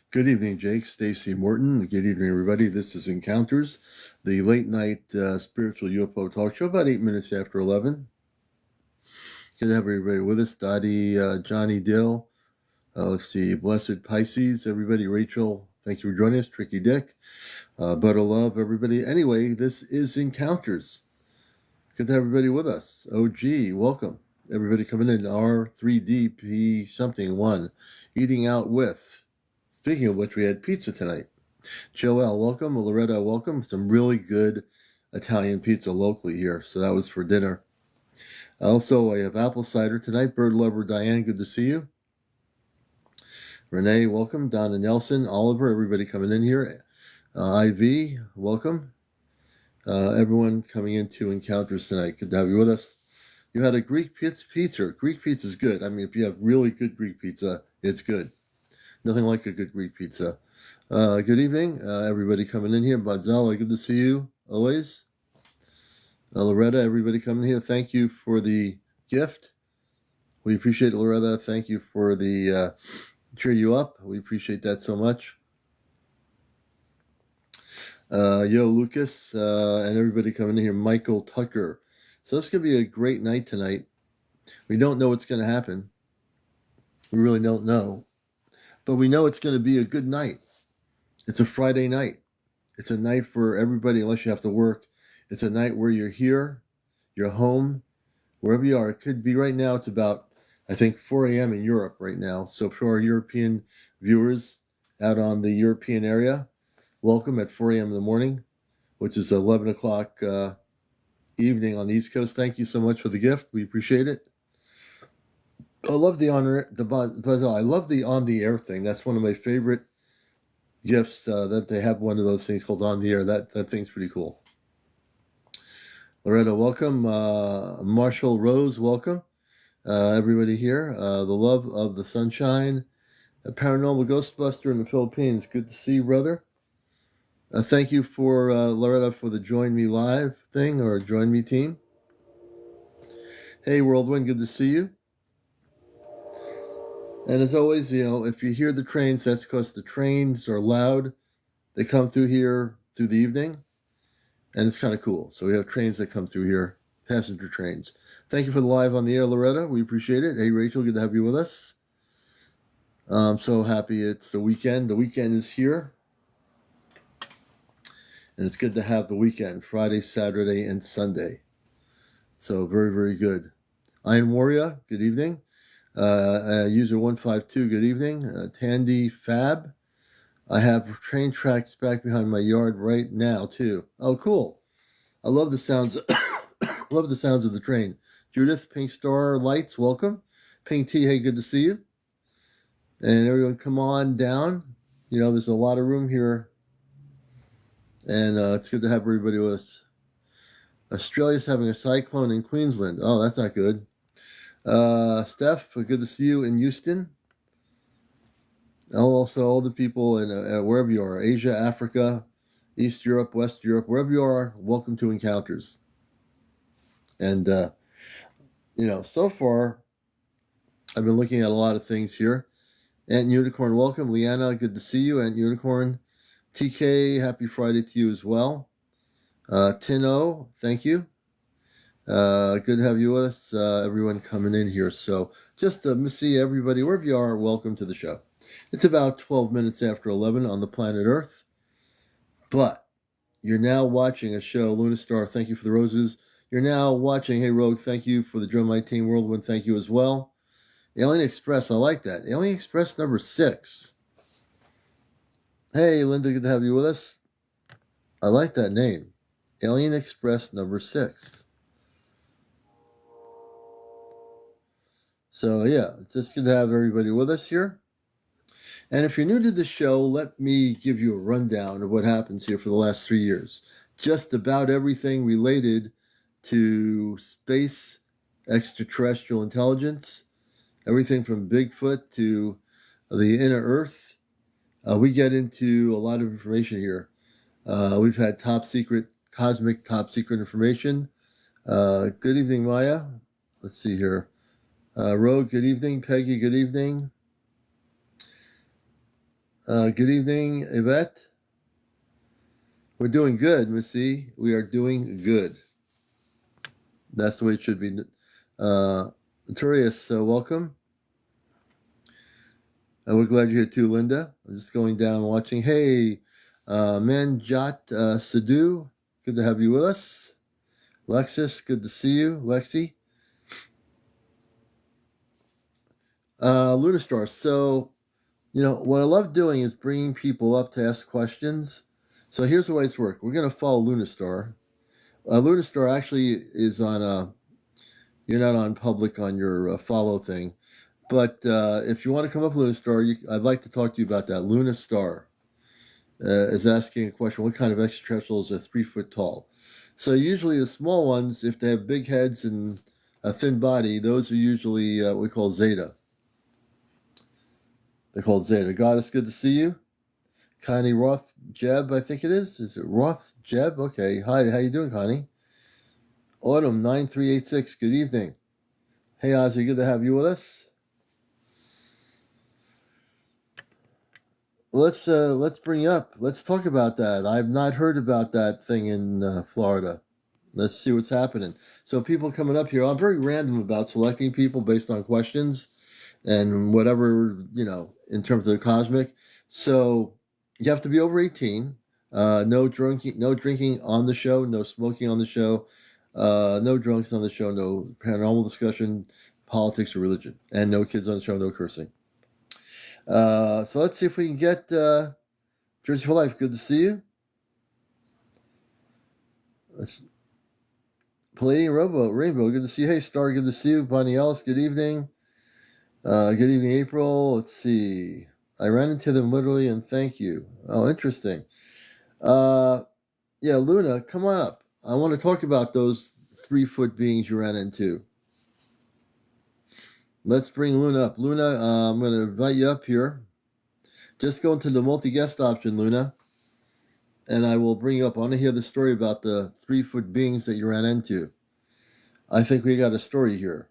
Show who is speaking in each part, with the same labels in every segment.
Speaker 1: Good evening, Jake, Stacy, Morton. Good evening, everybody. This is Encounters, the late night spiritual UFO talk show, about 8 minutes after 11. Good to have everybody with us. Dottie, Johnny Dill, let's see, Blessed Pisces, everybody. Rachel, thank you for joining us. Tricky Dick, Butter Love, everybody. Anyway, this is Encounters. Good to have everybody with us. OG, welcome. Everybody coming in. R3DP something 1, eating out with. Speaking of which, we had pizza tonight. Joelle, welcome. Loretta, welcome. Some really good Italian pizza locally here. So that was for dinner. Also, I have apple cider tonight. Bird lover Diane, good to see you. Renee, welcome. Donna Nelson, Oliver, everybody coming in here. IV, welcome. Everyone coming into Encounters tonight. Good to have you with us. You had a Greek pizza. Greek pizza is good. I mean, if you have really good Greek pizza, it's good. Nothing like a good Greek pizza. Good evening, everybody coming in here. Badzala, good to see you, always. Loretta, everybody coming here. Thank you for the gift. We appreciate it, Loretta. Thank you for the cheer you up. We appreciate that so much. Yo, Lucas, and everybody coming in here. Michael Tucker. So it's going to be a great night tonight. We don't know what's going to happen. We really don't know. But we know it's going to be a good night. It's a Friday night. It's a night for everybody, unless you have to work. It's a night where you're here, you're home, wherever you are. It could be right now, it's about, I think, 4 a.m. in Europe right now. So for our European viewers out on the European area, welcome at 4 a.m. in the morning, which is 11 o'clock evening on the East Coast. Thank you so much for the gift. We appreciate it. I love the I love the on the air thing. That's one of my favorite gifts, that they have one of those things called on the air. That thing's pretty cool. Loretta, welcome. Marshall Rose, welcome. Everybody here. The love of the sunshine. A paranormal Ghostbuster in the Philippines. Good to see you, brother. Thank you for Loretta for the Join Me Live thing, or Join Me team. Hey, Whirlwind, good to see you. And as always, if you hear the trains, that's because the trains are loud. They come through here through the evening, and it's kind of cool. So we have trains that come through here, passenger trains. Thank you for the live on the air, Loretta. We appreciate it. Hey, Rachel, good to have you with us. I'm so happy it's the weekend. The weekend is here. And it's good to have the weekend, Friday, Saturday, and Sunday. So very, very good. Iron Warrior, good evening. User 152, good evening. Tandy Fab. I have train tracks back behind my yard right now too. Oh, cool! I love the sounds. Love the sounds of the train. Judith, Pink Star Lights, welcome. Pink T, hey, good to see you. And everyone, come on down. There's a lot of room here, and it's good to have everybody with us. Australia's having a cyclone in Queensland. Oh, that's not good. Steph, good to see you in Houston. Also, all the people in wherever you are, Asia, Africa, East Europe, West Europe, wherever you are, welcome to Encounters. And, so far, I've been looking at a lot of things here. Ant Unicorn, welcome. Leanna, good to see you. Ant Unicorn. TK, happy Friday to you as well. Tino, thank you. Good to have you with us, everyone coming in here. So just to see everybody, wherever you are, welcome to the show. It's about 12 minutes after 11 on the planet Earth. But you're now watching a show, Luna Star, thank you for the roses. You're now watching, hey Rogue, thank you for the Drumite Team, Whirlwind, thank you as well. Alien Express, I like that. Alien Express number 6. Hey Linda, good to have you with us. I like that name. Alien Express number 6. So yeah, it's just good to have everybody with us here. And if you're new to the show, let me give you a rundown of what happens here for the last 3 years. Just about everything related to space, extraterrestrial intelligence, everything from Bigfoot to the inner Earth. We get into a lot of information here. We've had cosmic top secret information. Good evening, Maya. Let's see here. Rogue, good evening. Peggy, good evening. Good evening, Yvette. We're doing good, Missy. We are doing good. That's the way it should be. Turius, welcome. We're glad you're here too, Linda. I'm just going down and watching. Hey, Manjat Sadhu, good to have you with us. Lexus, good to see you. Lexi. Lunastar. So, what I love doing is bringing people up to ask questions. So here's the way it's worked. We're going to follow Lunastar. Lunastar actually is on you're not on public on your follow thing. But if you want to come up Lunastar, I'd like to talk to you about that. Lunastar is asking a question, what kind of extraterrestrials are 3 foot tall? So usually the small ones, if they have big heads and a thin body, those are usually what we call Zeta. They're called Zeta. Goddess, good to see you. Connie Roth Jeb, I think it is. Is it Roth Jeb? Okay. Hi, how you doing, Connie? Autumn 9386, good evening. Hey, Ozzy, good to have you with us. Let's talk about that. I've not heard about that thing in Florida. Let's see what's happening. So people coming up here, I'm very random about selecting people based on questions and whatever, in terms of the cosmic. So you have to be over 18. No drinking on the show, no smoking on the show, no drunks on the show, no paranormal discussion, politics, or religion, and no kids on the show, no cursing. So let's see if we can get Jersey for Life. Good to see you. Palladium Rainbow. Good to see you. Hey, Star. Good to see you. Bonnie Ellis. Good evening. Good evening, April. Let's see. I ran into them literally, and thank you. Oh, interesting. Yeah, Luna, come on up. I want to talk about those 3 foot beings you ran into. Let's bring Luna up. Luna, I'm going to invite you up here. Just go into the multi-guest option, Luna, and I will bring you up. I want to hear the story about the 3 foot beings that you ran into. I think we got a story here.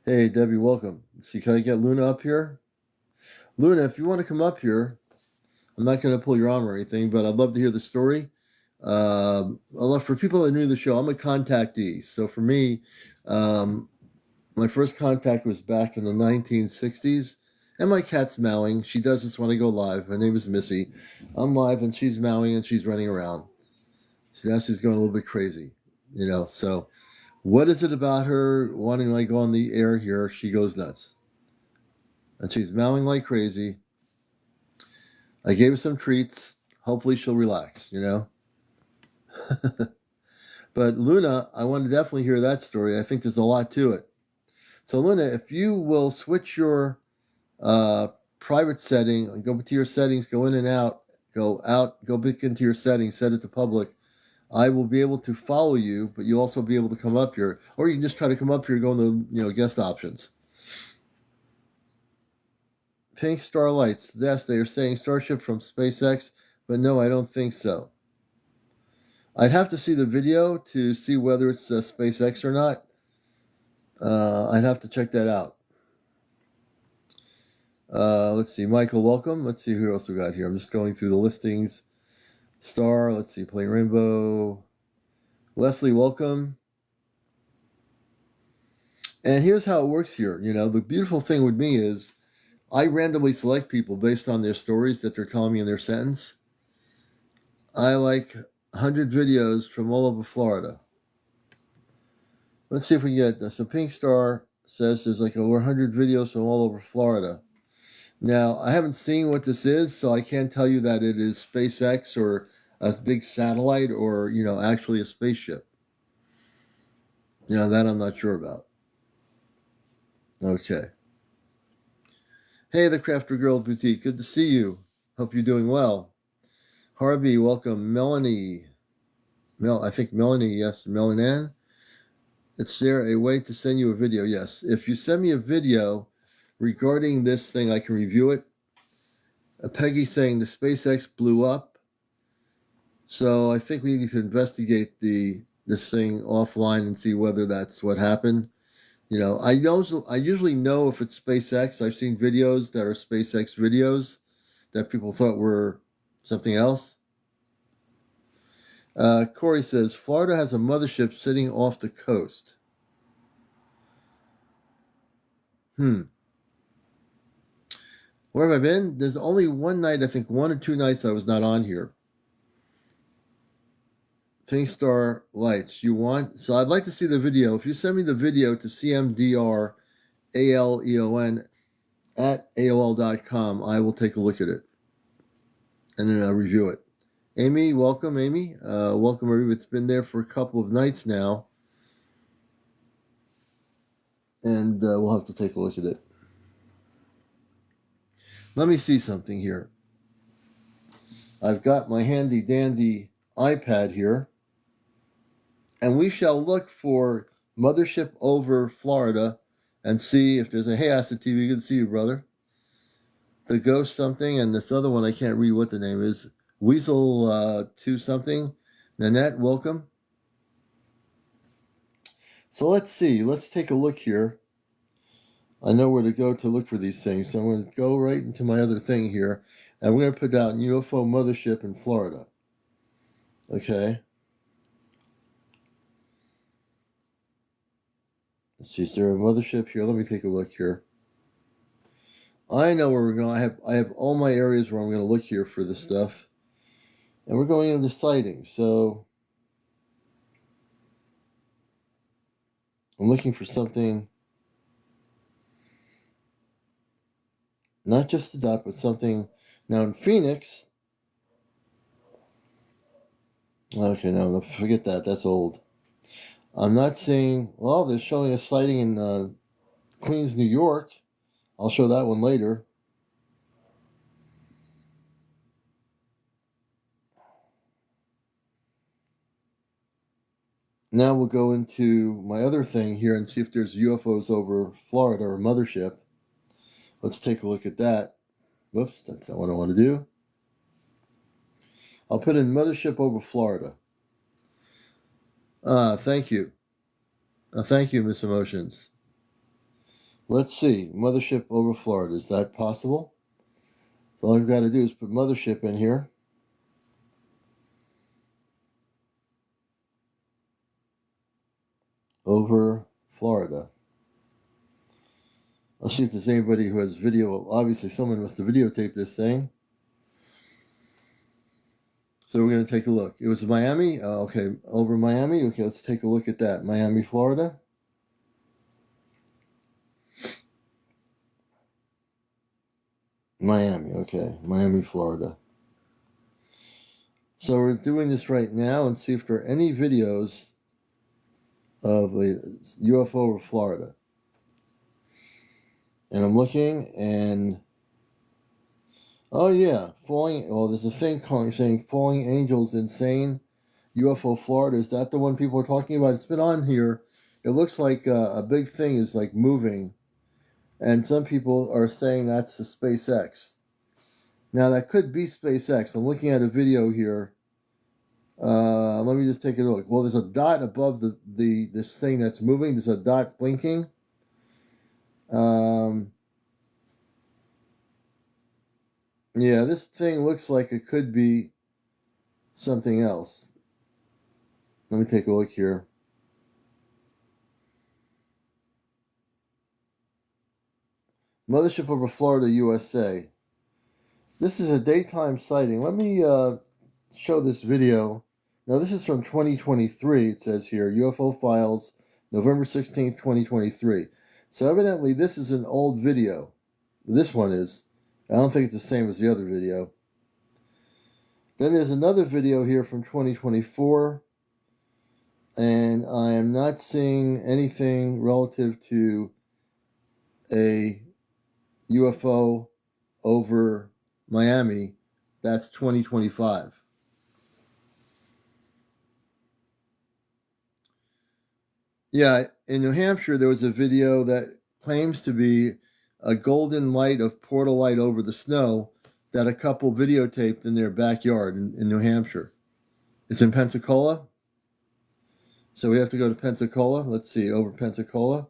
Speaker 1: Hey, Debbie, welcome. See, can I get Luna up here? Luna, if you want to come up here, I'm not going to pull your arm or anything, but I'd love to hear the story. For people that are new to the show, I'm a contactee. So for me, my first contact was back in the 1960s. And my cat's meowing. She does this when I go live. Her name is Missy. I'm live and she's meowing and she's running around. So now she's going a little bit crazy, So what is it about her wanting to go on the air here? She goes nuts. And she's meowing like crazy. I gave her some treats. Hopefully she'll relax, But Luna, I want to definitely hear that story. I think there's a lot to it. So Luna, if you will switch your private setting, go to your settings, go in and out, go back into your settings, set it to public. I will be able to follow you, but you'll also be able to come up here, or you can just try to come up here, go in the guest options. Pink Starlights, yes, they are saying Starship from SpaceX, but no, I don't think so. I'd have to see the video to see whether it's SpaceX or not. I'd have to check that out. Let's see, Michael, welcome. Let's see who else we got here. I'm just going through the listings. Star, let's see, Play Rainbow. Leslie, welcome. And here's how it works here. The beautiful thing with me is I randomly select people based on their stories that they're telling me in their sentence. I like 100 videos from all over Florida. Let's see if we can get this. So Pink Star says there's over 100 videos from all over Florida. Now, I haven't seen what this is, so I can't tell you that it is SpaceX or a big satellite or, actually a spaceship. That I'm not sure about. Okay. Hey, the Crafter Girl Boutique. Good to see you. Hope you're doing well. Harvey, welcome. Melanie. I think Melanie, yes. Melanan. Is there a way to send you a video? Yes. If you send me a video regarding this thing, I can review it. Peggy saying the SpaceX blew up. So I think we need to investigate this thing offline and see whether that's what happened. I usually know if it's SpaceX. I've seen videos that are SpaceX videos that people thought were something else. Corey says, Florida has a mothership sitting off the coast. Where have I been? There's only one night, I think 1 or 2 nights I was not on here. Pink Star Lights. You want? So I'd like to see the video. If you send me the video to CmdrAleon at AOL.com, I will take a look at it. And then I'll review it. Amy, welcome, Amy. Welcome, everybody. It's been there for a couple of nights now. And we'll have to take a look at it. Let me see something here. I've got my handy dandy iPad here. And we shall look for mothership over Florida and see if there's a, hey, Acid TV, good to see you, brother. The Ghost something, and this other one, I can't read what the name is. Weasel 2 something. Nanette, welcome. So let's see. Let's take a look here. I know where to go to look for these things. So I'm going to go right into my other thing here. And we're going to put down UFO mothership in Florida. Okay. Let's see, is there a mothership here? Let me take a look here. I know where we're going. I have all my areas where I'm going to look here for this stuff. And we're going into sightings. So I'm looking for something, not just a dot, but something. Now in Phoenix, okay, no, forget that. That's old. I'm not seeing, well, they're showing a sighting in Queens, New York. I'll show that one later. Now we'll go into my other thing here and see if there's UFOs over Florida or mothership. Let's take a look at that. Whoops, that's not what I want to do. I'll put in mothership over Florida. Thank you. Thank you, Miss Emotions. Let's see. Mothership over Florida. Is that possible? So all I've got to do is put mothership in here. Over Florida. I'll see if there's anybody who has video. Obviously, someone must have videotaped this thing. So we're going to take a look. It was Miami. Okay, over Miami. Okay, let's take a look at that. Miami, Florida. Miami, okay. Miami, Florida. So we're doing this right now and see if there are any videos of a UFO over Florida. And I'm looking and, oh yeah, there's a thing saying Falling Angels Insane UFO Florida. Is that the one people are talking about? It's been on here. It looks like a big thing is like moving. And some people are saying that's the SpaceX. Now that could be SpaceX. I'm looking at a video here. Let me just take a look. Well, there's a dot above this thing that's moving. There's a dot blinking. Yeah, this thing looks like it could be something else. Let me take a look here. Mothership over Florida, USA. This is a daytime sighting. Let me show this video. Now, this is from 2023, it says here. UFO Files, November 16th, 2023. So evidently, this is an old video. This one is. I don't think it's the same as the other video. Then there's another video here from 2024. And I am not seeing anything relative to a UFO over Miami. That's 2025. Yeah, in New Hampshire, there was a video that claims to be a golden light of portal light over the snow that a couple videotaped in their backyard in New Hampshire. It's in Pensacola. So we have to go to Pensacola. Let's see, over Pensacola.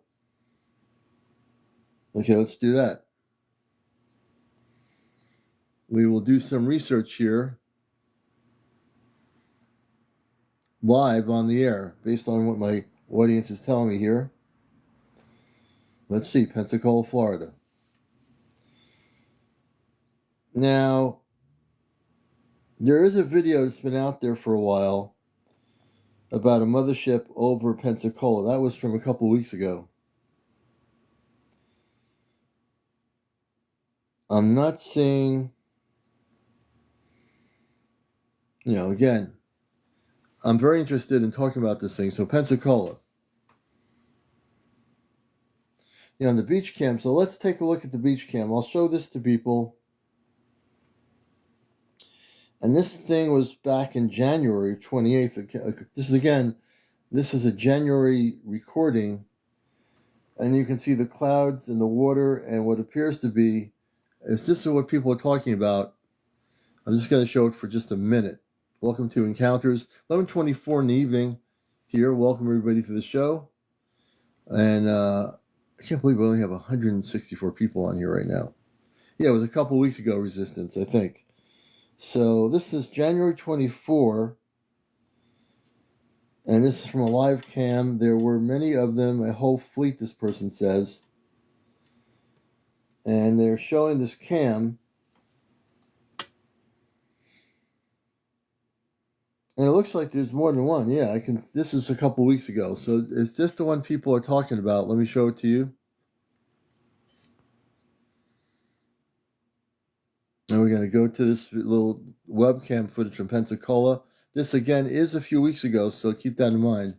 Speaker 1: Okay, let's do that. We will do some research here live on the air based on what my audience is telling me here. Let's see, Pensacola, Florida. Now, there is a video that's been out there for a while about a mothership over Pensacola. That was from a couple weeks ago. I'm not seeing, again, I'm very interested in talking about this thing. So Pensacola, on the beach cam. So let's take a look at the beach cam. I'll show this to people. And this thing was back in January 28th. This is a January recording. And you can see the clouds and the water and what appears to be, if this is what people are talking about, I'm just going to show it for just a minute. Welcome to Encounters, 11:24 in the evening here. Welcome everybody to the show. And I can't believe we only have 164 people on here right now. Yeah, it was a couple weeks ago, Resistance, I think. So this is January 24, and this is from a live cam. There were many of them, a whole fleet, this person says. And they're showing this cam. And it looks like there's more than one. Yeah, this is a couple weeks ago. So is this the one people are talking about? Let me show it to you. And we're going to go to this little webcam footage from Pensacola. This, again, is a few weeks ago, so keep that in mind.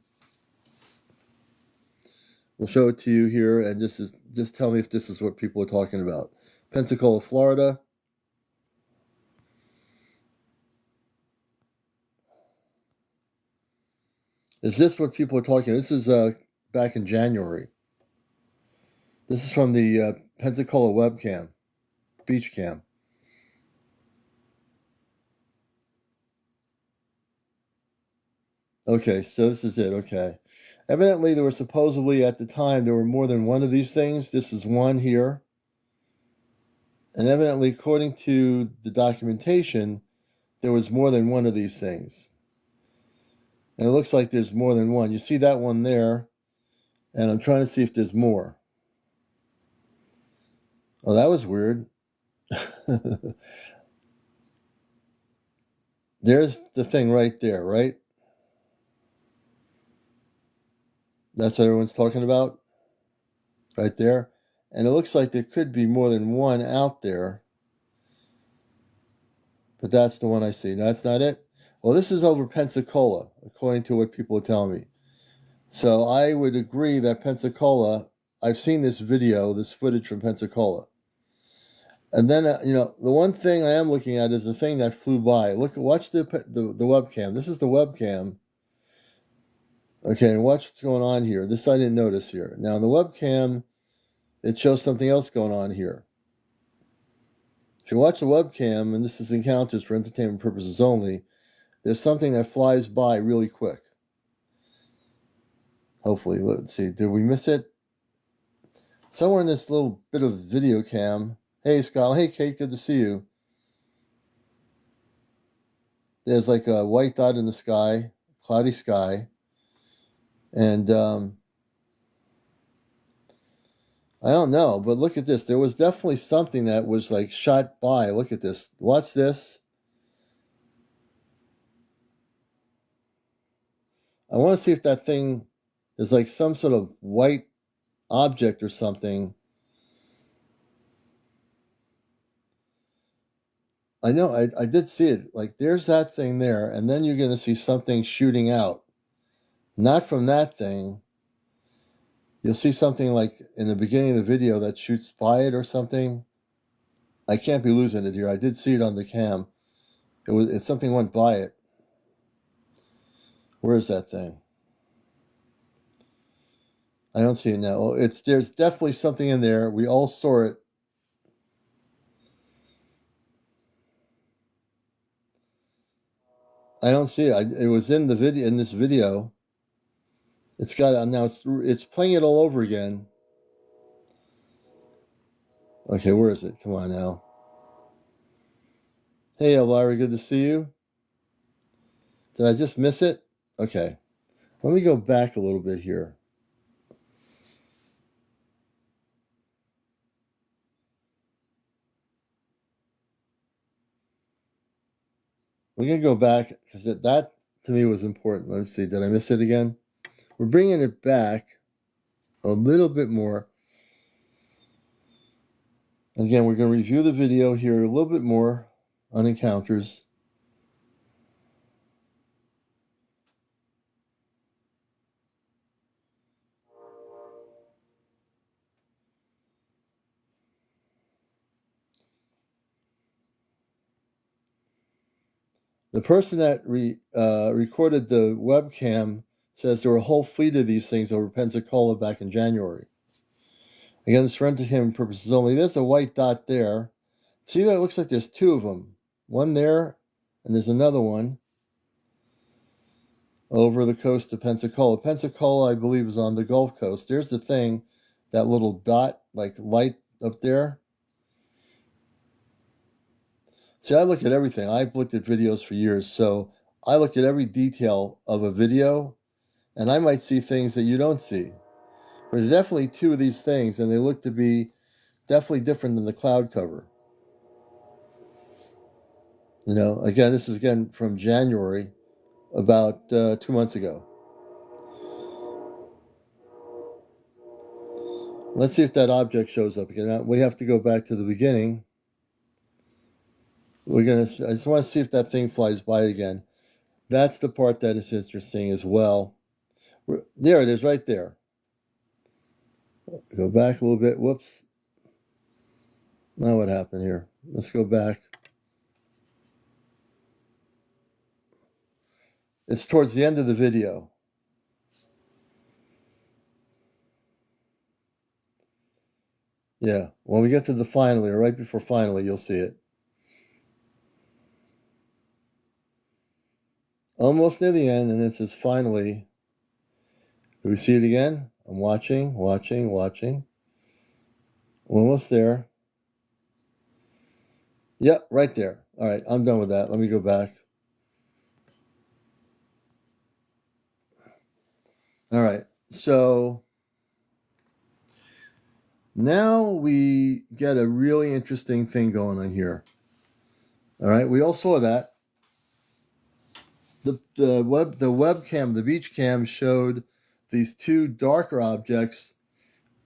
Speaker 1: We'll show it to you here, and just tell me if this is what people are talking about. Pensacola, Florida. Is this what people are talking about? This is back in January. This is from the Pensacola webcam, beach cam. Okay, so this is it. Okay. Evidently, there were supposedly, at the time, there were more than one of these things. This is one here. And evidently, according to the documentation, there was more than one of these things. And it looks like there's more than one. You see that one there, and I'm trying to see if there's more. Oh, that was weird. There's the thing right there, right? That's what everyone's talking about, right there. And it looks like there could be more than one out there. But that's the one I see. No, that's not it. Well, this is over Pensacola, according to what people are telling me. So I would agree that Pensacola, I've seen this video, this footage from Pensacola. And then, the one thing I am looking at is the thing that flew by. Watch the webcam. This is the webcam. Okay, and watch what's going on here. This I didn't notice here. Now, in the webcam, it shows something else going on here. If you watch the webcam, and this is Encounters for entertainment purposes only, there's something that flies by really quick. Hopefully, let's see. Did we miss it? Somewhere in this little bit of video cam. Hey, Scott. Hey, Kate. Good to see you. There's like a white dot in the sky, cloudy sky. And I don't know, but look at this. There was definitely something that was like shot by. Look at this. Watch this. I want to see if that thing is like some sort of white object or something. I know, I did see it. Like, there's that thing there, and then you're going to see something shooting out. Not from that thing. You'll see something like in the beginning of the video that shoots by it or something. I can't be losing it here. I did see it on the cam. It's something went by it. Where is that thing? I don't see it now. There's definitely something in there. We all saw it. I don't see it. It was in the video. In this video, it's got now. It's playing it all over again. Okay, where is it? Come on now. Hey, Elvira, good to see you. Did I just miss it? Okay. Let me go back a little bit here. We're going to go back because that to me was important. Let me see. Did I miss it again? We're bringing it back a little bit more. Again, we're going to review the video here a little bit more on encounters. The person that recorded the webcam says there were a whole fleet of these things over Pensacola back in January. Again, it's for entertainment purposes only. There's a white dot there. See that? It looks like there's two of them. One there, and there's another one over the coast of Pensacola. Pensacola, I believe, is on the Gulf Coast. There's the thing, that little dot, like light up there. See, I look at everything. I've looked at videos for years, so I look at every detail of a video, and I might see things that you don't see. There's definitely two of these things, and they look to be definitely different than the cloud cover. You know, again, this is again from January, about 2 months ago. Let's see if that object shows up again. Now, we have to go back to the beginning. I just want to see if that thing flies by again. That's the part that is interesting as well. There it is, right there. Go back a little bit. Whoops. Now what happened here? Let's go back. It's towards the end of the video. Yeah, when we get to the finally, or right before finally, you'll see it. Almost near the end, and it says finally. Do we see it again? I'm watching. We're almost there. Yep, right there. All right, I'm done with that. Let me go back. All right, so now we get a really interesting thing going on here. All right, we all saw that. The webcam, the beach cam showed these two darker objects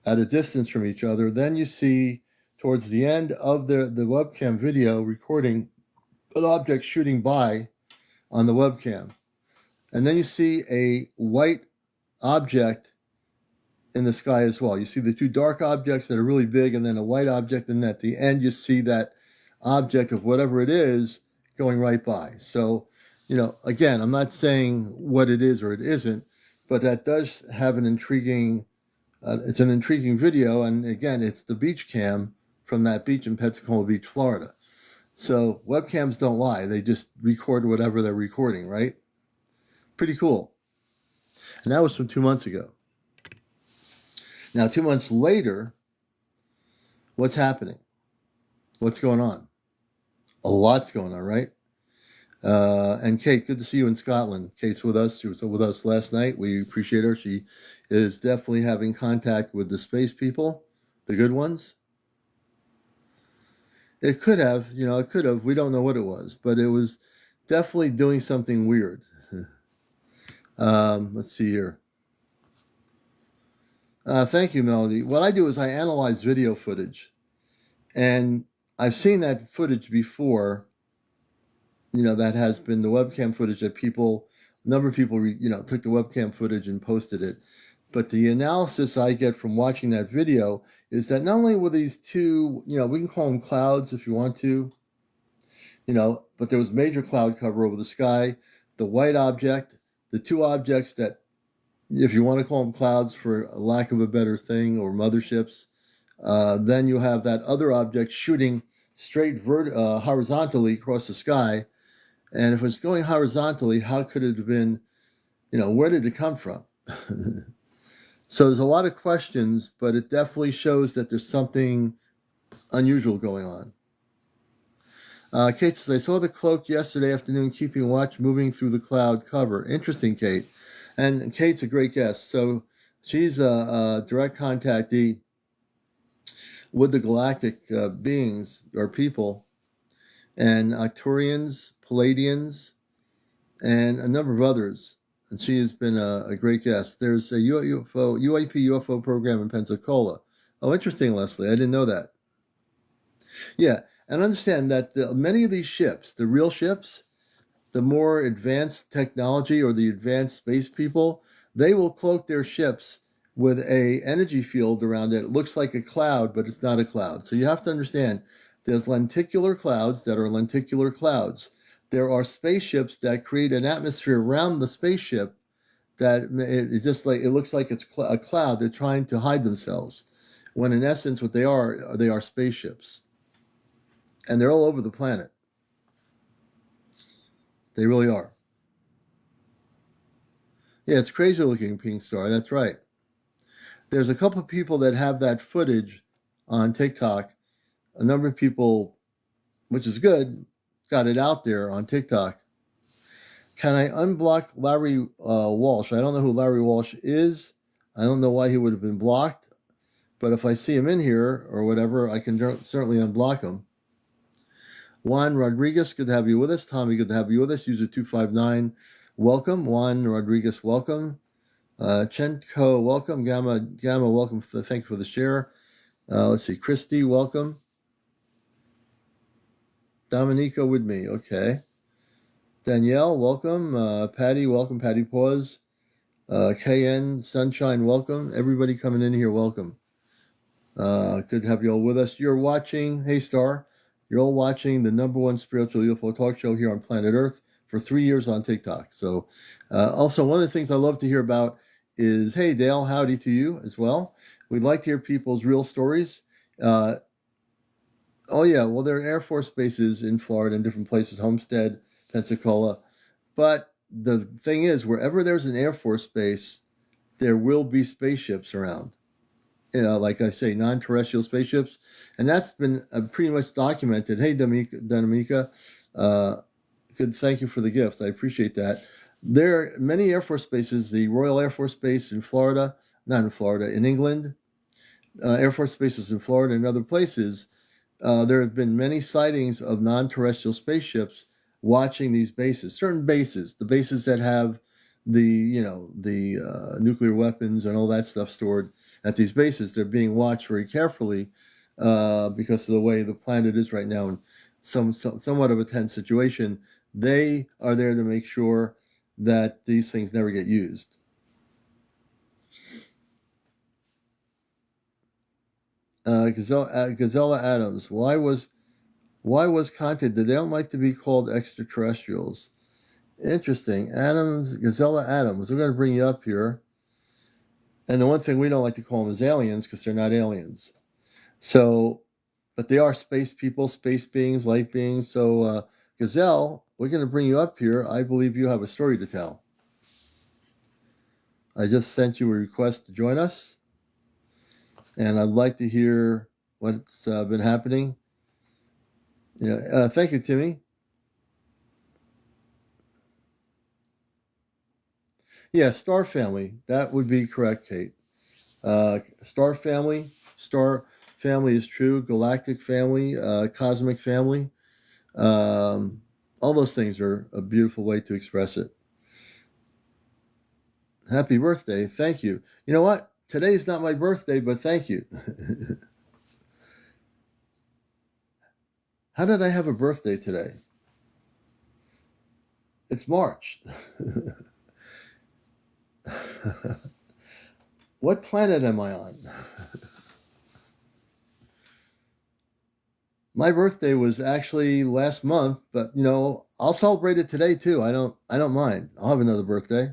Speaker 1: at a distance from each other. Then you see towards the end of the webcam video recording an object shooting by on the webcam. And then you see a white object in the sky as well. You see the two dark objects that are really big and then a white object, and at the end you see that object of whatever it is going right by. So, you know, again, I'm not saying what it is or it isn't, but that does have an intriguing, it's an intriguing video. And again, it's the beach cam from that beach in Pensacola Beach, Florida. So webcams don't lie. They just record whatever they're recording, right? Pretty cool. And that was from 2 months ago. Now, 2 months later, what's happening? What's going on? A lot's going on, right? And Kate, good to see you in Scotland. Kate's with us. She was with us last night. We appreciate her. She is definitely having contact with the space people, the good ones. It could have, you know, it could have. We don't know what it was, but it was definitely doing something weird. Let's see here. Thank you, Melody. What I do is I analyze video footage, and I've seen that footage before. You know, that has been the webcam footage that a number of people, took the webcam footage and posted it. But the analysis I get from watching that video is that not only were these two, we can call them clouds if you want to, but there was major cloud cover over the sky, the white object, the two objects that, if you want to call them clouds for lack of a better thing, or motherships, then you have that other object shooting straight horizontally across the sky. And if it's going horizontally, how could it have been, where did it come from? So there's a lot of questions, but it definitely shows that there's something unusual going on. Kate says, I saw the cloak yesterday afternoon keeping watch moving through the cloud cover. Interesting, Kate. And Kate's a great guest. So she's a direct contactee with the galactic beings or people, and Arcturians, Palladians, and a number of others. And she has been a great guest. There's a UAP UFO program in Pensacola. Oh, interesting, Leslie. I didn't know that. Yeah, and understand that many of these ships, the real ships, the more advanced technology or the advanced space people, they will cloak their ships with a energy field around it. It looks like a cloud, but it's not a cloud. So you have to understand there's lenticular clouds that are lenticular clouds. There are spaceships that create an atmosphere around the spaceship that it just like it looks like it's a cloud. They're trying to hide themselves, when in essence what they are spaceships, and they're all over the planet. They really are. Yeah, it's crazy looking, Pink Star. That's right. There's a couple of people that have that footage on TikTok. A number of people, which is good, got it out there on TikTok. Can I unblock Larry Walsh? I don't know who Larry Walsh is. I don't know why he would have been blocked. But if I see him in here or whatever, I can certainly unblock him. Juan Rodriguez, good to have you with us. Tommy, good to have you with us. User 259, welcome. Juan Rodriguez, welcome. Chenko, welcome. Gamma, welcome. Thank you for the share. Let's see. Christy, welcome. Dominica with me. Okay. Danielle, welcome. Patty, welcome. Patty Paws. KN, Sunshine, welcome. Everybody coming in here, welcome. Good to have you all with us. You're watching, hey Star, you're all watching the #1 spiritual UFO talk show here on planet Earth for 3 years on TikTok. So also one of the things I love to hear about is, hey Dale, howdy to you as well. We'd like to hear people's real stories. Oh yeah, well there are Air Force bases in Florida and different places, Homestead, Pensacola. But the thing is, wherever there's an Air Force base, there will be spaceships around. Like I say, non-terrestrial spaceships. And that's been pretty much documented. Hey, Danamika, good, thank you for the gifts. I appreciate that. There are many Air Force bases, the Royal Air Force Base in Florida, not in Florida, in England, Air Force bases in Florida and other places. There have been many sightings of non-terrestrial spaceships watching these bases, certain bases, the bases that have the nuclear weapons and all that stuff stored at these bases. They're being watched very carefully because of the way the planet is right now, and somewhat of a tense situation. They are there to make sure that these things never get used. Gazella Adams, why was content that they don't like to be called extraterrestrials? Interesting. Gazella Adams, we're going to bring you up here. And the one thing we don't like to call them is aliens, because they're not aliens. So, but they are space people, space beings, light beings. So, Gazelle, we're going to bring you up here. I believe you have a story to tell. I just sent you a request to join us, and I'd like to hear what's been happening. Yeah, thank you, Timmy. Yeah, Star Family. That would be correct, Kate. Star Family is true. Galactic family, cosmic family. All those things are a beautiful way to express it. Happy birthday. Thank you. You know what? Today's not my birthday, but thank you. How did I have a birthday today? It's March. What planet am I on? My birthday was actually last month, but I'll celebrate it today too. I don't mind. I'll have another birthday.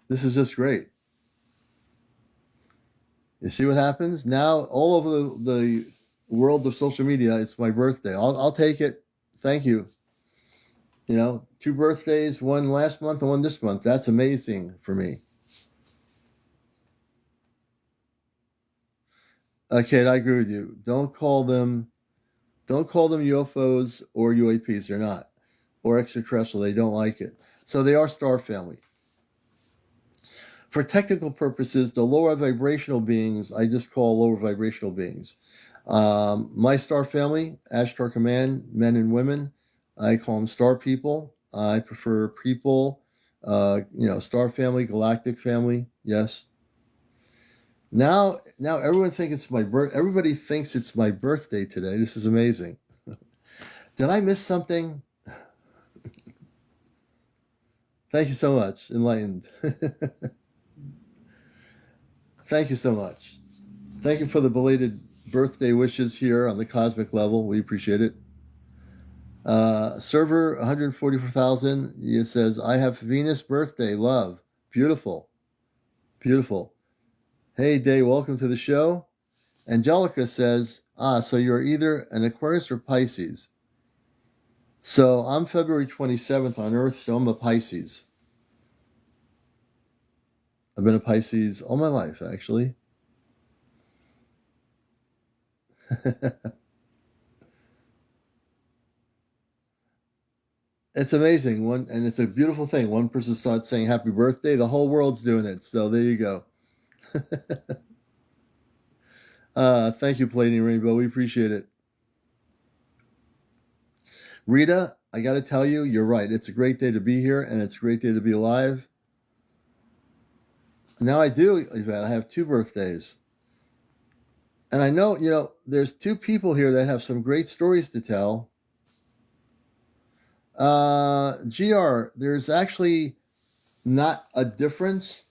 Speaker 1: This is just great. You see what happens? Now all over the world of social media, it's my birthday. I'll take it. Thank you. 2 birthdays, one last month and one this month. That's amazing for me. Kate, I agree with you. Don't call them UFOs or UAPs. They're not. Or extraterrestrial. They don't like it. So they are star family. For technical purposes, the lower vibrational beings, I just call lower vibrational beings. My star family, Ashtar Command, men and women, I call them star people. I prefer people, star family, galactic family. Yes. Now everyone thinks it's my birth. Everybody thinks it's my birthday today. This is amazing. Did I miss something? Thank you so much. Enlightened. Thank you so much. Thank you for the belated birthday wishes here on the cosmic level. We appreciate it. Server 144,000. It says, I have Venus birthday. Love. Beautiful. Beautiful. Hey, Day, welcome to the show. Angelica says, so you're either an Aquarius or Pisces. So I'm February 27th on Earth, so I'm a Pisces. I've been a Pisces all my life, actually. It's amazing. And it's a beautiful thing. One person starts saying happy birthday, the whole world's doing it. So there you go. Thank you, Palladium Rainbow. We appreciate it. Rita, I got to tell you, you're right. It's a great day to be here, and it's a great day to be alive. Now I do, Yvette. I have 2 birthdays. And I know, there's 2 people here that have some great stories to tell. GR, there's actually not a difference.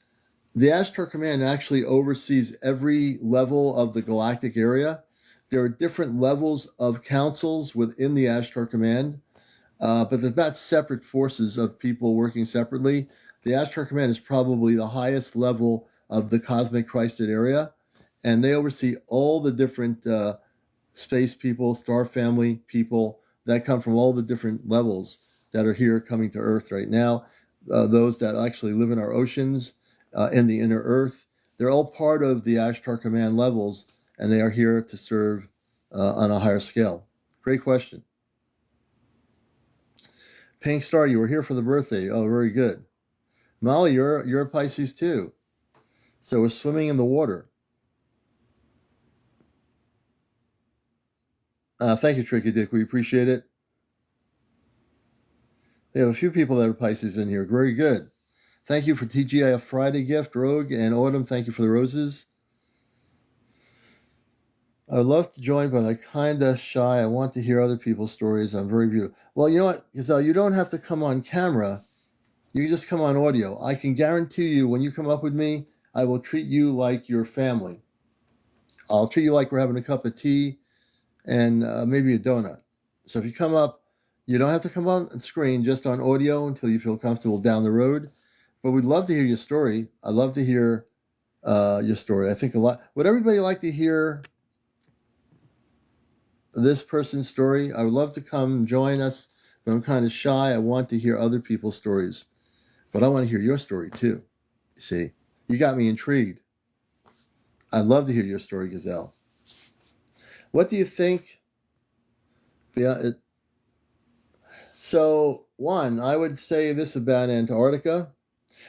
Speaker 1: The Ashtar Command actually oversees every level of the galactic area. There are different levels of councils within the Ashtar Command, but they're not separate forces of people working separately. The Ashtar Command is probably the highest level of the cosmic Christed area, and they oversee all the different space people, star family people that come from all the different levels that are here coming to Earth right now. Those that actually live in our oceans, in the inner Earth, they're all part of the Ashtar Command levels, and they are here to serve on a higher scale. Great question. Pink Star, you were here for the birthday. Oh, very good. Molly, you're a Pisces too. So we're swimming in the water. Thank you, Tricky Dick. We appreciate it. We have a few people that are Pisces in here. Very good. Thank you for TGIF Friday gift, Rogue and Autumn. Thank you for the roses. I would love to join, but I'm kind of shy. I want to hear other people's stories. I'm very beautiful. Well, you know what, Giselle, you don't have to come on camera. You can just come on audio. I can guarantee you when you come up with me, I will treat you like your family. I'll treat you like we're having a cup of tea and maybe a donut. So if you come up, you don't have to come on screen, just on audio until you feel comfortable down the road. But we'd love to hear your story. I'd love to hear your story. I think a lot. Would everybody like to hear this person's story? I would love to come join us, but I'm kind of shy. I want to hear other people's stories, but I want to hear your story too. See, you got me intrigued. I'd love to hear your story, Gazelle. What do you think? So, one, I would say this about Antarctica.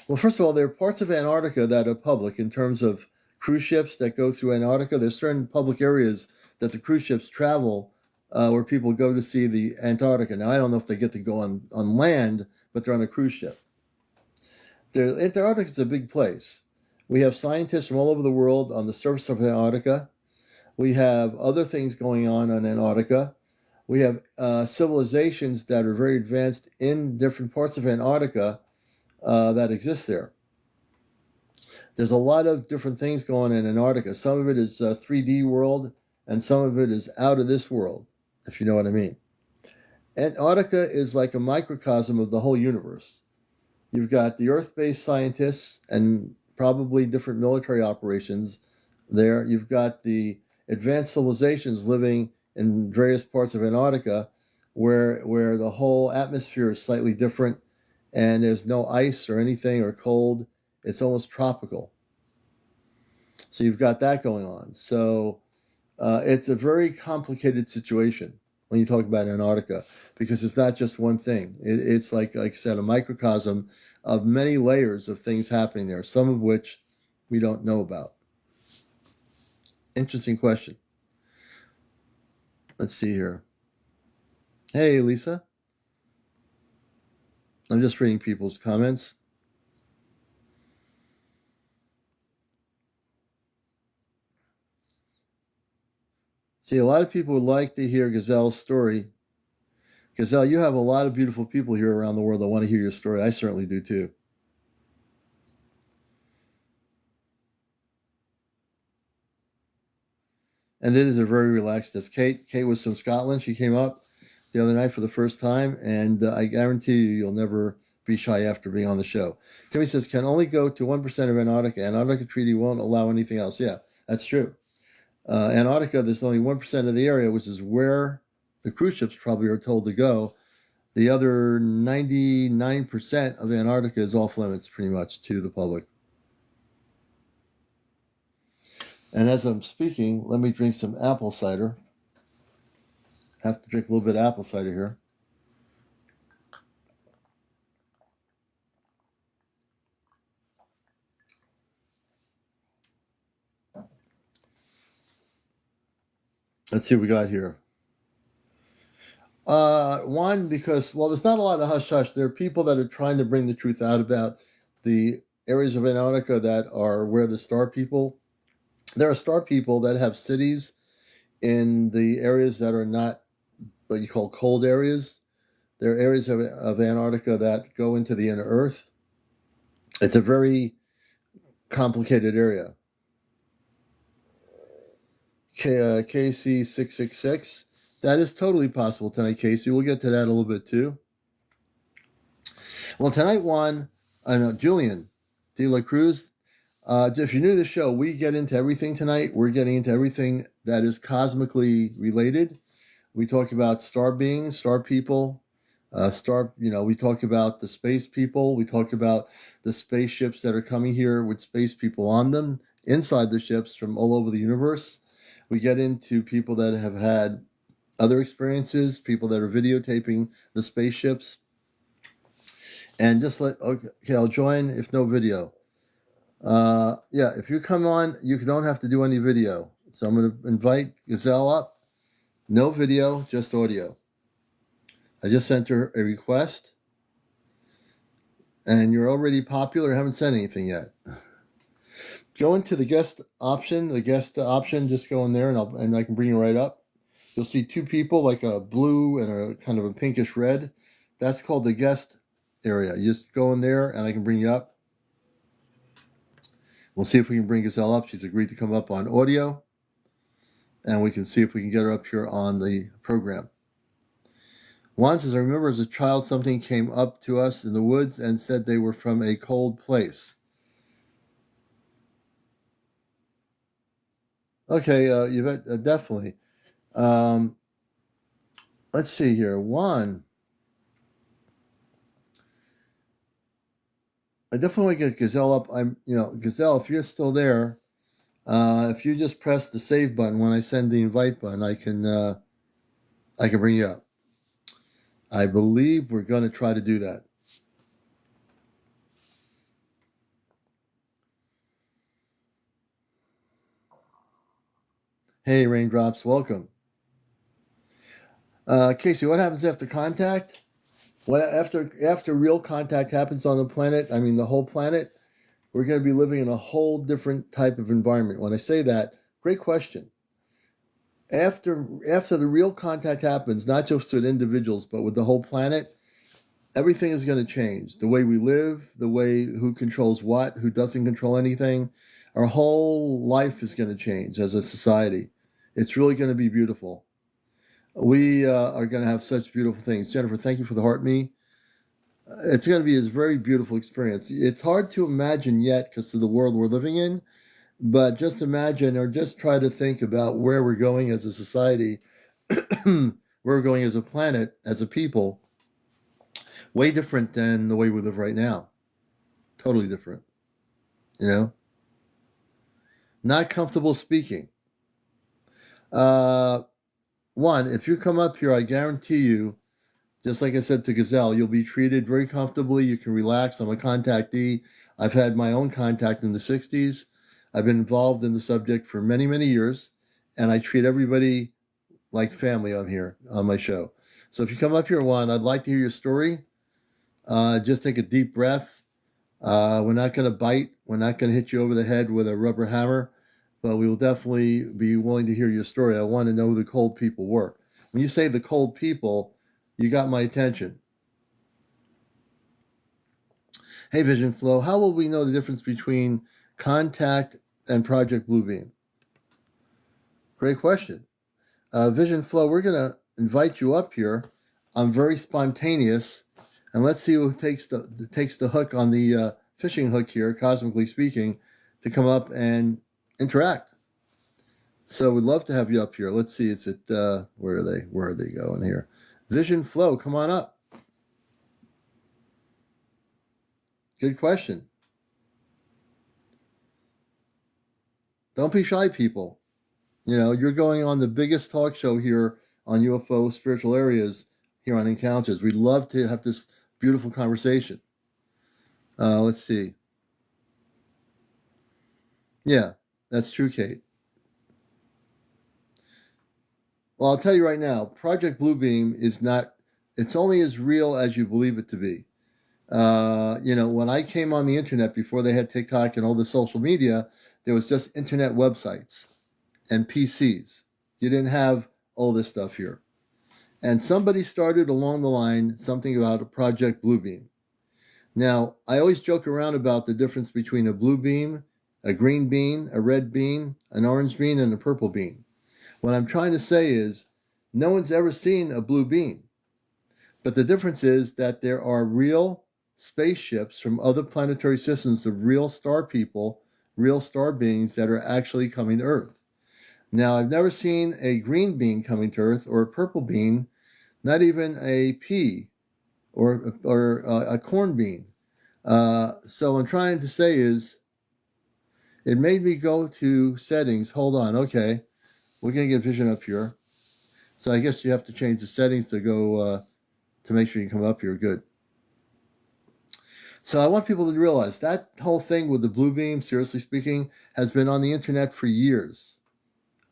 Speaker 1: Well, first of all, there are parts of Antarctica that are public in terms of cruise ships that go through Antarctica. There's certain public areas that the cruise ships travel where people go to see the Antarctica. Now, I don't know if they get to go on land, but they're on a cruise ship. Antarctica is a big place. We have scientists from all over the world on the surface of Antarctica. We have other things going on Antarctica. We have civilizations that are very advanced in different parts of Antarctica that exist there. There's a lot of different things going on in Antarctica. Some of it is 3D world, and some of it is out of this world, if you know what I mean. Antarctica is like a microcosm of the whole universe. You've got the Earth-based scientists and probably different military operations there. You've got the advanced civilizations living in various parts of Antarctica where the whole atmosphere is slightly different and there's no ice or anything or cold. It's almost tropical. So you've got that going on. So It's a very complicated situation when you talk about Antarctica, because it's not just one thing. It's like I said, a microcosm of many layers of things happening there, some of which we don't know about. Interesting question. Let's see here. Hey, Lisa. I'm just reading people's comments. See, a lot of people would like to hear Gazelle's story. Gazelle, you have a lot of beautiful people here around the world that want to hear your story. I certainly do too. And it is a very relaxed. As Kate was from Scotland. She came up the other night for the first time, and I guarantee you'll never be shy after being on the show. Timmy says, can only go to 1% of Antarctica. Antarctica Treaty won't allow anything else. Yeah, that's true. Antarctica, there's only 1% of the area, which is where the cruise ships probably are told to go. The other 99% of Antarctica is off limits pretty much to the public. And as I'm speaking, let me drink some apple cider. Have to drink a little bit of apple cider here. Let's see what we got here. One, because, well, there's not a lot of hush-hush. There are people that are trying to bring the truth out about the areas of Antarctica that are where the star people. There are star people that have cities in the areas that are not what you call cold areas. There are areas of Antarctica that go into the inner Earth. It's a very complicated area. KC666. That is totally possible tonight, Casey. We'll get to that a little bit too. Well, tonight, Juan, Julian De La Cruz. If you're new to the show, we get into everything tonight. We're getting into everything that is cosmically related. We talk about star beings, star people, we talk about the space people. We talk about the spaceships that are coming here with space people on them, inside the ships from all over the universe. We get into people that have had other experiences, people that are videotaping the spaceships. And I'll join if no video. If you come on, you don't have to do any video. So I'm going to invite Gazelle up. No video, just audio. I just sent her a request. And you're already popular, haven't said anything yet. Go into the guest option. Just go in there and I can bring you right up. You'll see two people, like a blue and a kind of a pinkish red. That's called the guest area. You just go in there and I can bring you up. We'll see if we can bring Gazelle up. She's agreed to come up on audio. And we can see if we can get her up here on the program. Juan says, I remember as a child something came up to us in the woods and said they were from a cold place. Okay, Yvette, definitely. Let's see here. Juan. I definitely want to get Gazelle up. Gazelle, if you're still there, if you just press the save button when I send the invite button, I can bring you up. I believe we're going to try to do that. Hey, Raindrops, welcome. Casey, what happens after contact? After real contact happens on the planet, I mean the whole planet, we're going to be living in a whole different type of environment. When I say that, great question. After the real contact happens, not just with individuals, but with the whole planet, everything is going to change. The way we live, the way who controls what, who doesn't control anything, our whole life is going to change as a society. It's really going to be beautiful. We are going to have such beautiful things. Jennifer, thank you for the heart me. It's going to be a very beautiful experience. It's hard to imagine yet because of the world we're living in, but just imagine or just try to think about where we're going as a society, where we're going as a planet, as a people. Way different than the way we live right now. Totally different. Not comfortable speaking. One, if you come up here, I guarantee you, just like I said to Gazelle, you'll be treated very comfortably. You can relax. I'm a contactee. I've had my own contact in the 60s. I've been involved in the subject for many, many years, and I treat everybody like family on here on my show. So if you come up here, one, I'd like to hear your story. Just take a deep breath. We're not going to bite. We're not going to hit you over the head with a rubber hammer, but we will definitely be willing to hear your story. I want to know who the cold people were. When you say the cold people, you got my attention. Hey, Vision Flow, how will we know the difference between Contact and Project Bluebeam? Great question. Vision Flow, we're going to invite you up here. I'm very spontaneous, and let's see who takes the hook on the fishing hook here, cosmically speaking, to come up and interact. So we'd love to have you up here. Let's see, it's at where are they going here? Vision Flow, come on up. Good question. Don't be shy, people. You know, you're going on the biggest talk show here on UFO spiritual areas here on Encounters. We'd love to have this beautiful conversation. Let's see. Yeah, that's true, Kate. Well, I'll tell you right now, Project Bluebeam is not, it's only as real as you believe it to be. When I came on the internet before they had TikTok and all the social media, there was just internet websites and PCs. You didn't have all this stuff here. And somebody started along the line something about a Project Bluebeam. Now, I always joke around about the difference between a blue beam, a green bean, a red bean, an orange bean, and a purple bean. What I'm trying to say is no one's ever seen a blue beam. But the difference is that there are real spaceships from other planetary systems of real star people, real star beings that are actually coming to Earth. Now, I've never seen a green bean coming to Earth or a purple bean, not even a pea or a corn bean. So what I'm trying to say is it made me go to settings. Hold on. Okay. We're going to get vision up here. So I guess you have to change the settings to go to make sure you come up here. Good. So I want people to realize that whole thing with the blue beam, seriously speaking, has been on the internet for years.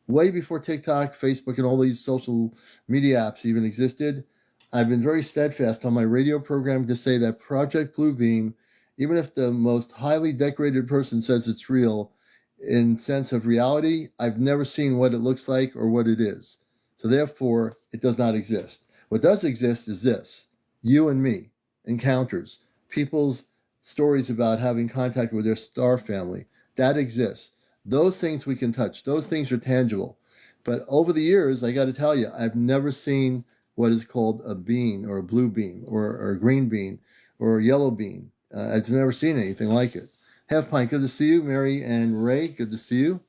Speaker 1: Way before TikTok, Facebook, and all these social media apps even existed. I've been very steadfast on my radio program to say that Project Bluebeam, even if the most highly decorated person says it's real, in sense of reality, I've never seen what it looks like or what it is. So therefore, it does not exist. What does exist is this: you and me, encounters, people's stories about having contact with their star family. That exists. Those things we can touch. Those things are tangible. But over the years, I got to tell you, I've never seen what is called a bean or a blue bean or a green bean or a yellow bean. I've never seen anything like it. Half Pint, good to see you. Mary and Ray, good to see you.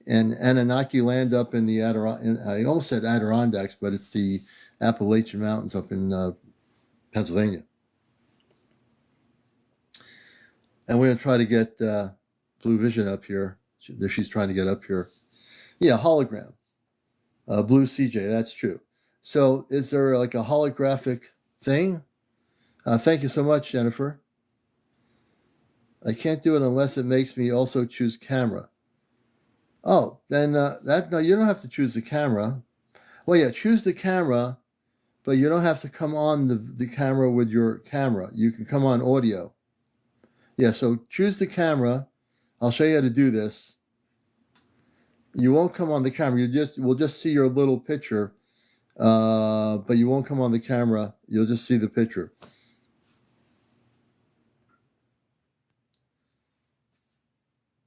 Speaker 1: And Anunnaki land up in the I almost said Adirondacks, but it's the Appalachian Mountains up in Pennsylvania. And we're going to try to get Blue Vision up here. She's trying to get up here. Yeah, hologram. Blue CJ, that's true. So is there like a holographic thing? Thank you so much, Jennifer. I can't do it unless it makes me also choose camera. Oh, then no, you don't have to choose the camera. Well, yeah, choose the camera, but you don't have to come on the camera with your camera. You can come on audio. Yeah, so choose the camera. I'll show you how to do this. You won't come on the camera. We'll just see your little picture, but you won't come on the camera. You'll just see the picture.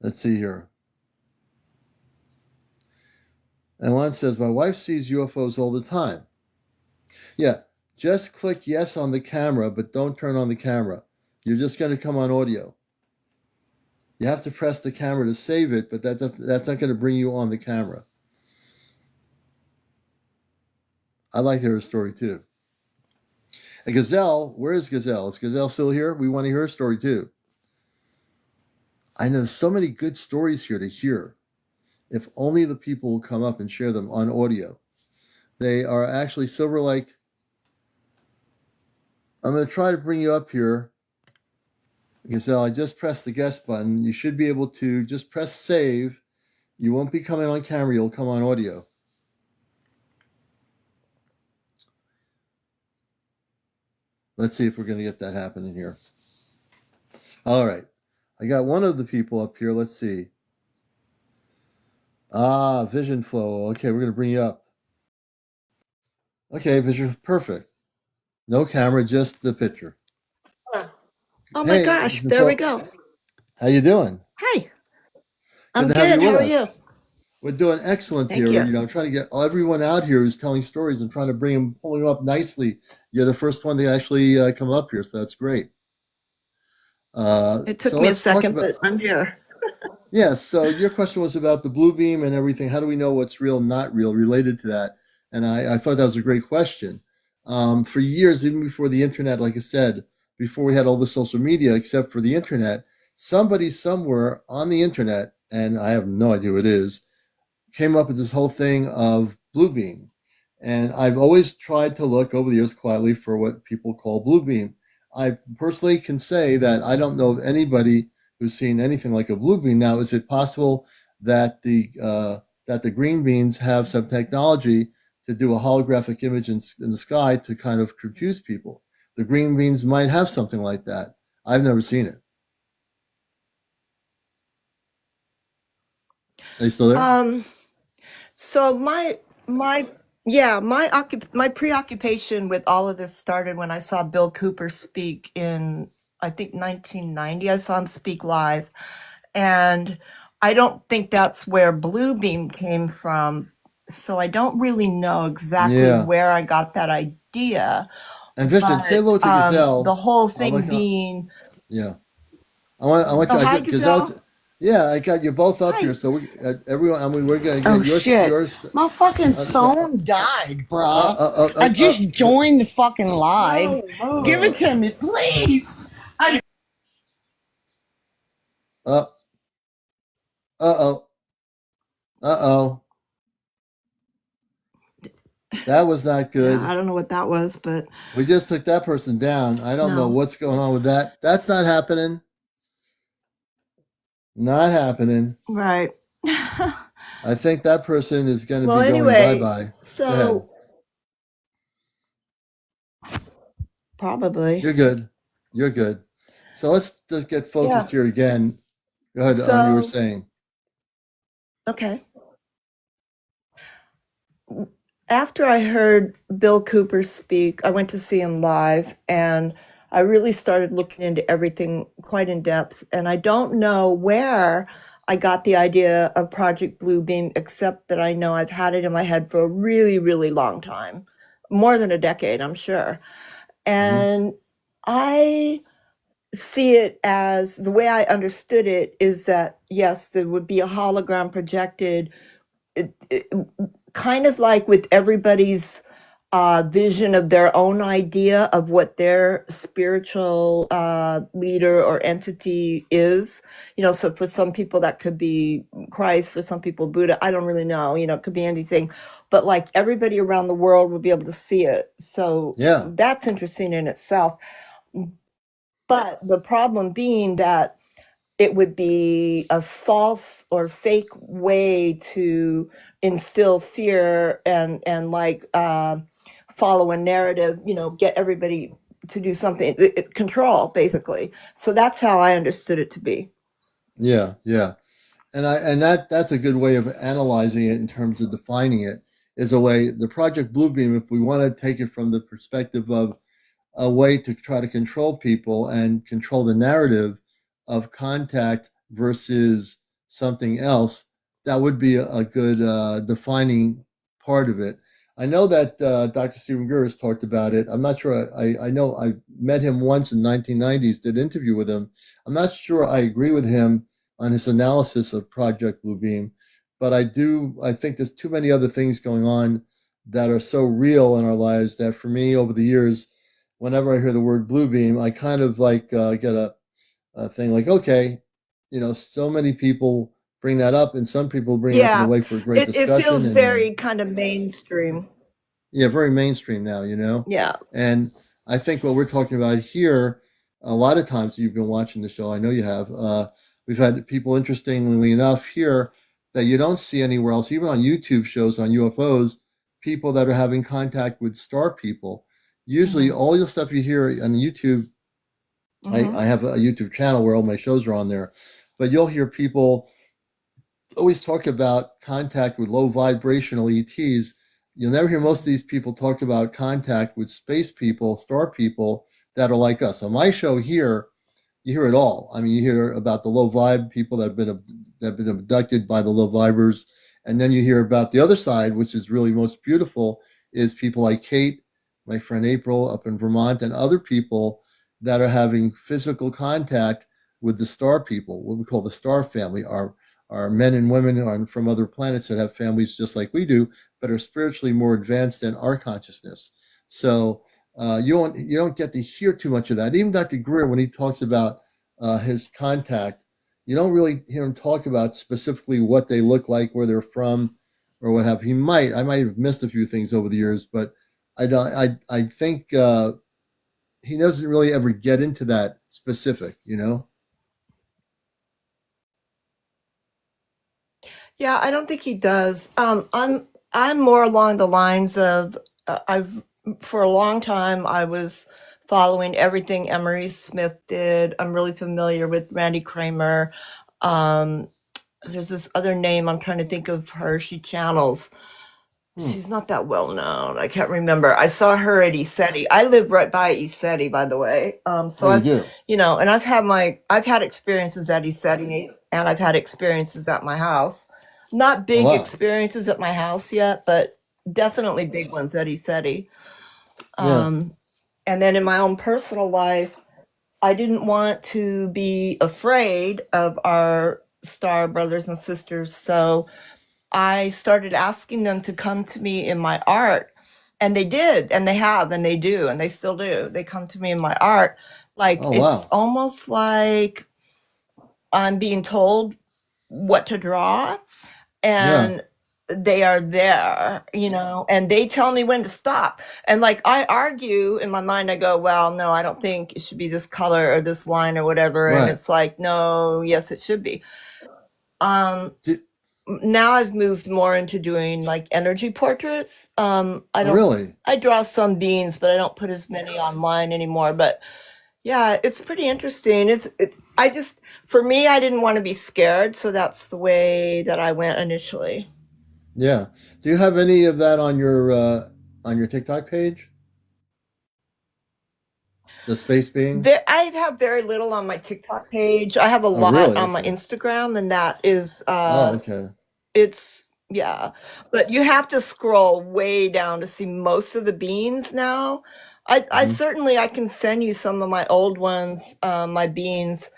Speaker 1: Let's see here. And one says, my wife sees UFOs all the time. Yeah, just click yes on the camera, but don't turn on the camera. You're just going to come on audio. You have to press the camera to save it, but that's not going to bring you on the camera. I'd like to hear a story too. And Gazelle, where is Gazelle? Is Gazelle still here? We want to hear her story too. I know there's so many good stories here to hear. if only the people will come up and share them on audio. They are actually Silver Lake. I'm going to try to bring you up here. Gazelle, I just pressed the guest button. You should be able to just press save. You won't be coming on camera. You'll come on audio. Let's see if we're going to get that happening here. All right. I got one of the people up here. Let's see. Vision flow. Okay, we're going to bring you up. Okay, vision, perfect. No camera, just the picture.
Speaker 2: Oh my gosh,
Speaker 1: Vision
Speaker 2: there
Speaker 1: flow.
Speaker 2: we go.
Speaker 1: How you doing?
Speaker 2: Hi.
Speaker 1: Good
Speaker 2: I'm
Speaker 1: to have
Speaker 2: good.
Speaker 1: you
Speaker 2: How
Speaker 1: with
Speaker 2: are you?
Speaker 1: us. We're doing excellent
Speaker 2: Thank
Speaker 1: here.
Speaker 2: you.
Speaker 1: I'm trying to get everyone out here who's telling stories and trying to pull them up nicely. You're the first one to actually come up here, so that's great.
Speaker 2: It took
Speaker 1: So
Speaker 2: me a
Speaker 1: let's talk
Speaker 2: second,
Speaker 1: about.
Speaker 2: but I'm here.
Speaker 1: Yeah, so your question was about the blue beam and everything. How do we know what's real and not real related to that? And I thought that was a great question. For years, even before the internet, like I said, before we had all the social media, except for the internet, somebody somewhere on the internet, and I have no idea who it is, came up with this whole thing of blue beam. And I've always tried to look over the years quietly for what people call blue beam. I personally can say that I don't know of anybody who's seen anything like a blue beam. Now, is it possible that the green beans have some technology to do a holographic image in the sky to kind of confuse people? The green beans might have something like that. I've never seen it. Are you still there?
Speaker 2: So my yeah, my preoccupation with all of this started when I saw Bill Cooper speak in, I think, 1990. I saw him speak live, and I don't think that's where blue beam came from. So I don't really know exactly
Speaker 1: Yeah.
Speaker 2: where I got that idea,
Speaker 1: And Vision, say
Speaker 2: but
Speaker 1: hello to
Speaker 2: the
Speaker 1: Gazelle.
Speaker 2: whole
Speaker 1: I'm
Speaker 2: thing
Speaker 1: like,
Speaker 2: being,
Speaker 1: yeah. I want
Speaker 2: oh,
Speaker 1: you. I
Speaker 2: hi,
Speaker 1: get Gazelle.
Speaker 2: Gazelle.
Speaker 1: Yeah, I got you both up
Speaker 2: Hi.
Speaker 1: here. So everyone. I mean, we're gonna
Speaker 3: Oh
Speaker 1: get
Speaker 3: shit.
Speaker 1: yours.
Speaker 3: My fucking
Speaker 1: Uh, uh,
Speaker 3: phone died, bruh.
Speaker 1: uh, uh,
Speaker 3: I
Speaker 1: uh, uh,
Speaker 3: just joined the fucking live. Give
Speaker 1: uh,
Speaker 3: it to me, please.
Speaker 1: uh, oh, oh. That was not
Speaker 2: Yeah,
Speaker 1: good.
Speaker 2: I don't know what that was, but
Speaker 1: We just took that person down. I don't know
Speaker 2: no.
Speaker 1: what's going on with that. That's not happening. Not happening.
Speaker 2: Right.
Speaker 1: I think that person is going to
Speaker 2: Well,
Speaker 1: be going bye
Speaker 2: anyway,
Speaker 1: bye. Go ahead.
Speaker 2: so probably.
Speaker 1: You're good. You're good. So let's just get
Speaker 2: Yeah.
Speaker 1: focused here again. Go ahead. You were
Speaker 2: So,
Speaker 1: saying.
Speaker 2: okay. After I heard Bill Cooper speak, I went to see him live, and I really started looking into everything quite in depth. And I don't know where I got the idea of Project Bluebeam, except that I know I've had it in my head for a really, really long time, more than a decade, I'm sure.
Speaker 1: Mm-hmm.
Speaker 2: And I see it as, the way I understood it is that, yes, there would be a hologram projected, it, kind of like with everybody's vision of their own idea of what their spiritual leader or entity is. So for some people that could be Christ, for some people Buddha, I don't really know, it could be anything, but like everybody around the world would be able to see it. So
Speaker 1: Yeah.
Speaker 2: that's interesting in itself. But the problem being that it would be a false or fake way to instill fear and like follow a narrative, get everybody to do something, control basically. So that's how I understood it to be.
Speaker 1: Yeah. Yeah. And that's a good way of analyzing it in terms of defining it is a way the Project Bluebeam, if we want to take it from the perspective of a way to try to control people and control the narrative of contact versus something else, that would be a good defining part of it. I know that Dr. Stephen Greer has talked about it. I'm not sure. I know I met him once in 1990s, did an interview with him. I'm not sure I agree with him on his analysis of Project Bluebeam, but I think there's too many other things going on that are so real in our lives that for me over the years, whenever I hear the word blue beam, I kind of like get a thing like, okay, so many people bring that up, and some people bring it up in a
Speaker 2: Yeah,
Speaker 1: way for a great
Speaker 2: it feels
Speaker 1: discussion. And
Speaker 2: very kind of mainstream.
Speaker 1: yeah, very mainstream now,
Speaker 2: Yeah.
Speaker 1: And I think what we're talking about here, a lot of times you've been watching the show, I know you have. We've had people, interestingly enough, here that you don't see anywhere else, even on YouTube shows on UFOs, people that are having contact with star people. Usually,
Speaker 2: Mm-hmm.
Speaker 1: all the stuff you hear on YouTube,
Speaker 2: Mm-hmm.
Speaker 1: I have a YouTube channel where all my shows are on there, but you'll hear people always talk about contact with low vibrational ETs. You'll never hear most of these people talk about contact with space people, star people that are like us. On my show here, you hear it all. I mean, you hear about the low vibe people that have been abducted by the low vibers, and then you hear about the other side, which is really most beautiful, is people like Kate, my friend April up in Vermont, and other people that are having physical contact with the star people, what we call the star family, are men and women from other planets that have families just like we do, but are spiritually more advanced than our consciousness. So you don't get to hear too much of that. Even Dr. Greer, when he talks about his contact, you don't really hear him talk about specifically what they look like, where they're from, or what have. I might have missed a few things over the years, but I don't. I think he doesn't really ever get into that specific.
Speaker 2: Yeah, I don't think he does. I'm more along the lines of I've for a long time I was following everything Emery Smith did. I'm really familiar with Randy Kramer. Um, there's this other name I'm trying to think of her. She channels.
Speaker 1: Hmm.
Speaker 2: She's not that well known. I can't remember. I saw her at ESETI. I live right by ESETI, by the way.
Speaker 1: Oh,
Speaker 2: So
Speaker 1: you
Speaker 2: I've,
Speaker 1: do?
Speaker 2: and I've had experiences at ESETI and I've had experiences at my house. Not
Speaker 1: Oh,
Speaker 2: big
Speaker 1: wow.
Speaker 2: experiences at my house yet, but definitely big ones at ESETI.
Speaker 1: Yeah.
Speaker 2: And then in my own personal life, I didn't want to be afraid of our star brothers and sisters. So I started asking them to come to me in my art. And they did, and they have, and they do, and they still do. They come to me in my art. Like,
Speaker 1: Oh,
Speaker 2: it's
Speaker 1: wow.
Speaker 2: almost like I'm being told what to draw,
Speaker 1: Yeah.
Speaker 2: and they are there, and they tell me when to stop. And like, I argue in my mind, I go, well, no, I don't think it should be this color or this line or whatever. And
Speaker 1: Right.
Speaker 2: it's like, no, yes, it should be. Um,
Speaker 1: Did,
Speaker 2: Now I've moved more into doing like energy portraits. I
Speaker 1: oh,
Speaker 2: don't
Speaker 1: really?
Speaker 2: I draw some beans, but I don't put as many online anymore. But yeah, it's pretty interesting. I just for me I didn't want to be scared, so that's the way that I went initially.
Speaker 1: Yeah. Do you have any of that on your TikTok page? The space beings?
Speaker 2: I have very little on my TikTok page. I have a
Speaker 1: Oh,
Speaker 2: lot
Speaker 1: really?
Speaker 2: on my
Speaker 1: Okay.
Speaker 2: Instagram, and that is
Speaker 1: Oh, okay.
Speaker 2: it's yeah, but you have to scroll way down to see most of the beans now. I
Speaker 1: Hmm.
Speaker 2: certainly I can send you some of my old ones, my beans.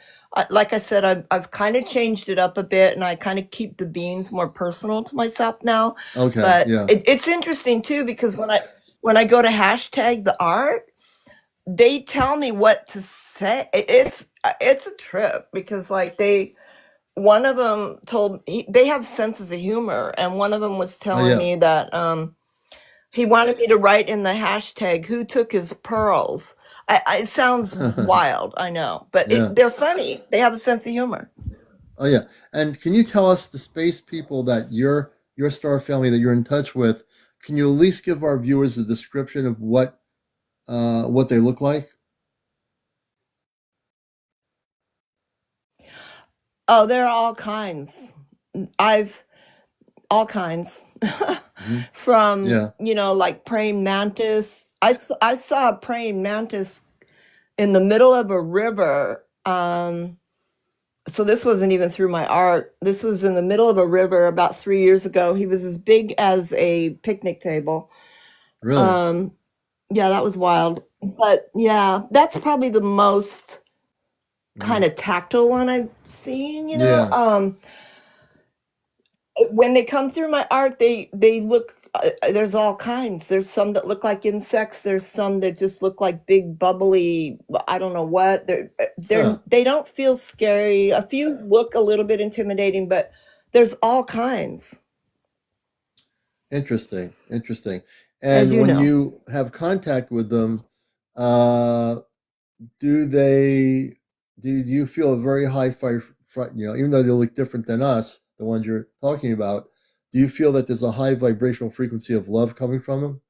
Speaker 2: Like I said, I've kind of changed it up a bit, and I kind of keep the beans more personal to myself now.
Speaker 1: Okay.
Speaker 2: But
Speaker 1: Yeah.
Speaker 2: it's interesting too because when I go to hashtag the art, they tell me what to say. It's a trip because like one of them they have senses of humor, and one of them was
Speaker 1: Oh,
Speaker 2: telling
Speaker 1: yeah.
Speaker 2: me that he wanted me to write in the hashtag who took his pearls. It sounds wild, I know, but
Speaker 1: Yeah.
Speaker 2: they're funny. They have a sense of humor.
Speaker 1: Oh, yeah. And can you tell us the space people that your star family that you're in touch with? Can you at least give our viewers a description of what they look like?
Speaker 2: Oh, there are all kinds. I've all kinds.
Speaker 1: Hmm.
Speaker 2: From
Speaker 1: Yeah.
Speaker 2: like praying mantis. I saw a praying mantis in the middle of a river. So this wasn't even through my art. This was in the middle of a river about 3 years ago. He was as big as a picnic table.
Speaker 1: Really?
Speaker 2: Um, yeah, that was wild. But yeah, that's probably the most
Speaker 1: Hmm.
Speaker 2: kind of tactile one I've seen.
Speaker 1: Yeah.
Speaker 2: When they come through my art, they look. There's all kinds. There's some that look like insects. There's some that just look like big bubbly. I don't know what.
Speaker 1: Huh.
Speaker 2: They don't feel scary. A few look a little bit intimidating, but There's all kinds,
Speaker 1: Interesting. Interesting.
Speaker 2: as
Speaker 1: And
Speaker 2: you
Speaker 1: when
Speaker 2: know.
Speaker 1: you have contact with them, uh, do they do you feel a very high even though they look different than us, the ones you're talking about, do you feel that there's a high vibrational frequency of love coming from them?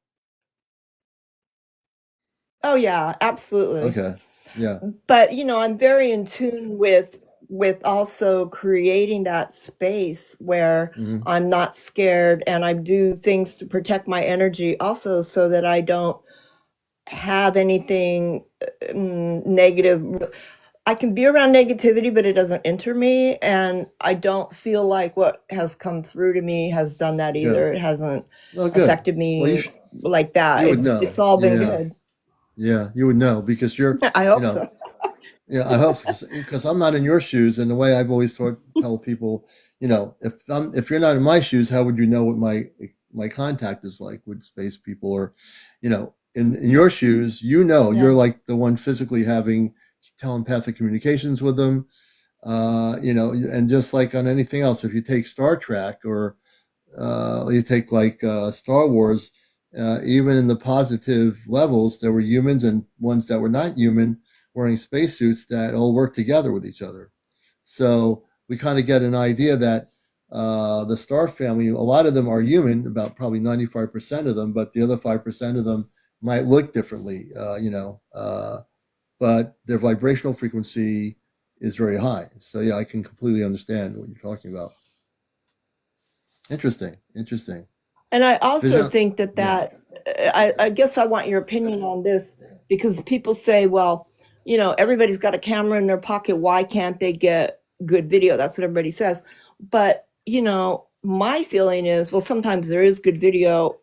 Speaker 2: Oh yeah, absolutely.
Speaker 1: Okay. Yeah.
Speaker 2: But I'm very in tune with also creating that space where
Speaker 1: Hmm.
Speaker 2: I'm not scared, and I do things to protect my energy also, so that I don't have anything negative. I can be around negativity, but it doesn't enter me, and I don't feel like what has come through to me has done that
Speaker 1: Good.
Speaker 2: either. It hasn't
Speaker 1: Oh, good.
Speaker 2: affected
Speaker 1: Well,
Speaker 2: me like that.
Speaker 1: you would
Speaker 2: It's
Speaker 1: know.
Speaker 2: all been
Speaker 1: Yeah.
Speaker 2: good.
Speaker 1: Yeah, you would know because you're,
Speaker 2: I
Speaker 1: you
Speaker 2: hope
Speaker 1: know,
Speaker 2: so.
Speaker 1: yeah, I hope so, because I'm not in your shoes, and the way I've always tell people, if you're not in my shoes, how would you know what my contact is like with space people, or, in your shoes, you're
Speaker 2: Yeah.
Speaker 1: like the one physically having telepathic communications with them, and just like on anything else, if you take Star Trek or you take like Star Wars, even in the positive levels, there were humans and ones that were not human wearing spacesuits that all work together with each other. So we kind of get an idea that the star family, a lot of them are human, about probably 95% of them, but the other 5% of them might look differently, but their vibrational frequency is very high. So yeah, I can completely understand what you're talking about. Interesting, interesting.
Speaker 2: And I also
Speaker 1: Vision,
Speaker 2: think
Speaker 1: yeah.
Speaker 2: I guess I want your opinion on this, because people say, well, everybody's got a camera in their pocket. Why can't they get good video? That's what everybody says. But, my feeling is, well, sometimes there is good video,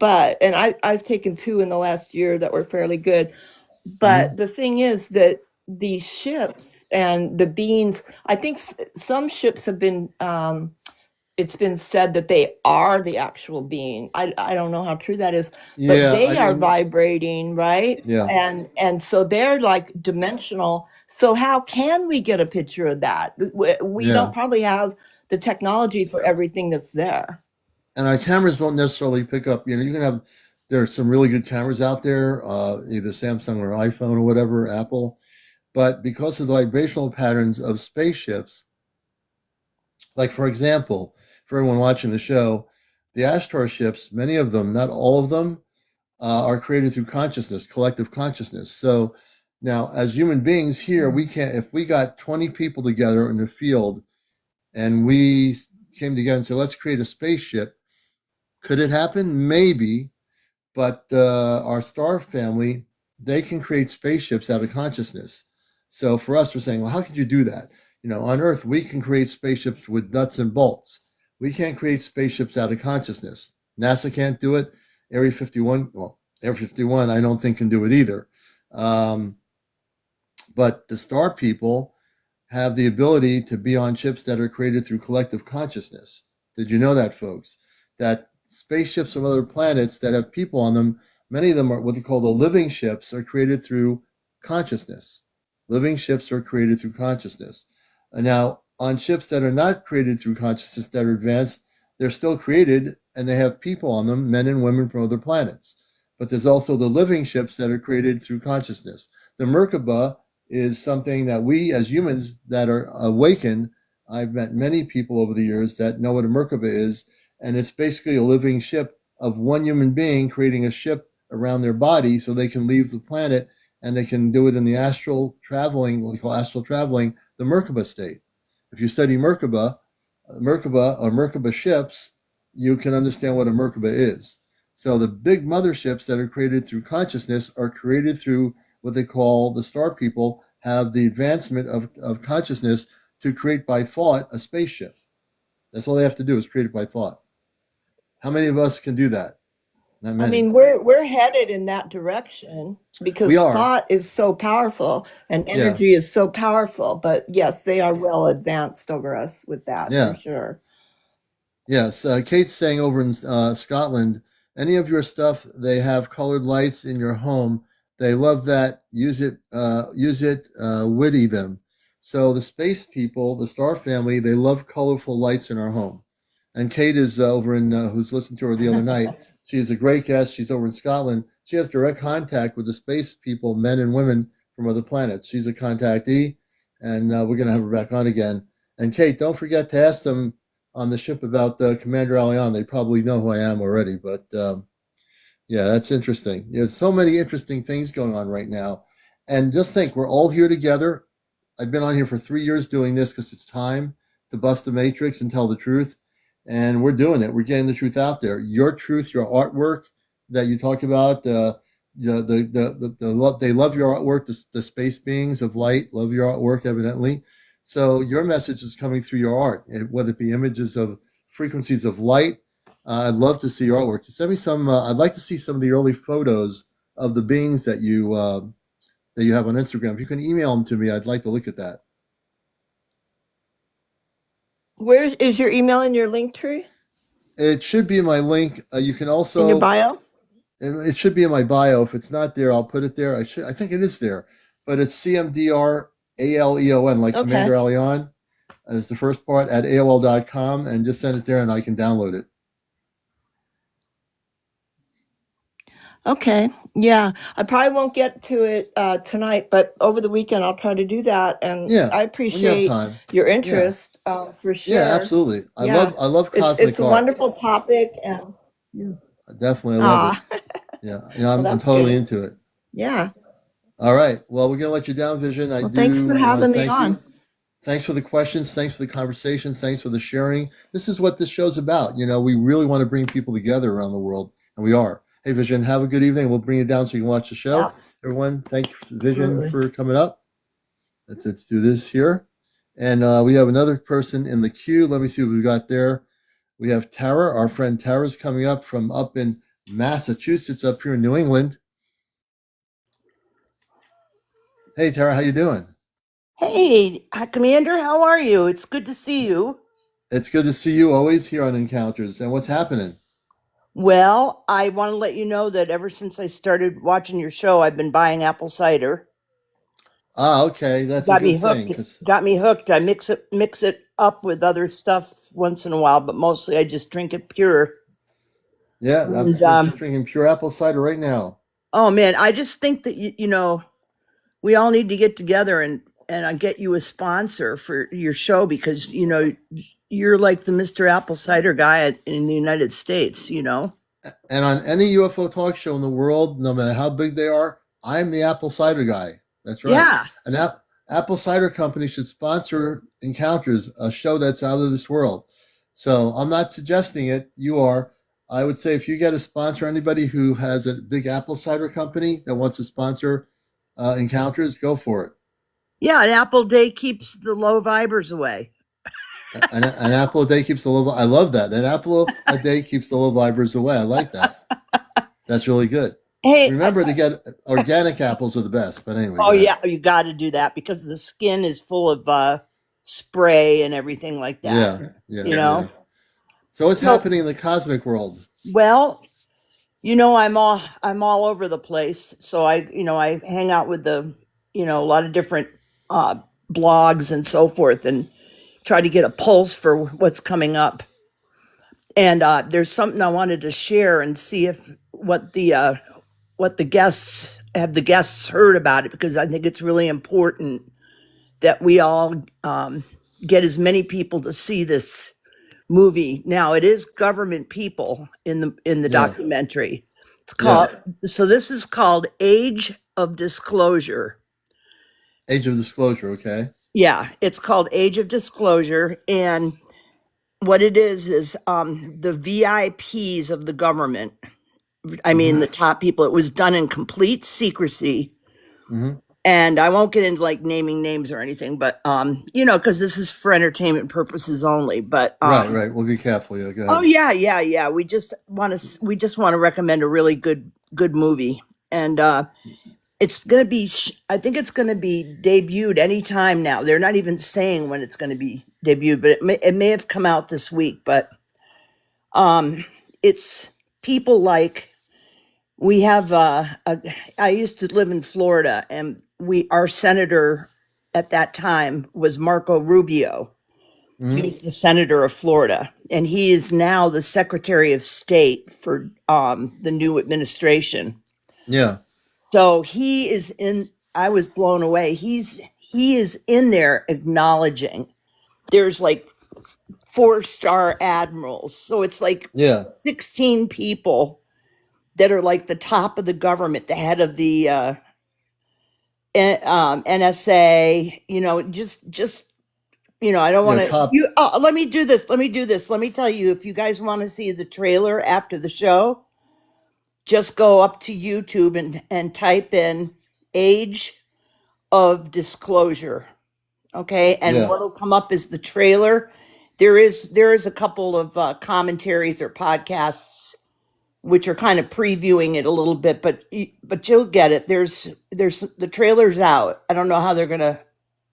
Speaker 2: and I've taken two in the last year that were fairly good.
Speaker 1: Hmm.
Speaker 2: But the thing is that these ships and the beings, I think some ships have been, it's been said that they are the actual being. I don't know how true that is, but
Speaker 1: Yeah, I
Speaker 2: they are
Speaker 1: mean,
Speaker 2: vibrating, right?
Speaker 1: yeah,
Speaker 2: And so they're like dimensional. So how can we get a picture of that? We don't
Speaker 1: yeah.
Speaker 2: probably have the technology for everything that's there.
Speaker 1: And our cameras won't necessarily pick up. You can have, there are some really good cameras out there, either Samsung or iPhone or whatever, Apple. But because of the vibrational patterns of spaceships, like for example, for everyone watching the show, the Ashtar ships, many of them, not all of them, are created through consciousness, collective consciousness. So now, as human beings here, we can't, if we got 20 people together in the field and we came together and said, let's create a spaceship, could it happen? Maybe. But our star family, they can create spaceships out of consciousness. So for us, we're saying, well, how could you do that? On Earth, we can create spaceships with nuts and bolts. We can't create spaceships out of consciousness. NASA can't do it. Area 51, well, Area 51, I don't think can do it either. Um, but the star people have the ability to be on ships that are created through collective consciousness. Did you know that, folks? That spaceships of other planets that have people on them, many of them are what they call the living ships, are created through consciousness. Living ships are created through consciousness. And now, on ships that are not created through consciousness, that are advanced, they're still created and they have people on them, men and women from other planets. But there's also the living ships that are created through consciousness. The Merkaba is something that we as humans that are awakened, I've met many people over the years that know what a Merkaba is, and it's basically a living ship of one human being creating a ship around their body so they can leave the planet, and they can do it in the astral traveling, what we call astral traveling, the Merkaba state. If you study Merkaba or Merkaba ships, you can understand what a Merkaba is. So the big motherships that are created through consciousness are created through what they call the star people have the advancement of consciousness to create by thought a spaceship. That's all they have to do is create it by thought. How many of us can do that? Not
Speaker 2: I
Speaker 1: many.
Speaker 2: mean, we're headed in that direction
Speaker 1: We
Speaker 2: because
Speaker 1: are.
Speaker 2: thought is so powerful and
Speaker 1: Yeah.
Speaker 2: energy is so powerful. But yes, they are well advanced over us with that for
Speaker 1: Yeah.
Speaker 2: sure.
Speaker 1: Yes. Kate's saying over in Scotland, any of your stuff, they have colored lights in your home. They love that. Use it. Witty them. So the space people, the star family, they love colorful lights in our home. And Kate is over in who's listened to her the other night. She is a great guest. She's over in Scotland. She has direct contact with the space people, men and women from other planets. She's a contactee, and we're going to have her back on again. And Kate, don't forget to ask them on the ship about CmdrAleon. They probably know who I am already, but yeah, that's interesting. There's so many interesting things going on right now. And just think, we're all here together. I've been on here for 3 years doing this because it's time to bust the matrix and tell the truth. And we're doing it. We're getting the truth out there. Your truth, your artwork that you talk about, they love your artwork. The space beings of light love your artwork, evidently. So your message is coming through your art, whether it be images of frequencies of light. I'd love to see your artwork. Send me some. I'd like to see some of the early photos of the beings that you have on Instagram. If you can email them to me, I'd like to look at that.
Speaker 2: Where is your email in your link tree?
Speaker 1: It should be in my link. You can also
Speaker 2: in your bio?
Speaker 1: It should be in my bio. If it's not there, I'll put it there. I think it is there, but it's CmdrAleon, like
Speaker 2: Okay.
Speaker 1: CmdrAleon, as the first part at AOL.com, and just send it there, and I can download it.
Speaker 2: Okay. Yeah. I probably won't get to it tonight, but over the weekend I'll try to do that. And
Speaker 1: Yeah,
Speaker 2: I
Speaker 1: when you have
Speaker 2: appreciate
Speaker 1: time.
Speaker 2: your interest for sure.
Speaker 1: Yeah, absolutely. I
Speaker 2: Yeah.
Speaker 1: love cosmic
Speaker 2: It's a
Speaker 1: art.
Speaker 2: wonderful topic, and
Speaker 1: Definitely, I love it. Yeah, I'm
Speaker 2: that's
Speaker 1: totally
Speaker 2: good.
Speaker 1: into it.
Speaker 2: Yeah.
Speaker 1: All right. Well, we're gonna let you down, Vision.
Speaker 2: Well, thanks for
Speaker 1: want to
Speaker 2: having me
Speaker 1: thank you.
Speaker 2: on.
Speaker 1: Thanks for the questions. Thanks for the conversations. Thanks for the sharing. This is what this show's about. We really want to bring people together around the world, and we are. Hey, Vision, have a good evening. We'll bring you down so you can watch the show.
Speaker 2: Yes.
Speaker 1: Everyone, thank you, Vision,
Speaker 2: Absolutely.
Speaker 1: for coming up. Let's do this here. And we have another person in the queue. Let me see what we got there. We have Tara. Our friend Tara's coming up from up in Massachusetts, up here in New England. Hey, Tara, how you doing?
Speaker 3: Hey, Commander, how are you? It's good to see you.
Speaker 1: It's good to see you always here on Encounters. And what's happening?
Speaker 3: Well, I want to let you know that ever since I started watching your show, I've been buying apple cider.
Speaker 1: Ah, okay, that's a
Speaker 3: Got me
Speaker 1: good thing.
Speaker 3: hooked. Got me hooked. I mix it up with other stuff once in a while, but mostly I just drink it pure.
Speaker 1: Yeah, I'm just drinking pure apple cider right now.
Speaker 3: Oh man, I just think that we all need to get together and get you a sponsor for your show because you're like the Mr. Apple Cider guy in the United States.
Speaker 1: And on any UFO talk show in the world, no matter how big they are, I'm the apple cider guy. That's right.
Speaker 3: Yeah.
Speaker 1: An apple cider company should sponsor Encounters, a show that's out of this world. So I'm not suggesting it. You are. I would say if you get a sponsor, anybody who has a big apple cider company that wants to sponsor Encounters, go for it.
Speaker 3: Yeah, an apple a day keeps the low vibers away.
Speaker 1: An apple a day keeps the low. I love that. An apple a day keeps the low vibers away. I like that. That's really good.
Speaker 3: Hey,
Speaker 1: remember to get organic apples are the best. But anyway.
Speaker 3: Oh yeah, you got to do that because the skin is full of spray and everything like that.
Speaker 1: Yeah.
Speaker 3: Yeah.
Speaker 1: So what's happening in the cosmic world?
Speaker 3: Well, I'm all over the place. So I hang out with a lot of different blogs and so forth and try to get a pulse for what's coming up. And there's something I wanted to share and see if what the guests heard about it, because I think it's really important that we all get as many people to see this movie. Now it is government people in the documentary. It's called so this is called Age of Disclosure.
Speaker 1: Age of Disclosure, okay.
Speaker 3: Yeah, it's called Age of Disclosure, and what it is the VIPs of the government. I mean, the top people. It was done in complete secrecy.
Speaker 1: Mm-hmm.
Speaker 3: And I won't get into like naming names or anything, but because this is for entertainment purposes only. But
Speaker 1: right. We'll be careful. Yeah, go ahead.
Speaker 3: Oh yeah. We just want to recommend a really good movie, and it's gonna be. I think it's gonna be debuted anytime now. They're not even saying when it's gonna be debuted, but it may have come out this week. But it's people like. We have I used to live in Florida, and our senator at that time was Marco Rubio. He
Speaker 1: Hmm.
Speaker 3: was the senator of Florida, and he is now the Secretary of State for the new administration.
Speaker 1: Yeah.
Speaker 3: So he is in. I was blown away. He is in there acknowledging. There's like 4-star admirals, so it's like
Speaker 1: Yeah.
Speaker 3: 16 people that are like the top of the government, the head of the NSA. Just I don't
Speaker 1: Yeah.
Speaker 3: want to.
Speaker 1: Top.
Speaker 3: You let me do this. Let me do this. Let me tell you. If you guys want to see the trailer after the show, just go up to YouTube and type in "age of disclosure." Okay, and
Speaker 1: Yeah.
Speaker 3: what'll come up is the trailer. There is a couple of commentaries or podcasts which are kind of previewing it a little bit, but you'll get it. There's the trailer's out. I don't know how they're gonna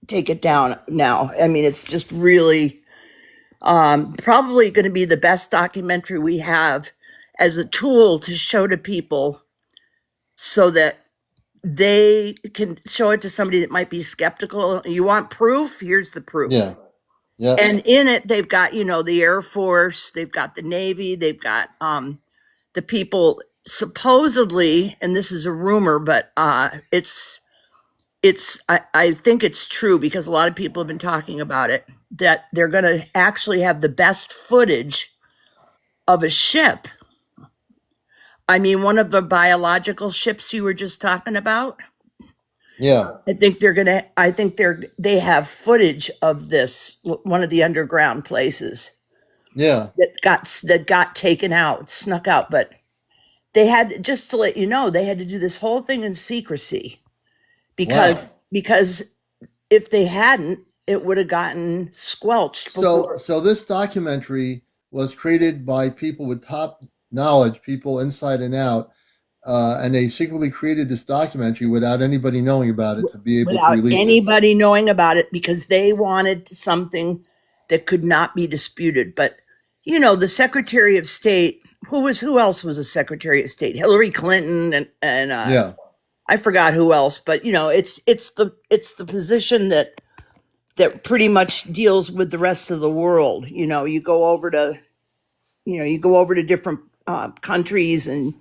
Speaker 3: take it down now. I mean, it's just really probably going to be the best documentary we have as a tool to show to people so that they can show it to somebody that might be skeptical. You want proof? Here's the proof.
Speaker 1: Yeah. Yeah.
Speaker 3: And in it, they've got, the Air Force, they've got the Navy, they've got the people supposedly, and this is a rumor, but I think it's true because a lot of people have been talking about it, that they're going to actually have the best footage of a ship. I mean, one of the biological ships you were just talking about.
Speaker 1: Yeah.
Speaker 3: I think they have footage of this, one of the underground places
Speaker 1: Yeah.
Speaker 3: that got taken out, snuck out. But they had, just to let you know, they had to do this whole thing in secrecy because
Speaker 1: Wow.
Speaker 3: because if they hadn't, it would have gotten squelched
Speaker 1: So,
Speaker 3: before.
Speaker 1: so this documentary was created by people with top knowledge, people inside and out, and they secretly created this documentary without anybody knowing about it to be able to
Speaker 3: Without
Speaker 1: release it.
Speaker 3: anybody knowing about it because they wanted something that could not be disputed. But the Secretary of State, who else was a Secretary of State? Hillary Clinton and
Speaker 1: Yeah.
Speaker 3: I forgot who else. But it's the position that pretty much deals with the rest of the world. You go over to different countries and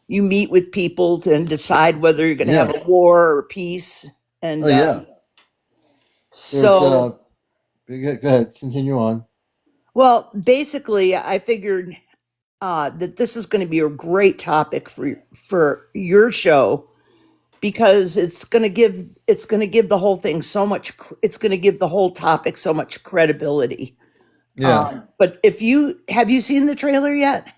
Speaker 3: you meet with people and decide whether you're going to have
Speaker 1: Yeah.
Speaker 3: a war or peace.
Speaker 1: Oh
Speaker 3: And
Speaker 1: yeah. There's
Speaker 3: so,
Speaker 1: go ahead, continue on.
Speaker 3: well, basically, I figured that this is going to be a great topic for your show because it's going to give the whole thing so much. It's going to give the whole topic so much credibility.
Speaker 1: Yeah.
Speaker 3: But if you have you seen the trailer yet?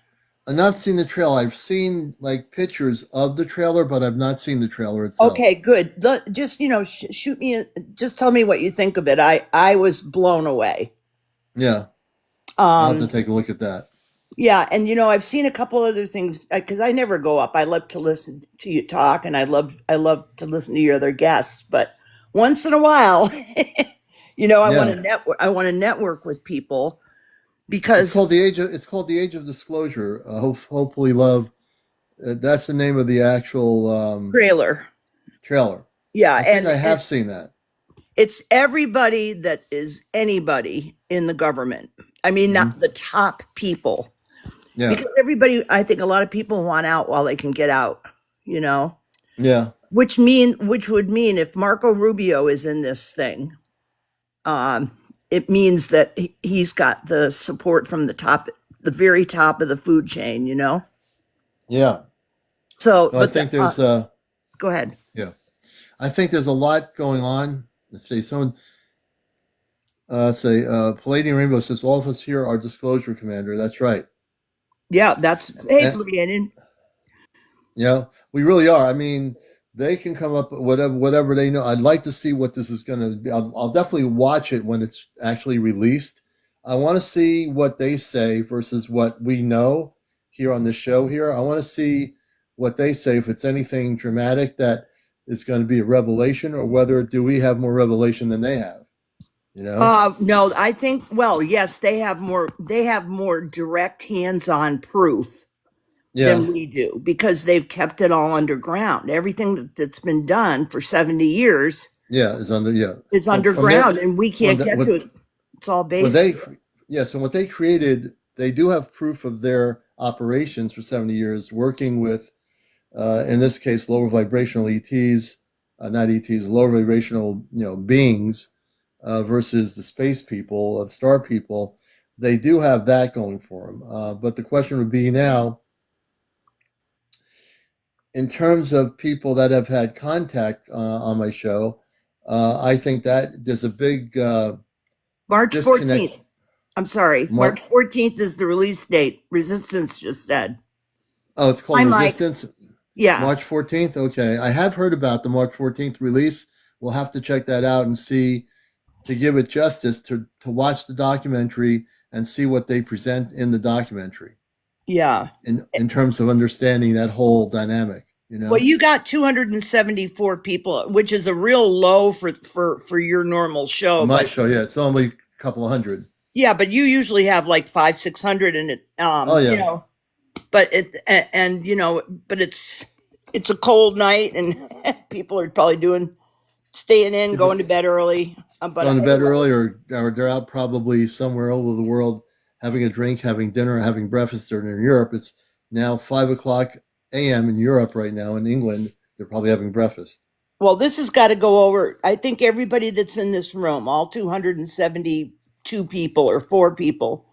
Speaker 1: I've not seen the trailer. I've seen like pictures of the trailer, but I've not seen the trailer itself.
Speaker 3: Okay, good. Just shoot me. Just tell me what you think of it. I was blown away.
Speaker 1: Yeah. I'll have to
Speaker 3: Um,
Speaker 1: take a look at that.
Speaker 3: Yeah, and I've seen a couple other things because I never go up. I love to listen to you talk, and I love to listen to your other guests. But once in a while, I want to
Speaker 1: Yeah.
Speaker 3: network. I want to network with people
Speaker 1: It's
Speaker 3: because
Speaker 1: called the Age of Disclosure. Hopefully, love. That's the name of the actual
Speaker 3: trailer.
Speaker 1: trailer.
Speaker 3: Yeah,
Speaker 1: I think I
Speaker 3: and
Speaker 1: have seen that.
Speaker 3: it's everybody that is anybody in the government. I mean,
Speaker 1: Hmm.
Speaker 3: not the top people,
Speaker 1: Yeah.
Speaker 3: because everybody. I think a lot of people want out while they can get out. You know.
Speaker 1: Yeah.
Speaker 3: Which would mean if Marco Rubio is in this thing, um, it means that he's got the support from the very top of the food chain.
Speaker 1: Yeah.
Speaker 3: So,
Speaker 1: So I
Speaker 3: but
Speaker 1: think there's
Speaker 3: go ahead.
Speaker 1: yeah. I think there's a lot going on. Let's see. Someone say Palladium Rainbow says all of us here are disclosure commander. That's right.
Speaker 3: Yeah, hey,
Speaker 1: And,
Speaker 3: Brianna.
Speaker 1: yeah, we really are. I mean, they can come up with whatever they know. I'd like to see what this is going to be. I'll definitely watch it when it's actually released. I want to see what they say versus what we know here on the show here. I want to see what they say if it's anything dramatic that is going to be a revelation or whether do we have more revelation than they have, you know?
Speaker 3: No, I think. Well, yes, they have more. They have more direct hands-on proof
Speaker 1: Yeah.
Speaker 3: than we do because they've kept it all underground. Everything that's been done for 70 years.
Speaker 1: Yeah, is under, yeah.
Speaker 3: is
Speaker 1: But from their,
Speaker 3: underground, and we can't get
Speaker 1: what
Speaker 3: to it. It's all
Speaker 1: what
Speaker 3: basic.
Speaker 1: they, yes, and what they created, they do have proof of their operations for 70 years, working with, in this case, lower vibrational ETs, not ETs, lower vibrational, beings, versus the space people, star people. They do have that going for them. But the question would be now, in terms of people that have had contact on my show, I think that there's a big
Speaker 3: March
Speaker 1: disconnect.
Speaker 3: 14th. I'm sorry.
Speaker 1: Mark,
Speaker 3: March 14th is the release date. Resistance just said.
Speaker 1: oh, it's
Speaker 3: Hi,
Speaker 1: called
Speaker 3: Mike.
Speaker 1: Resistance.
Speaker 3: Yeah.
Speaker 1: March 14th. Okay, I have heard about the March 14th release. We'll have to check that out and see, to give it justice, to watch the documentary and see what they present in the documentary
Speaker 3: Yeah.
Speaker 1: in terms of understanding that whole dynamic.
Speaker 3: Well, you got 274 people, which is a real low for your normal show.
Speaker 1: My
Speaker 3: But
Speaker 1: show, yeah, it's only a couple of hundred.
Speaker 3: yeah, but you usually have like 500-600 in it.
Speaker 1: Oh yeah,
Speaker 3: But but it's a cold night, and people are probably staying in,
Speaker 1: people
Speaker 3: going to bed early. But
Speaker 1: going to bed
Speaker 3: anyway,
Speaker 1: early, or they're out probably somewhere all over the world having a drink, having dinner, having breakfast. They're in Europe. It's now 5 o'clock a.m. in Europe right now. In England, they're probably having breakfast.
Speaker 3: well, this has got to go over. I think everybody that's in this room, all 272 people or 4 people,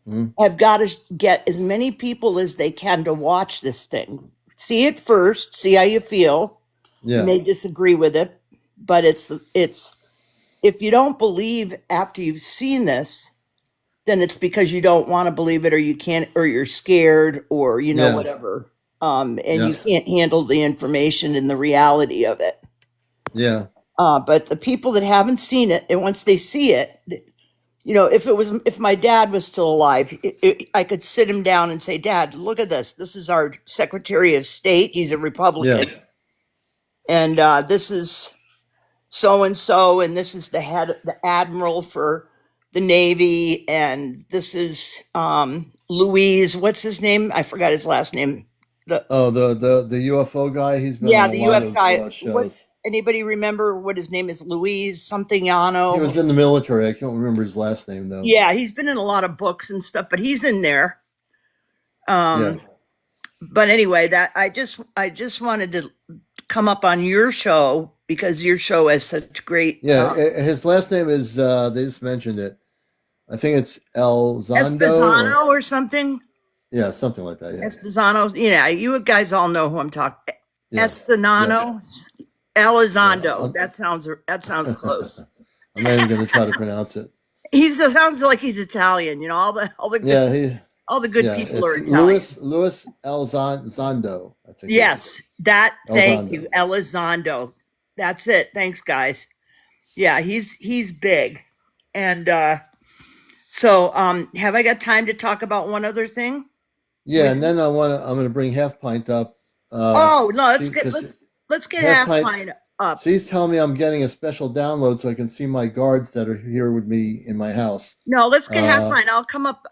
Speaker 1: Mhm.
Speaker 3: have got to get as many people as they can to watch this thing. See it first, see how you feel. You
Speaker 1: Yeah,
Speaker 3: may disagree with it, but it's if you don't believe after you've seen this, then it's because you don't want to believe it, or you can't, or you're scared, or
Speaker 1: yeah,
Speaker 3: whatever. And
Speaker 1: yeah,
Speaker 3: you can't handle the information and the reality of it.
Speaker 1: yeah,
Speaker 3: But the people that haven't seen it, and once they see it, if my dad was still alive, I could sit him down and say, Dad, look at this. This is our Secretary of State. He's a
Speaker 1: yeah.
Speaker 3: Republican. And this is so and so, and this is the admiral for the Navy, and this is Louise. What's his name? I forgot his last name. The
Speaker 1: Oh, the UFO guy. He's been on
Speaker 3: Yeah,
Speaker 1: a
Speaker 3: the
Speaker 1: lot
Speaker 3: UF
Speaker 1: of
Speaker 3: guy. What
Speaker 1: shows.
Speaker 3: Anybody remember what his name is? Louise something
Speaker 1: He was
Speaker 3: Yano.
Speaker 1: in the military. I can't remember his last name though.
Speaker 3: Yeah, he's been in a lot of books and stuff, but he's in there.
Speaker 1: Yeah,
Speaker 3: Um, but anyway, that I just wanted to come up on your show because your show has such great
Speaker 1: yeah. His last name is. They just mentioned it. I think it's Elzondo or
Speaker 3: Esposano or something.
Speaker 1: yeah, something like that. Yeah,
Speaker 3: Esposano, you guys all know who I'm talking.
Speaker 1: yeah, yeah,
Speaker 3: Esposano,
Speaker 1: yeah.
Speaker 3: Elizondo. That sounds close.
Speaker 1: I'm not even going to try to pronounce it.
Speaker 3: He sounds like he's Italian.
Speaker 1: Yeah, he.
Speaker 3: All the good
Speaker 1: Yeah,
Speaker 3: people
Speaker 1: it's
Speaker 3: are Italian.
Speaker 1: Louis Elizondo. I think it is.
Speaker 3: Yes, that. Thank you,
Speaker 1: Elizondo.
Speaker 3: Elizondo. That's it. Thanks, guys. Yeah, he's big, and so have I got time to talk about one other thing
Speaker 1: Yeah,
Speaker 3: with
Speaker 1: and
Speaker 3: you?
Speaker 1: then I'm going to bring Half Pint up.
Speaker 3: Oh no,
Speaker 1: She because
Speaker 3: let's get
Speaker 1: Half
Speaker 3: half
Speaker 1: Pint.
Speaker 3: pint up.
Speaker 1: She's telling me I'm getting a special download so I can see my guards that are here with me in my house.
Speaker 3: No, let's get half
Speaker 1: Uh,
Speaker 3: pint.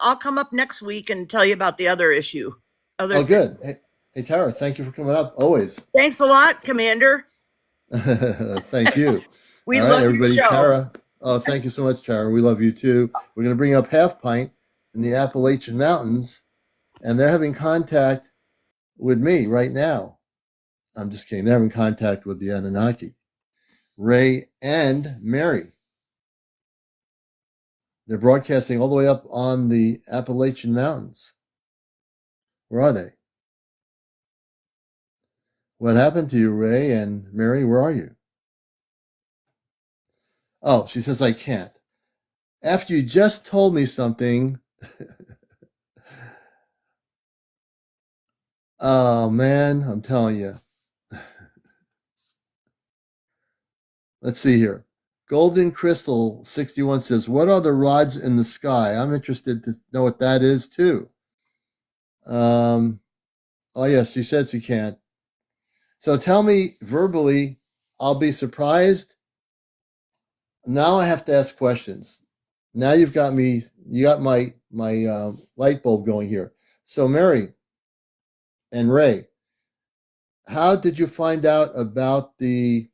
Speaker 3: I'll come up next week and tell you about the other issue. Other
Speaker 1: oh,
Speaker 3: thing.
Speaker 1: good. Hey, Tara, thank you for coming up. Always.
Speaker 3: Thanks a lot, Commander.
Speaker 1: Thank you.
Speaker 3: We
Speaker 1: All right,
Speaker 3: love your
Speaker 1: everybody.
Speaker 3: show.
Speaker 1: Tara. Oh, thank you so much, Tara. We love you too. We're going to bring up Half Pint in the Appalachian Mountains, and they're having contact with me right now. I'm just kidding. They're having contact with the Anunnaki, Ray and Mary. They're broadcasting all the way up on the Appalachian Mountains. Where are they? What happened to you, Ray and Mary? Where are you? Oh, she says, I can't. After you just told me something. Oh, man, I'm telling you. Let's see here. Golden Crystal 61 says, what are the rods in the sky? I'm interested to know what that is, too. Oh, yes, she says she can't. So tell me verbally, I'll be surprised. Now I have to ask questions. Now you got my light bulb going here. So Mary and Ray, how did you find out about the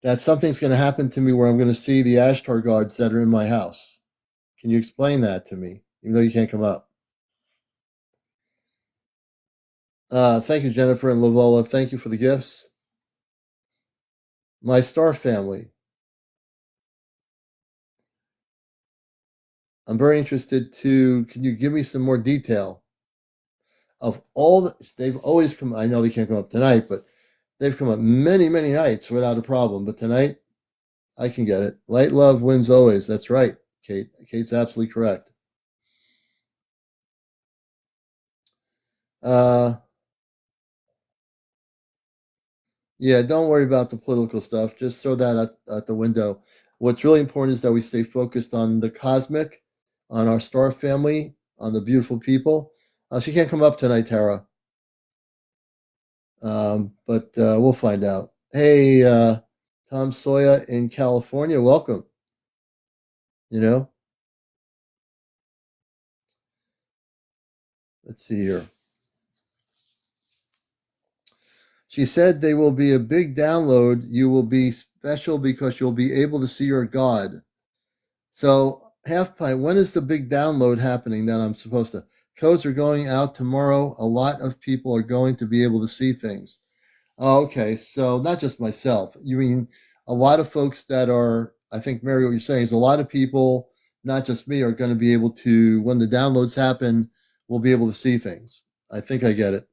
Speaker 1: that something's going to happen to me where I'm going to see the Ashtar guards that are in my house. Can you explain that to me, even though you can't come up? Thank you, Jennifer and Lavola. Thank you for the gifts. My star family. I'm very interested to, can you give me some more detail of all they've always come, I know they can't come up tonight, but they've come up many, many nights without a problem. But tonight, I can get it. Light love wins always. That's right, Kate. Kate's absolutely correct. Uh, yeah, don't worry about the political stuff. Just throw that at the window. What's really important is that we stay focused on the cosmic, on our star family, on the beautiful people. She can't come up tonight, Tara. But we'll find out. Hey, Tom Sawyer in California, welcome. You know, let's see here. She said they will be a big download. You will be special because you'll be able to see your God. So, Half Pint, when is the big download happening that I'm supposed to? Codes are going out tomorrow. A lot of people are going to be able to see things. Oh, okay. So, not just myself. You mean a lot of folks that are, I think, Mary, what you're saying is a lot of people, not just me, are going to be able to, when the downloads happen, we'll be able to see things. I think I get it.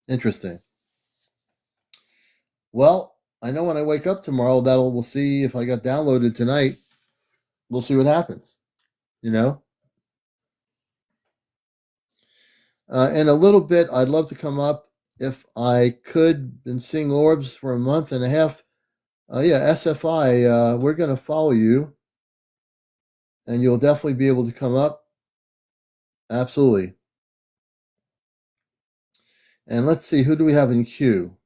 Speaker 1: Interesting. Well, I know when I wake up tomorrow, we'll see if I got downloaded tonight. We'll see what happens, you know? In a little bit, I'd love to come up if I could. Been seeing orbs for a month and a half. Yeah, SFI, we're going to follow you, and you'll definitely be able to come up. Absolutely. And let's see, who do we have in queue?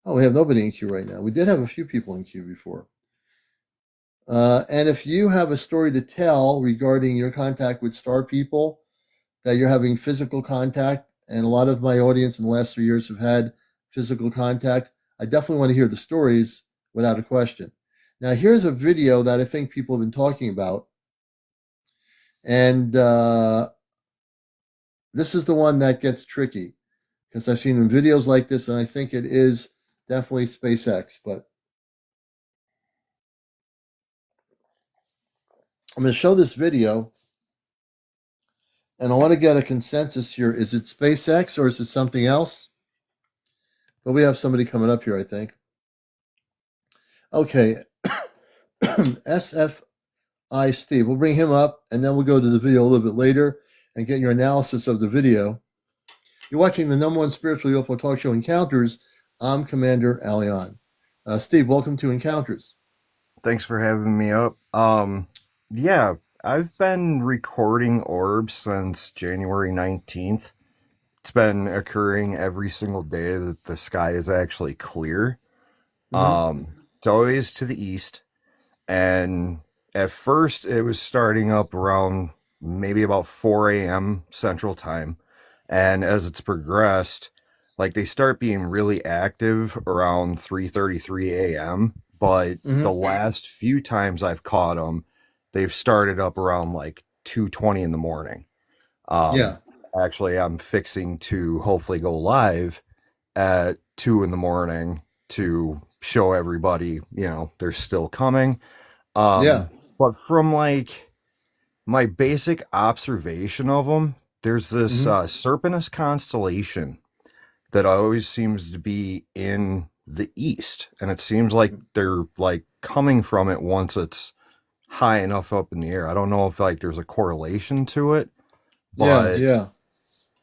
Speaker 1: Oh, we have nobody in queue right now. We did have a few people in queue before. And if you have a story to tell regarding your contact with star people, that you're having physical contact, and a lot of my audience in the last 3 years have had physical contact, I definitely want to hear the stories without a question. Now, here's a video that I think people have been talking about. And this is the one that gets tricky because I've seen videos like this, and I think it is definitely SpaceX. But I'm going to show this video, and I want to get a consensus here. Is it SpaceX or is it something else? But we have somebody coming up here, I think. Okay, SFI Steve. We'll bring him up, and then we'll go to the video a little bit later and get your analysis of the video. You're watching the #1 spiritual UFO talk show, Encounters. I'm CmdrAleon. Steve, welcome to Encounters.
Speaker 4: Thanks for having me up. Yeah, I've been recording orbs since January 19th. It's been occurring every single day that the sky is actually clear. It's always to the east. And at first it was starting up around maybe about 4 a.m. Central Time. And as it's progressed, like they start being really active around 3:33 a.m. But the last few times I've caught them, they've started up around like 2:20 in the morning.
Speaker 1: Yeah.
Speaker 4: Actually, I'm fixing to hopefully go live at 2 in the morning to show everybody, they're still coming.
Speaker 1: Yeah.
Speaker 4: But from like my basic observation of them, there's this Serpentis constellation that always seems to be in the east, and it seems like they're like coming from it once it's high enough up in the air. I don't know if like there's a correlation to it, but
Speaker 1: Yeah.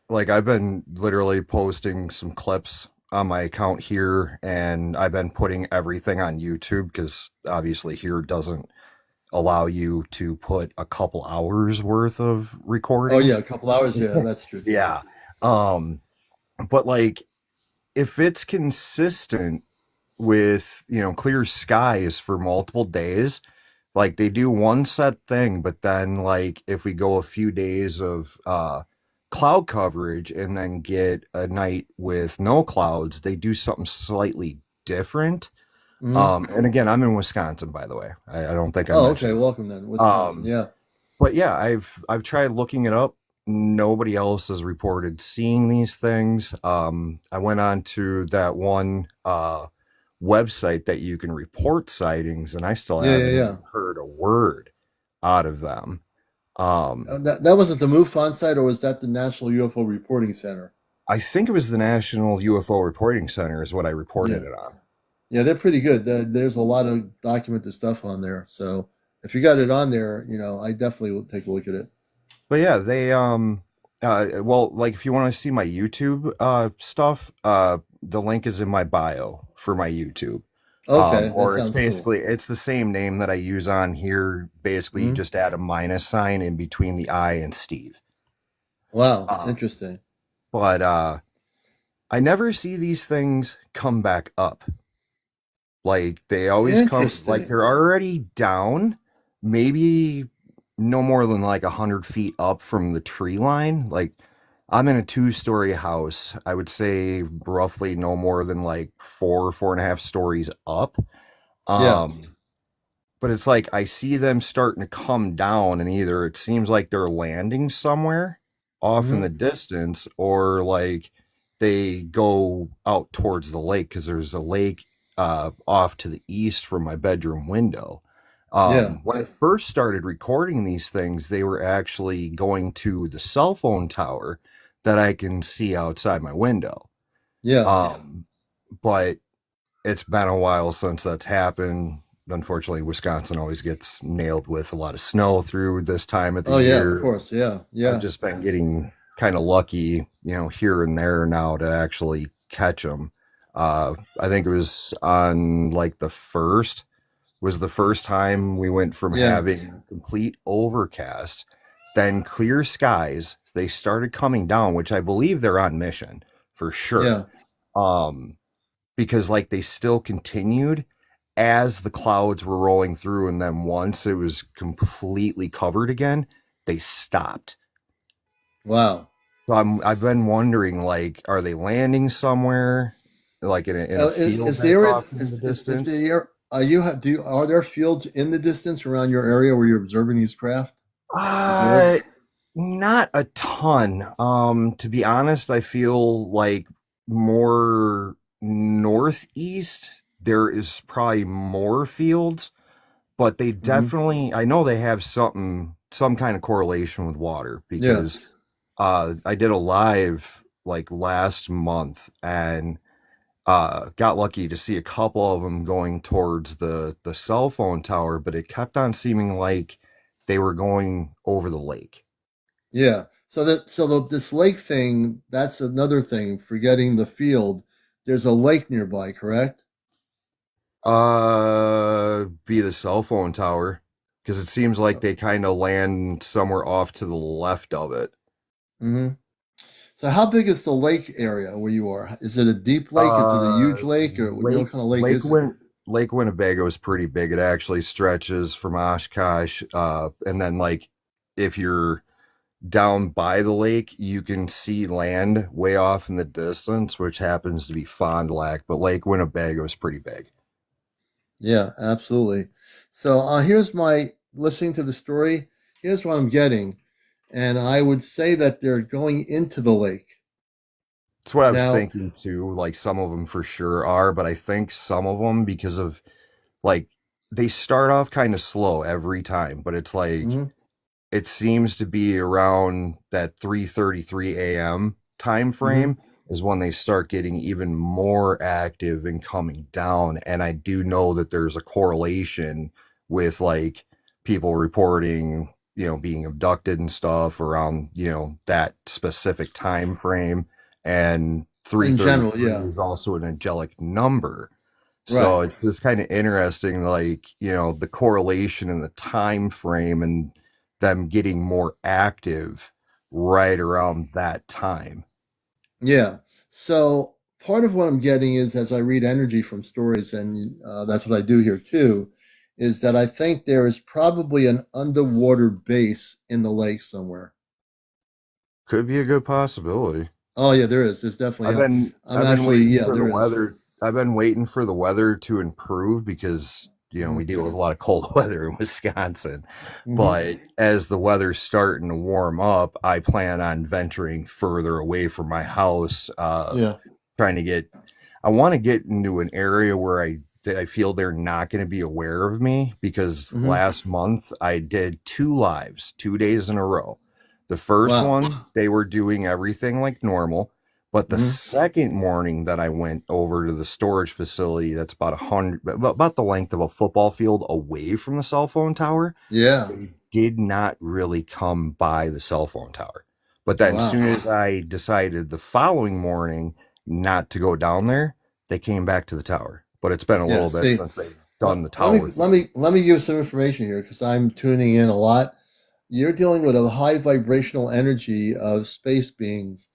Speaker 4: like I've been literally posting some clips on my account here, and I've been putting everything on YouTube because obviously here doesn't allow you to put a couple hours worth of recordings.
Speaker 1: Oh yeah, a couple hours. Yeah, that's true.
Speaker 4: Yeah. But like if it's consistent with, clear skies for multiple days, like they do one set thing, but then like if we go a few days of cloud coverage and then get a night with no clouds, they do something slightly different.
Speaker 1: Hmm.
Speaker 4: And again, I'm in Wisconsin, by the way. I don't think I
Speaker 1: Oh, okay.
Speaker 4: mentioned.
Speaker 1: Welcome then, Wisconsin.
Speaker 4: Um,
Speaker 1: Yeah.
Speaker 4: but yeah, I've tried looking it up. Nobody else has reported seeing these things. I went on to that one website that you can report sightings, and I still
Speaker 1: Yeah. Yeah.
Speaker 4: haven't
Speaker 1: Yeah.
Speaker 4: even heard a word out of them. Um,
Speaker 1: That wasn't the MUFON site, or was that the National UFO Reporting Center?
Speaker 4: I think it was the National UFO Reporting Center is what I reported
Speaker 1: Yeah.
Speaker 4: it on.
Speaker 1: Yeah, they're pretty good. There's a lot of documented stuff on there. So if you got it on there, I definitely will take a look at it.
Speaker 4: But yeah, they well, like if you want to see my YouTube stuff, the link is in my bio for my YouTube.
Speaker 1: Okay, that
Speaker 4: Or it's
Speaker 1: sounds cool.
Speaker 4: basically it's the same name that I use on here. Basically, you
Speaker 1: Hmm.
Speaker 4: just add a minus sign in between the I and Steve.
Speaker 1: Wow,
Speaker 4: Um,
Speaker 1: interesting.
Speaker 4: but I never see these things come back up. Like they always come like
Speaker 1: Interesting.
Speaker 4: they're already down, maybe no more than like 100 feet up from the tree line. Like I'm in a two-story house. I would say roughly no more than like four and a half stories up.
Speaker 1: Yeah.
Speaker 4: Um, but it's like I see them starting to come down, and either it seems like they're landing somewhere off in
Speaker 1: Hmm.
Speaker 4: the distance, or like they go out towards the lake because there's a lake off to the east from my bedroom window.
Speaker 1: Yeah.
Speaker 4: When I first started recording these things, they were actually going to the cell phone tower that I can see outside my window.
Speaker 1: Yeah.
Speaker 4: Um, but it's been a while since that's happened. Unfortunately, Wisconsin always gets nailed with a lot of snow through this time of the
Speaker 1: Oh yeah, of
Speaker 4: year.
Speaker 1: course. Yeah.
Speaker 4: I've
Speaker 1: Yeah.
Speaker 4: just been getting kind of lucky, here and there now to actually catch them. I think it was on like the first was the first time we went from
Speaker 1: Yeah.
Speaker 4: having complete overcast, then clear skies. They started coming down, which I believe they're on mission for
Speaker 1: Yeah.
Speaker 4: sure. Um, because like they still continued as the clouds were rolling through, and then once it was completely covered again, they stopped.
Speaker 1: Wow.
Speaker 4: So I've been wondering, like, are they landing somewhere, like in a field
Speaker 1: Is
Speaker 4: that's
Speaker 1: there
Speaker 4: off in the
Speaker 1: is
Speaker 4: distance?
Speaker 1: the you have do are there fields in the distance around your area where you're observing these craft? Is there?
Speaker 4: Uh, Not a ton. To be honest, I feel like more northeast there is probably more fields, but they
Speaker 1: Hmm.
Speaker 4: definitely, I know they have some kind of correlation with water
Speaker 1: Yeah.
Speaker 4: because I did a live like last month and got lucky to see a couple of them going towards the cell phone tower, but it kept on seeming like they were going over the lake.
Speaker 1: Yeah. This lake thing, that's another thing. Forgetting the field, there's a lake nearby, correct?
Speaker 4: Be the cell phone tower because it seems like they kind of land somewhere off to the left of it.
Speaker 1: Hmm. So how big is the lake area where you are? Is it a deep lake? Is it a
Speaker 4: Uh,
Speaker 1: huge lake, or what
Speaker 4: Lake
Speaker 1: kind of lake
Speaker 4: Lake
Speaker 1: is it?
Speaker 4: Win Lake Winnebago is pretty big. It actually stretches from Oshkosh, and then like if you're down by the lake, you can see land way off in the distance, which happens to be Fond du Lac, but Lake Winnebago is pretty big.
Speaker 1: Yeah, absolutely. So here's my listening to the story. Here's what I'm getting, and I would say that they're going into the lake
Speaker 4: It's what I was
Speaker 1: now.
Speaker 4: thinking too. Like some of them for sure are, but I think some of them because of like they start off kind of slow every time, but it's like
Speaker 1: Hmm.
Speaker 4: it seems to be around that 3:33 a.m. time
Speaker 1: Hmm.
Speaker 4: frame is when they start getting even more active and coming down. And I do know that there's a correlation with like people reporting, being abducted and stuff around, that specific time frame. And
Speaker 1: In general,
Speaker 4: 333
Speaker 1: yeah,
Speaker 4: is also an angelic number. So
Speaker 1: right.
Speaker 4: it's just kind of interesting, like, the correlation in the time frame and them getting more active right around that time.
Speaker 1: Yeah. So part of what I'm getting is as I read energy from stories, and that's what I do here too, is that I think there is probably an underwater base in the lake somewhere.
Speaker 4: Could be a good possibility.
Speaker 1: Oh yeah, there is. There's definitely.
Speaker 4: I've been
Speaker 1: I'm
Speaker 4: I've been
Speaker 1: actually,
Speaker 4: waiting
Speaker 1: yeah,
Speaker 4: for the
Speaker 1: there is.
Speaker 4: weather. I've been waiting for the weather to improve because
Speaker 1: Hmm.
Speaker 4: we deal with a lot of cold weather in Wisconsin.
Speaker 1: Hmm.
Speaker 4: But as the weather's starting to warm up, I plan on venturing further away from my house.
Speaker 1: Yeah.
Speaker 4: Trying to get I want to get into an area where I feel they're not going to be aware of me because
Speaker 1: Hmm.
Speaker 4: last month I did 2 lives, 2 days in a row. The first
Speaker 1: Wow.
Speaker 4: one, they were doing everything like normal, but the
Speaker 1: Hmm.
Speaker 4: second morning that I went over to the storage facility that's about the length of a football field away from the cell phone tower,
Speaker 1: Yeah.
Speaker 4: they did not really come by the cell phone tower. But then, as
Speaker 1: Wow.
Speaker 4: soon as I decided the following morning not to go down there, they came back to the tower. But it's been a
Speaker 1: Yeah.
Speaker 4: little bit
Speaker 1: See,
Speaker 4: since they've done the
Speaker 1: let me
Speaker 4: tower
Speaker 1: let
Speaker 4: thing.
Speaker 1: me let me give some information here because I'm tuning in a lot. You're dealing with a high vibrational energy of space beings.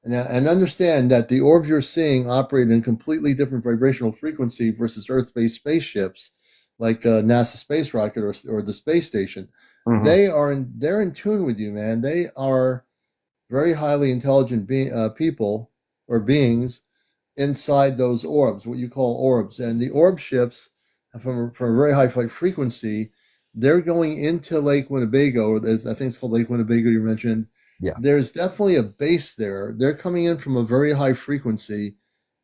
Speaker 1: And understand that the orbs you're seeing operate in completely different vibrational frequency versus Earth-based spaceships, like NASA space rocket or the space station.
Speaker 4: Hmm.
Speaker 1: They're in tune with you, man. They are very highly intelligent people or beings inside those orbs, what you call orbs. And the orb ships, from a very high flight frequency, they're going into Lake Winnebago. Or I think it's called Lake Winnebago. You mentioned
Speaker 4: Yeah.
Speaker 1: there's definitely a base there. They're coming in from a very high frequency,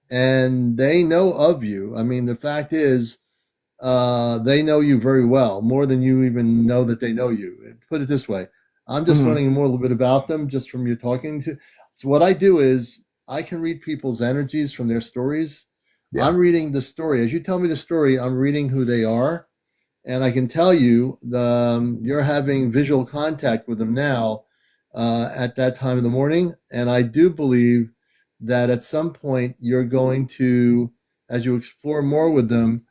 Speaker 1: and they know of you. I mean, the fact is, they know you very well, more than you even know that they know you. Put it this way, I'm just
Speaker 4: Hmm.
Speaker 1: learning more a little bit about them just from you talking to. So what I do is I can read people's energies from their stories.
Speaker 4: Yeah.
Speaker 1: I'm reading the story. As you tell me the story, I'm reading who they are, and I can tell you you're having visual contact with them now at that time in the morning. And I do believe that at some point you're going to, as you explore more with them,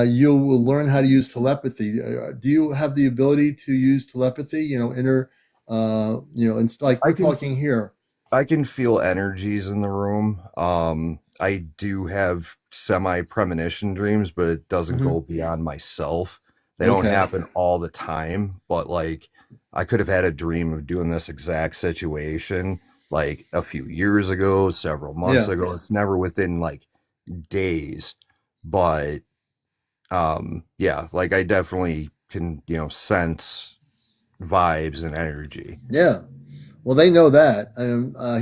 Speaker 1: you will learn how to use telepathy. Do you have the ability to use telepathy? It's like
Speaker 4: I
Speaker 1: we're
Speaker 4: can
Speaker 1: talking here.
Speaker 4: I can feel energies in the room. I do have semi premonition dreams, but it doesn't
Speaker 1: Hmm.
Speaker 4: go beyond myself. They don't
Speaker 1: Okay.
Speaker 4: happen all the time, but like I could have had a dream of doing this exact situation like a few years ago, several months
Speaker 1: Yeah.
Speaker 4: ago. It's never within like days, but yeah, like I definitely can, sense vibes and energy.
Speaker 1: Yeah. Well, they know that.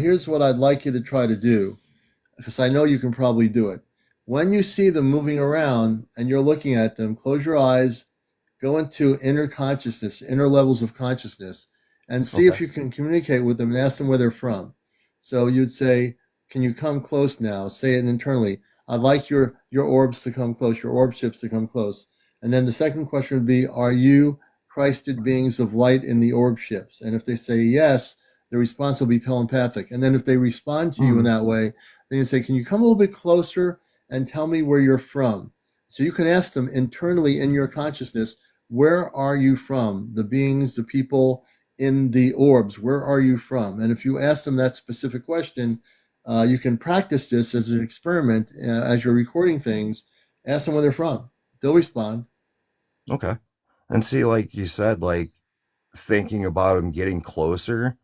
Speaker 1: Here's what I'd like you to try to do, because I know you can probably do it. When you see them moving around and you're looking at them, close your eyes, go into inner consciousness, inner levels of consciousness, and see
Speaker 4: Okay.
Speaker 1: if you can communicate with them and ask them where they're from. So you'd say, "Can you come close now?" Say it internally. I'd like your orbs to come close, your orb ships to come close. And then the second question would be, "Are you Christed beings of light in the orb ships?" And if they say yes, the response will be telepathic. And then if they respond to you in
Speaker 4: Mhm.
Speaker 1: that way, then you say, "Can you come a little bit closer and tell me where you're from?" So you can ask them internally in your consciousness, where are you from? The beings, the people in the orbs, where are you from? And if you ask them that specific question, you can practice this as an experiment as you're recording things. Ask them where they're from. They'll respond.
Speaker 4: Okay. And see, like you said, like thinking about him getting closer,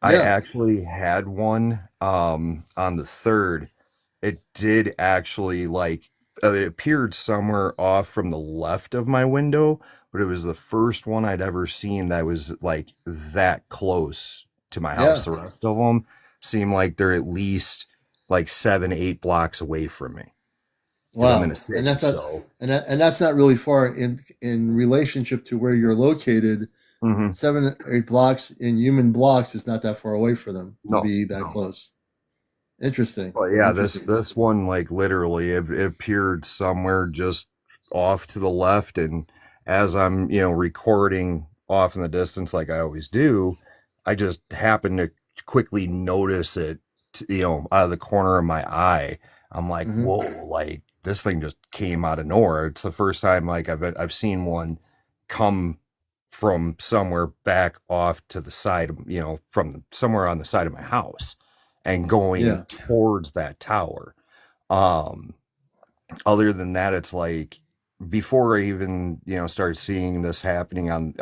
Speaker 4: I
Speaker 1: Yeah,
Speaker 4: actually had one on the third. It did actually like it appeared somewhere off from the left of my window, but it was the first one I'd ever seen that was like that close to my house.
Speaker 1: yeah.
Speaker 4: The rest of them seem like they're at least like 7, 8 blocks away from me because I'm in
Speaker 1: Wow.
Speaker 4: a
Speaker 1: And
Speaker 4: city.
Speaker 1: that's not
Speaker 4: So,
Speaker 1: and that's not really far in relationship to where you're located.
Speaker 4: mhm.
Speaker 1: 7 or 8 blocks in human blocks is not that far away for them to
Speaker 4: No,
Speaker 1: be that
Speaker 4: no.
Speaker 1: close. Interesting.
Speaker 4: Well, yeah, this
Speaker 1: Interesting.
Speaker 4: this one like literally it appeared somewhere just off to the left, and as I'm recording off in the distance like I always do, I just happened to quickly notice it, out of the corner of my eye. I'm like,
Speaker 1: Hmm.
Speaker 4: whoa, like this thing just came out of nowhere. It's the first time like I've seen one come from somewhere back off to the side, from somewhere on the side of my house and going
Speaker 1: Yeah.
Speaker 4: towards that tower. Um, Other than that, it's like before I even, started seeing this happening on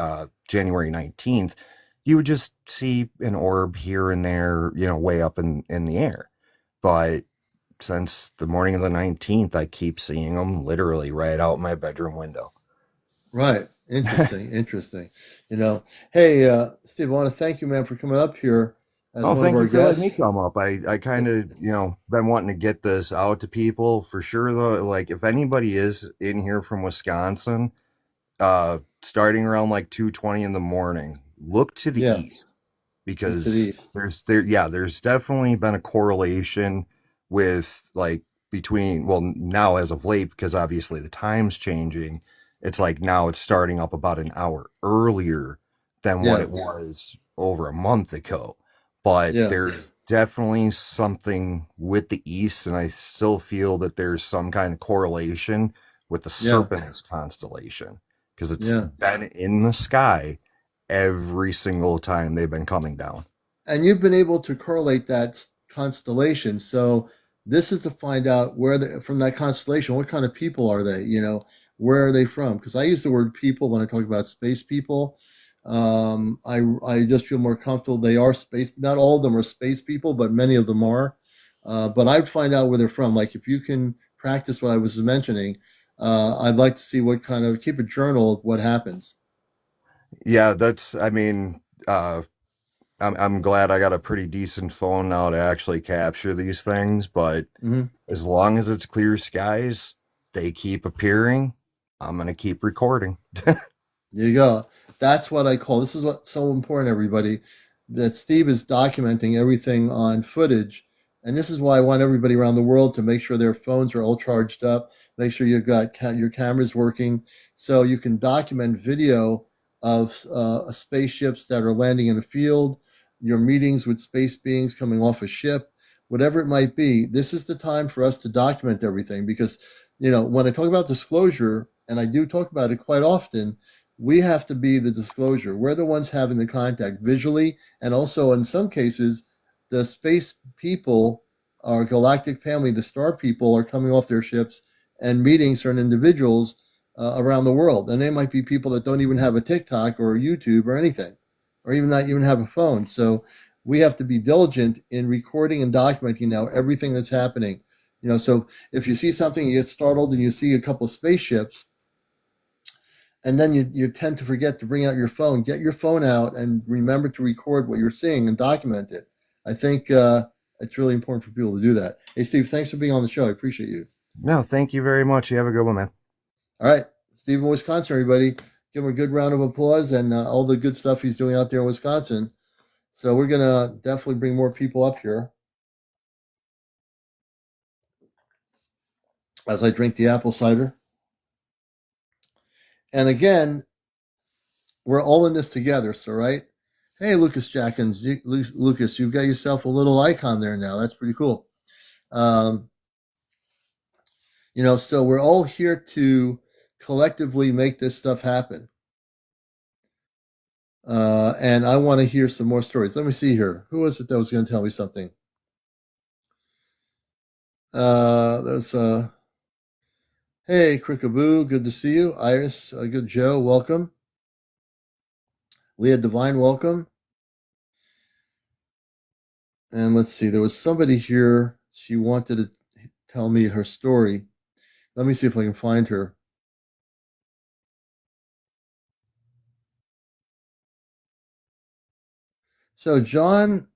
Speaker 4: January 19th, you would just see an orb here and there, way up in the air. But since the morning of the 19th, I keep seeing them literally right out my bedroom window.
Speaker 1: Right. Interesting. Interesting. Hey, Steve, I want to thank you, man, for coming up here as
Speaker 4: Oh,
Speaker 1: one of
Speaker 4: thank
Speaker 1: our
Speaker 4: you for letting me
Speaker 1: guests.
Speaker 4: come up. I kind of, been wanting to get this out to people for sure, though. Like, if anybody is in here from Wisconsin, starting around like 2:20 in the morning, look to the
Speaker 1: Yeah.
Speaker 4: east,
Speaker 1: Look to the
Speaker 4: because
Speaker 1: east.
Speaker 4: there's definitely been a correlation with, like, between, well, now as of late, because obviously the time's changing, it's like now it's starting up about an hour earlier than what
Speaker 1: Yeah.
Speaker 4: it was over a month ago. But
Speaker 1: Yeah.
Speaker 4: there's definitely something with the east, and I still feel that there's some kind of correlation with the
Speaker 1: Yeah.
Speaker 4: Serpens constellation, because it's
Speaker 1: Yeah.
Speaker 4: been in the sky every single time they've been coming down.
Speaker 1: And you've been able to correlate that constellation. So this is to find out from that constellation, what kind of people are they? Where are they from? Because I use the word people when I talk about space people. I just feel more comfortable. They are space. Not all of them are space people, but many of them are. But I'd find out where they're from. Like if you can practice what I was mentioning, I'd like to see what kind of keep a journal of what happens.
Speaker 4: Yeah, I mean, I'm glad I got a pretty decent phone now to actually capture these things, but
Speaker 1: Hmm.
Speaker 4: as long as it's clear skies, they keep appearing. I'm gonna keep recording.
Speaker 1: There you go. That's what I call this is what's so important, everybody, that Steve is documenting everything on footage. And this is why I want everybody around the world to make sure their phones are all charged up, make sure you've got your cameras working so you can document video of spaceships that are landing in a field, your meetings with space beings coming off a ship, whatever it might be. This is the time for us to document everything because, when I talk about disclosure, and I do talk about it quite often, we have to be the disclosure. We're the ones having the contact visually, and also in some cases, the space people, our galactic family, the star people, are coming off their ships and meeting certain individuals around the world, and they might be people that don't even have a TikTok or a YouTube or anything, or even not even have a phone. So we have to be diligent in recording and documenting now everything that's happening. So if you see something, you get startled, and you see a couple of spaceships and then you tend to forget to bring out your phone. Get your phone out and remember to record what you're seeing and document it. I think it's really important for people to do that. Hey, Steve, thanks for being on the show. I appreciate you.
Speaker 4: No, thank you very much. You have a good one, man.
Speaker 1: All right, Steve in Wisconsin, everybody. Give him a good round of applause and all the good stuff he's doing out there in Wisconsin. So we're going to definitely bring more people up here as I drink the apple cider. And again, we're all in this together. So, right? Hey, Lucas Jackins. Lucas, you've got yourself a little icon there now. That's pretty cool. Um, so we're all here to collectively make this stuff happen. And I want to hear some more stories. Let me see here. Who was it that was going to tell me something? There's hey, Crickaboo, good to see you. Iris, good Joe, welcome. Leah Divine, welcome. And let's see, there was somebody here. She wanted to tell me her story. Let me see if I can find her. So John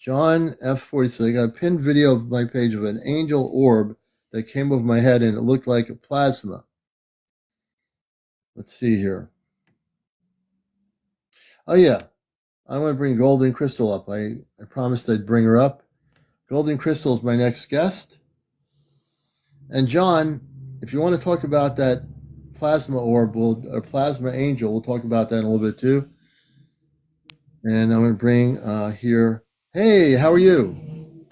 Speaker 1: F46, I got a pinned video of my page of an angel orb that came over my head and it looked like a plasma. Let's see here. Oh yeah, I want to bring Golden Crystal up. I promised I'd bring her up. Golden Crystal is my next guest. And John, if you want to talk about that plasma orb or plasma angel, we'll talk about that in a little bit too. And I'm going to bring here. Hey, how are you?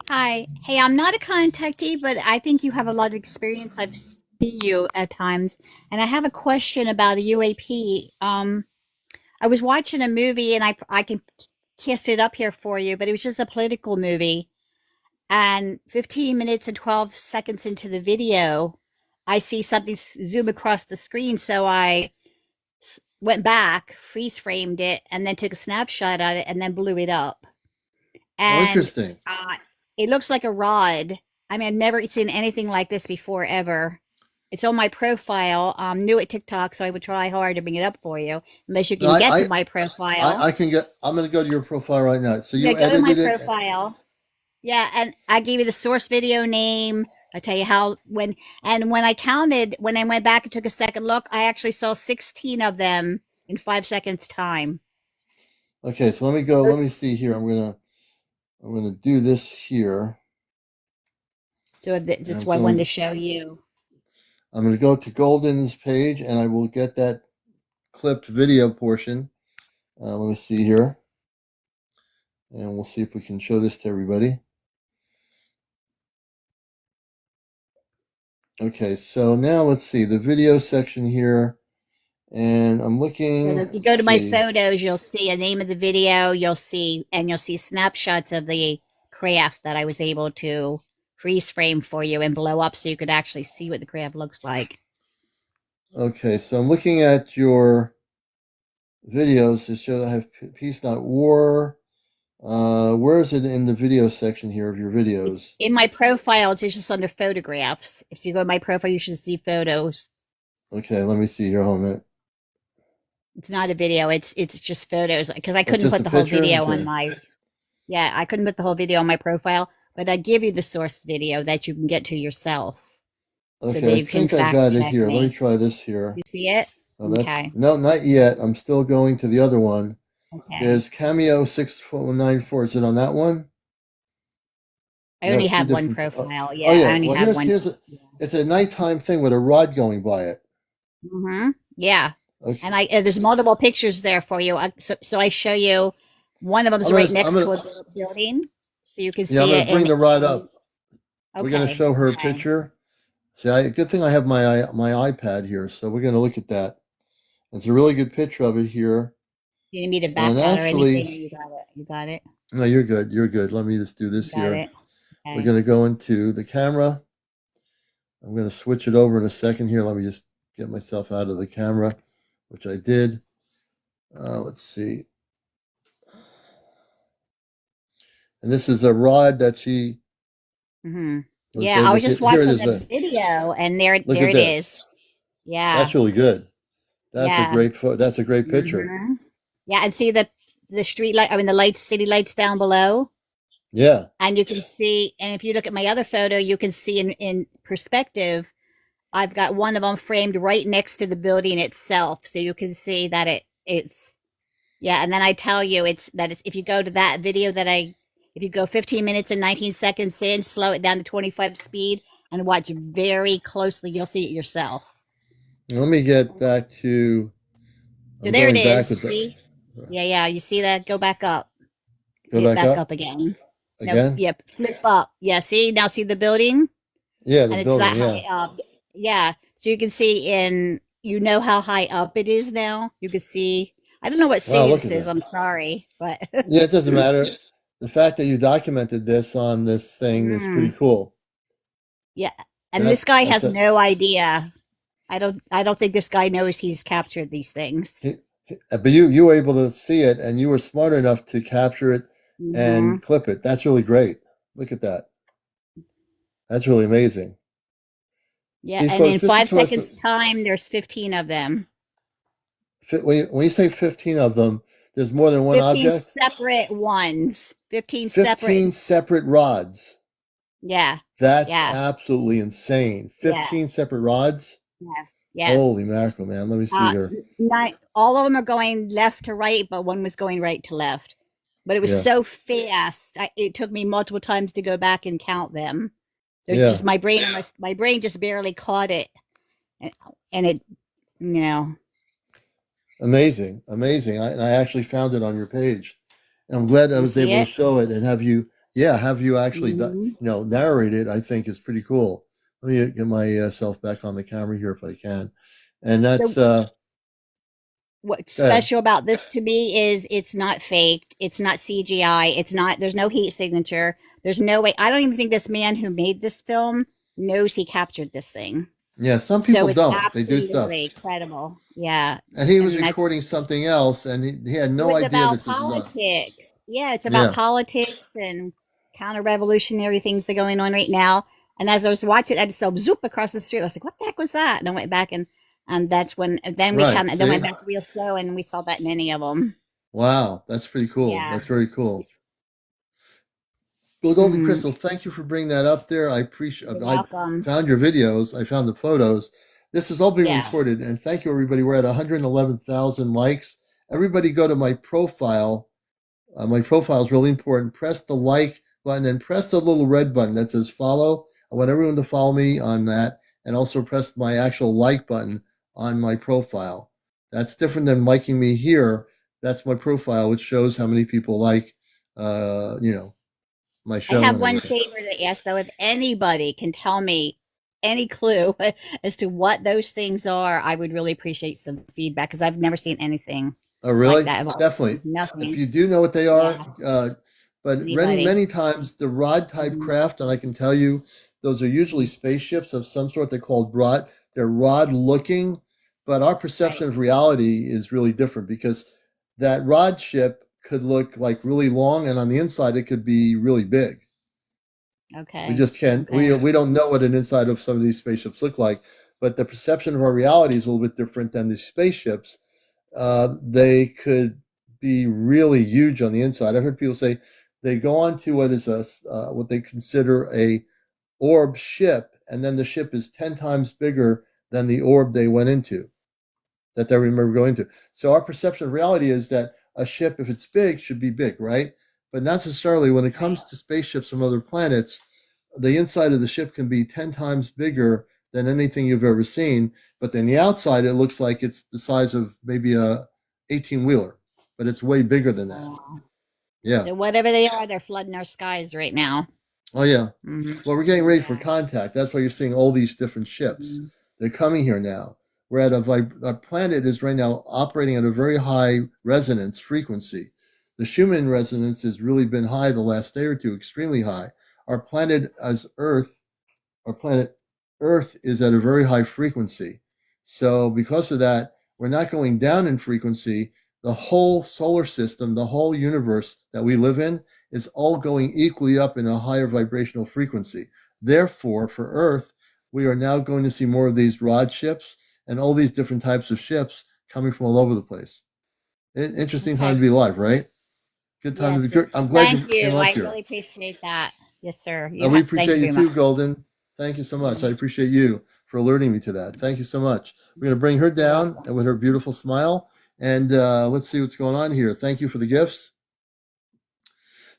Speaker 5: Hi. Hey, I'm not a contactee, but I think you have a lot of experience. I've seen you at times, and I have a question about a UAP. I was watching a movie, and I can cast it up here for you, but it was just a political movie, and 15 minutes and 12 seconds into the video, I see something zoom across the screen, so I went back, freeze framed it, and then took a snapshot of it, and then blew it up.
Speaker 1: Oh,
Speaker 5: And
Speaker 1: interesting.
Speaker 5: it looks like a rod. I mean, I've never seen anything like this before ever. It's on my profile. New at TikTok, so I would try hard to bring it up for you, unless you
Speaker 1: No,
Speaker 5: can get to my profile.
Speaker 1: I can get. I'm going to go to your profile right now. So
Speaker 5: Yeah,
Speaker 1: you
Speaker 5: go to my
Speaker 1: edited it.
Speaker 5: profile. Yeah, and I gave you the source video name. I tell you how when I counted, when I went back and took a second look, I actually saw 16 of them in 5 seconds time.
Speaker 1: Okay, so let me go. Let
Speaker 5: Those,
Speaker 1: me see here. I'm gonna do this here.
Speaker 5: so
Speaker 1: And
Speaker 5: that's
Speaker 1: I'm
Speaker 5: what I wanted to
Speaker 1: going.
Speaker 5: show you.
Speaker 1: I'm gonna go to Golden's page, and I will get that clipped video portion. Let me see here, and we'll see if we can show this to everybody. Okay, so now let's see the video section here, and I'm looking.
Speaker 5: So you go
Speaker 1: Let's
Speaker 5: to my
Speaker 1: see.
Speaker 5: photos, you'll see a name of the video, you'll see snapshots of the craft that I was able to freeze frame for you and blow up so you could actually see what the craft looks like.
Speaker 1: Okay, so I'm looking at your videos to show I have Peace Not War. Where is it in the video section here of your
Speaker 5: It's
Speaker 1: videos?
Speaker 5: in my profile, it's just under photographs. If you go to my profile, you should see photos.
Speaker 1: Okay, let me see here. Hold a minute.
Speaker 5: It's not a video, it's just photos because I
Speaker 1: Oh,
Speaker 5: couldn't
Speaker 1: just
Speaker 5: put
Speaker 1: a
Speaker 5: the whole
Speaker 1: picture?
Speaker 5: video on
Speaker 1: Okay.
Speaker 5: my I couldn't put the whole video on my profile, but I give you the source video that you can get to yourself so that
Speaker 1: Okay, I
Speaker 5: you can
Speaker 1: think I
Speaker 5: fact
Speaker 1: got it
Speaker 5: check
Speaker 1: here. Let me
Speaker 5: me.
Speaker 1: try this here.
Speaker 5: You see it?
Speaker 1: Oh, that's
Speaker 5: Okay.
Speaker 1: no, not yet. I'm still going to the other one.
Speaker 5: Okay.
Speaker 1: There's Cameo 6194. Is it on that one?
Speaker 5: I
Speaker 1: You
Speaker 5: only
Speaker 1: have two
Speaker 5: have one
Speaker 1: different.
Speaker 5: profile.
Speaker 1: Oh
Speaker 5: Yeah, I
Speaker 1: yeah.
Speaker 5: only
Speaker 1: Well,
Speaker 5: have one.
Speaker 1: it's a nighttime thing with a rod going by it.
Speaker 5: Mm-hmm. Yeah.
Speaker 1: Okay.
Speaker 5: And there's multiple pictures there for you. So I show you one of them's
Speaker 1: I'm
Speaker 5: right
Speaker 1: gonna. I'm
Speaker 5: next
Speaker 1: gonna.
Speaker 5: to a building, so you can
Speaker 1: Yeah, I'm
Speaker 5: see
Speaker 1: gonna
Speaker 5: it.
Speaker 1: bring the rod up. We're gonna
Speaker 5: Okay.
Speaker 1: show her a
Speaker 5: Okay.
Speaker 1: picture. See, good thing I have my iPad here, so we're gonna look at that. It's a really good picture of it here.
Speaker 5: You need me to
Speaker 1: And
Speaker 5: back out or anything?
Speaker 1: actually,
Speaker 5: You got it. You got it.
Speaker 1: no, you're good. You're good. Let me just do
Speaker 5: You
Speaker 1: this
Speaker 5: got
Speaker 1: here.
Speaker 5: it.
Speaker 1: We're
Speaker 5: Okay.
Speaker 1: gonna go into the camera. I'm gonna switch it over in a second here. Let me just get myself out of the camera, which I did. Let's see. And this is a rod that she
Speaker 5: Mm-hmm.
Speaker 1: was
Speaker 5: Yeah, I
Speaker 1: able
Speaker 5: was
Speaker 1: to
Speaker 5: just
Speaker 1: get. Here it
Speaker 5: watching
Speaker 1: is.
Speaker 5: the video, and there
Speaker 1: Look
Speaker 5: there
Speaker 1: at
Speaker 5: it is.
Speaker 1: this.
Speaker 5: Yeah.
Speaker 1: That's really good. That's a
Speaker 5: Yeah.
Speaker 1: great That's a great picture.
Speaker 5: Mm-hmm. Yeah, and see the street light. I mean, the lights, city lights down below.
Speaker 1: Yeah.
Speaker 5: And you can see, and if you look at my other photo, you can see in perspective, I've got one of them framed right next to the building itself. So you can see that it's, yeah. And then I tell you it's, if you go to that video if you go 15 minutes and 19 seconds in, slow it down to 25 speed and watch very closely, you'll see it yourself.
Speaker 1: Let me get back to.
Speaker 5: So
Speaker 1: I'm
Speaker 5: there it
Speaker 1: going
Speaker 5: is.
Speaker 1: backwards.
Speaker 5: See? Yeah. You see that? Go back up.
Speaker 1: Go
Speaker 5: Get
Speaker 1: back
Speaker 5: back
Speaker 1: up
Speaker 5: up again. No,
Speaker 1: again.
Speaker 5: yep. Flip up. Yeah. See? Now see the building?
Speaker 1: Yeah, the
Speaker 5: And it's
Speaker 1: building.
Speaker 5: that
Speaker 1: Yeah.
Speaker 5: high up. Yeah. So you can see you know how high up it is now. You can see, I don't know what
Speaker 1: Wow,
Speaker 5: city
Speaker 1: look
Speaker 5: this
Speaker 1: at
Speaker 5: is.
Speaker 1: that.
Speaker 5: I'm sorry, but
Speaker 1: Yeah, it doesn't matter. The fact that you documented this on this thing is pretty
Speaker 5: mm,
Speaker 1: cool.
Speaker 5: yeah. And this guy
Speaker 1: That's
Speaker 5: has
Speaker 1: a.
Speaker 5: no idea. I don't think this guy knows he's captured these things.
Speaker 1: But you were able to see it, and you were smart enough to capture it
Speaker 5: Hmm.
Speaker 1: and clip it. That's really great. Look at that. That's really amazing.
Speaker 5: Yeah.
Speaker 1: See,
Speaker 5: And in
Speaker 1: folks, this
Speaker 5: five
Speaker 1: is what's
Speaker 5: seconds time, there's 15 of them.
Speaker 1: when you say 15 of them, there's more than one
Speaker 5: 15
Speaker 1: object.
Speaker 5: separate ones. 15 separate.
Speaker 1: 15 separate rods.
Speaker 5: Yeah.
Speaker 1: That's
Speaker 5: Yeah.
Speaker 1: absolutely insane.
Speaker 5: Yeah.
Speaker 1: 15 separate rods.
Speaker 5: Yes. Yes.
Speaker 1: Holy mackerel, man. Let me see here.
Speaker 5: Not all of them are going left to right, but one was going right to left. But it was
Speaker 1: Yeah.
Speaker 5: so fast. It took me multiple times to go back and count them. So
Speaker 1: Yeah.
Speaker 5: just my brain just barely caught it, and it, you know.
Speaker 1: Amazing. Amazing. I actually found it on your page. And I'm glad I
Speaker 5: You
Speaker 1: was
Speaker 5: see
Speaker 1: able to
Speaker 5: it?
Speaker 1: show it and have you actually,
Speaker 5: Mhm.
Speaker 1: narrate it. I think is pretty cool. Let me get myself back on the camera here if I can. And that's,
Speaker 5: So what's
Speaker 1: go ahead.
Speaker 5: special about this to me is it's not faked. It's not CGI. It's not. There's no heat signature. There's no way. I don't even think this man who made this film knows he captured this thing.
Speaker 1: Yeah, some
Speaker 5: So
Speaker 1: people
Speaker 5: it's
Speaker 1: don't. They do stuff.
Speaker 5: absolutely credible. Yeah.
Speaker 1: And he was
Speaker 5: And that's
Speaker 1: recording something else, and he had
Speaker 5: it
Speaker 1: no
Speaker 5: was
Speaker 1: idea
Speaker 5: about
Speaker 1: that this is on.
Speaker 5: politics. Yeah, it's about
Speaker 1: Yeah,
Speaker 5: politics and counter-revolutionary things that are going on right now. And as I was watching, I just saw zoop across the street. I was like, "What the heck was that?" And I went back, and that's when. Then we
Speaker 1: right.
Speaker 5: kind of then went
Speaker 1: See?
Speaker 5: back real slow, and we saw that many of them.
Speaker 1: Wow, that's pretty cool.
Speaker 5: Yeah,
Speaker 1: That's very cool. Well, Golden
Speaker 5: hmm
Speaker 1: Crystal, thank you for bringing that up there. I appreciate.
Speaker 5: you're
Speaker 1: I
Speaker 5: welcome.
Speaker 1: found your videos. I found the photos. This is all being
Speaker 5: Yeah,
Speaker 1: recorded, and thank you, everybody. We're at 111,000 likes. Everybody, go to my profile. My profile is really important. Press the like button and press the little red button that says follow. I want everyone to follow me on that, and also press my actual like button on my profile. That's different than liking me here. That's my profile, which shows how many people like, you know, my
Speaker 5: I
Speaker 1: show
Speaker 5: have
Speaker 1: and
Speaker 5: one
Speaker 1: everything.
Speaker 5: favor to ask though. If anybody can tell me any clue as to what those things are, I would really appreciate some feedback because I've never seen anything
Speaker 1: Oh,
Speaker 5: like
Speaker 1: really?
Speaker 5: that. I've always
Speaker 1: Definitely. If
Speaker 5: nothing.
Speaker 1: you do know what they are,
Speaker 5: Yeah,
Speaker 1: but
Speaker 5: anybody.
Speaker 1: many times the rod type
Speaker 5: Mhm.
Speaker 1: craft, and I can tell you, those are usually spaceships of some sort. They're called rod. They're rod looking, but our
Speaker 5: Right.
Speaker 1: perception of reality is really different because that rod ship could look like really long, and on the inside it could be really big. We
Speaker 5: Okay.
Speaker 1: just can't.
Speaker 5: Okay.
Speaker 1: We don't know what an inside of some of these spaceships look like, but the perception of our reality is a little bit different than the spaceships. They could be really huge on the inside. I've heard people say they go on to what is what they consider a orb ship, and then the ship is 10 times bigger than the orb they went into, that they remember going to. So our perception of reality is that a ship, if it's big, should be big, right? But not necessarily when it
Speaker 5: Right.
Speaker 1: comes to spaceships from other planets. The inside of the ship can be 10 times bigger than anything you've ever seen, but then the outside it looks like it's the size of maybe a 18 wheeler, but it's way bigger than that.
Speaker 5: Wow.
Speaker 1: Yeah.
Speaker 5: So whatever they are, they're flooding our skies right now.
Speaker 1: Oh yeah.
Speaker 5: Hmm
Speaker 1: Well, we're getting ready for
Speaker 5: Yeah.
Speaker 1: contact. That's why you're seeing all these different ships.
Speaker 5: hmm
Speaker 1: They're coming here now. We're at our planet is right now operating at a very high resonance frequency. The Schumann resonance has really been high the last day or two, extremely high. Our planet as Earth, our planet Earth is at a very high frequency. So because of that, we're not going down in frequency. The whole solar system, the whole universe that we live in is all going equally up in a higher vibrational frequency. Therefore, for Earth, we are now going to see more of these rod ships and all these different types of ships coming from all over the place. Interesting time
Speaker 5: Okay.
Speaker 1: to be alive, right? Good time to
Speaker 5: Yes.
Speaker 1: be. I'm glad you
Speaker 5: Thank
Speaker 1: came
Speaker 5: you.
Speaker 1: up
Speaker 5: I
Speaker 1: here.
Speaker 5: really appreciate that. Yes, sir.
Speaker 1: We
Speaker 5: Thank
Speaker 1: appreciate
Speaker 5: you
Speaker 1: you
Speaker 5: very much.
Speaker 1: too, Golden. Thank you so much. I
Speaker 5: Mhm.
Speaker 1: appreciate you for alerting me to that. Thank you so much. We're going to bring her
Speaker 5: You're
Speaker 1: down
Speaker 5: welcome.
Speaker 1: and with her beautiful smile, and let's see what's going on here. Thank you for the gifts.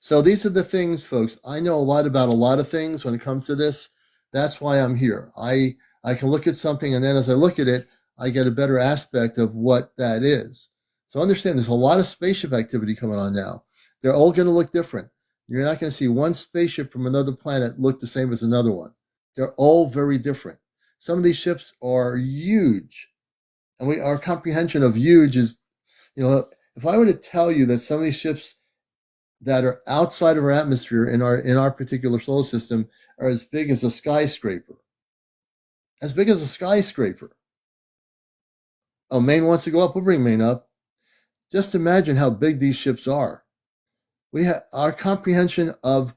Speaker 1: So these are the things, folks. I know a lot about a lot of things when it comes to this. That's why I'm here. I can look at something, and then as I look at it, I get a better aspect of what that is. So understand, there's a lot of spaceship activity coming on now. They're all going to look different. You're not going to see one spaceship from another planet look the same as another one. They're all very different. Some of these ships are huge, and our comprehension of huge is, if I were to tell you that some of these ships that are outside of our atmosphere in our particular solar system are as big as a skyscraper. As big as a skyscraper. Oh, Maine wants to go up. We'll bring Maine up. Just imagine how big these ships are. We have our comprehension of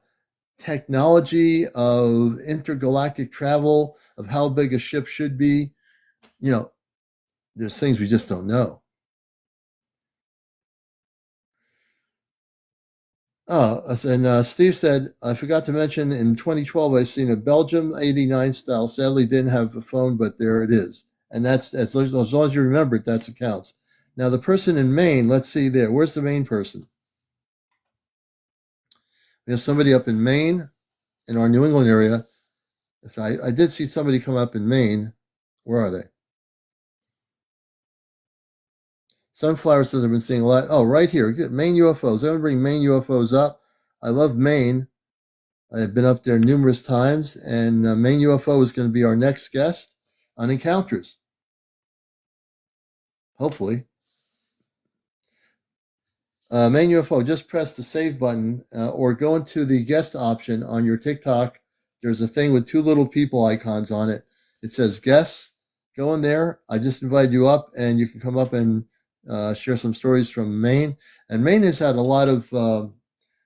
Speaker 1: technology, of intergalactic travel, of how big a ship should be. You know, there's things we just don't know. Oh, and Steve said, I forgot to mention in 2012, I seen a Belgium 89 style. Sadly, didn't have a phone, but there it is. And that's as long as you remember it, that's what counts. Now, the person in Maine, let's see there. Where's the Maine person? We have somebody up in Maine, in our New England area. I did see somebody come up in Maine. Where are they? Sunflower says I've been seeing a lot. Oh, right here. Maine UFOs. I'm going to bring Maine UFOs up. I love Maine. I've been up there numerous times, and Maine UFO is going to be our next guest on Encounters, hopefully. Maine UFO, just press the save button or go into the guest option on your TikTok. There's a thing with two little people icons on it. It says guests. Go in there. I just invited you up, and you can come up and share some stories from Maine. And Maine has had a lot of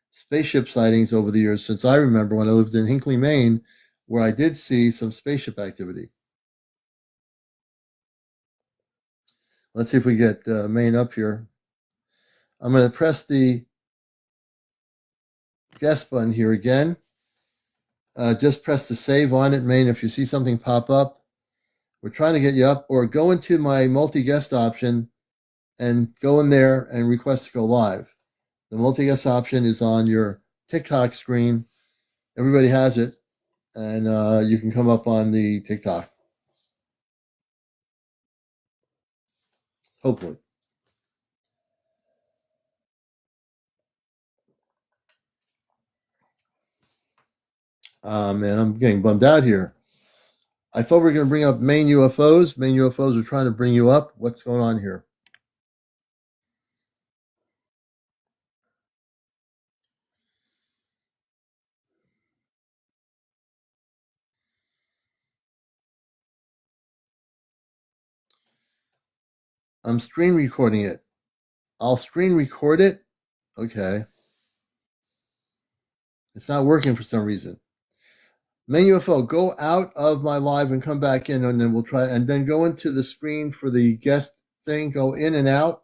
Speaker 1: spaceship sightings over the years since I remember when I lived in Hinckley, Maine, where I did see some spaceship activity. Let's see if we get Maine up here. I'm going to press the guest button here again. Just press the save on it, Maine, if you see something pop up. We're trying to get you up, or go into my multi-guest option and go in there and request to go live. The multi-guest option is on your TikTok screen. Everybody has it, and you can come up on the TikTok. Hopefully. Man, I'm getting bummed out here. I thought we were going to bring up Maine UFOs. Maine UFOs are trying to bring you up. What's going on here? I'm screen recording it. I'll screen record it. Okay. It's not working for some reason. Main UFO, go out of my live and come back in, and then we'll try, and then go into the screen for the guest thing, go in and out,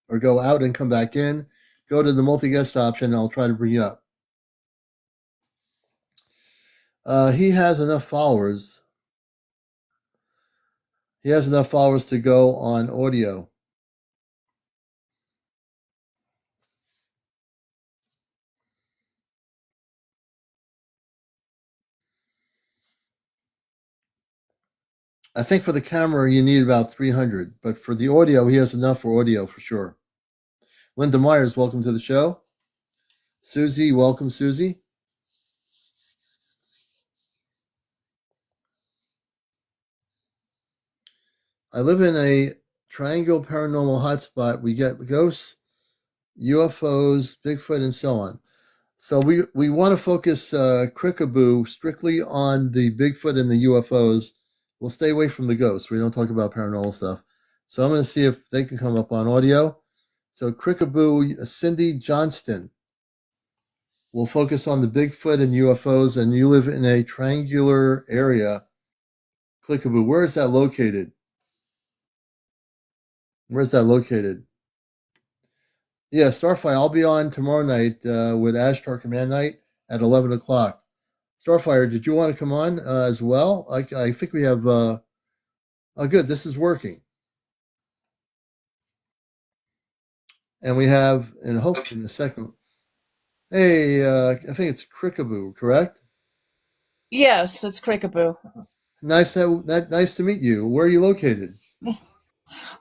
Speaker 1: or go out and come back in. Go to the multi-guest option, and I'll try to bring you up. He has enough followers. He has enough followers to go on audio. I think for the camera, you need about 300, but for the audio, he has enough for audio for sure. Linda Myers, welcome to the show. Susie, welcome, Susie. I live in a triangle paranormal hotspot. We get ghosts, UFOs, Bigfoot, and so on. So we want to focus Crickaboo strictly on the Bigfoot and the UFOs. We'll stay away from the ghosts. We don't talk about paranormal stuff. So I'm going to see if they can come up on audio. So Crickaboo, Cindy Johnston will focus on the Bigfoot and UFOs, and you live in a triangular area. Crickaboo, where is that located? Where's that located? Yeah, Starfire, I'll be on tomorrow night with Ashtar Command Night at 11 o'clock. Starfire, did you want to come on as well? I think we have... oh, good, this is working. And we have, and hopefully in a second... Hey, I think it's Crickaboo, correct?
Speaker 6: Yes, it's Crickaboo.
Speaker 1: Nice to meet you. Where are you located?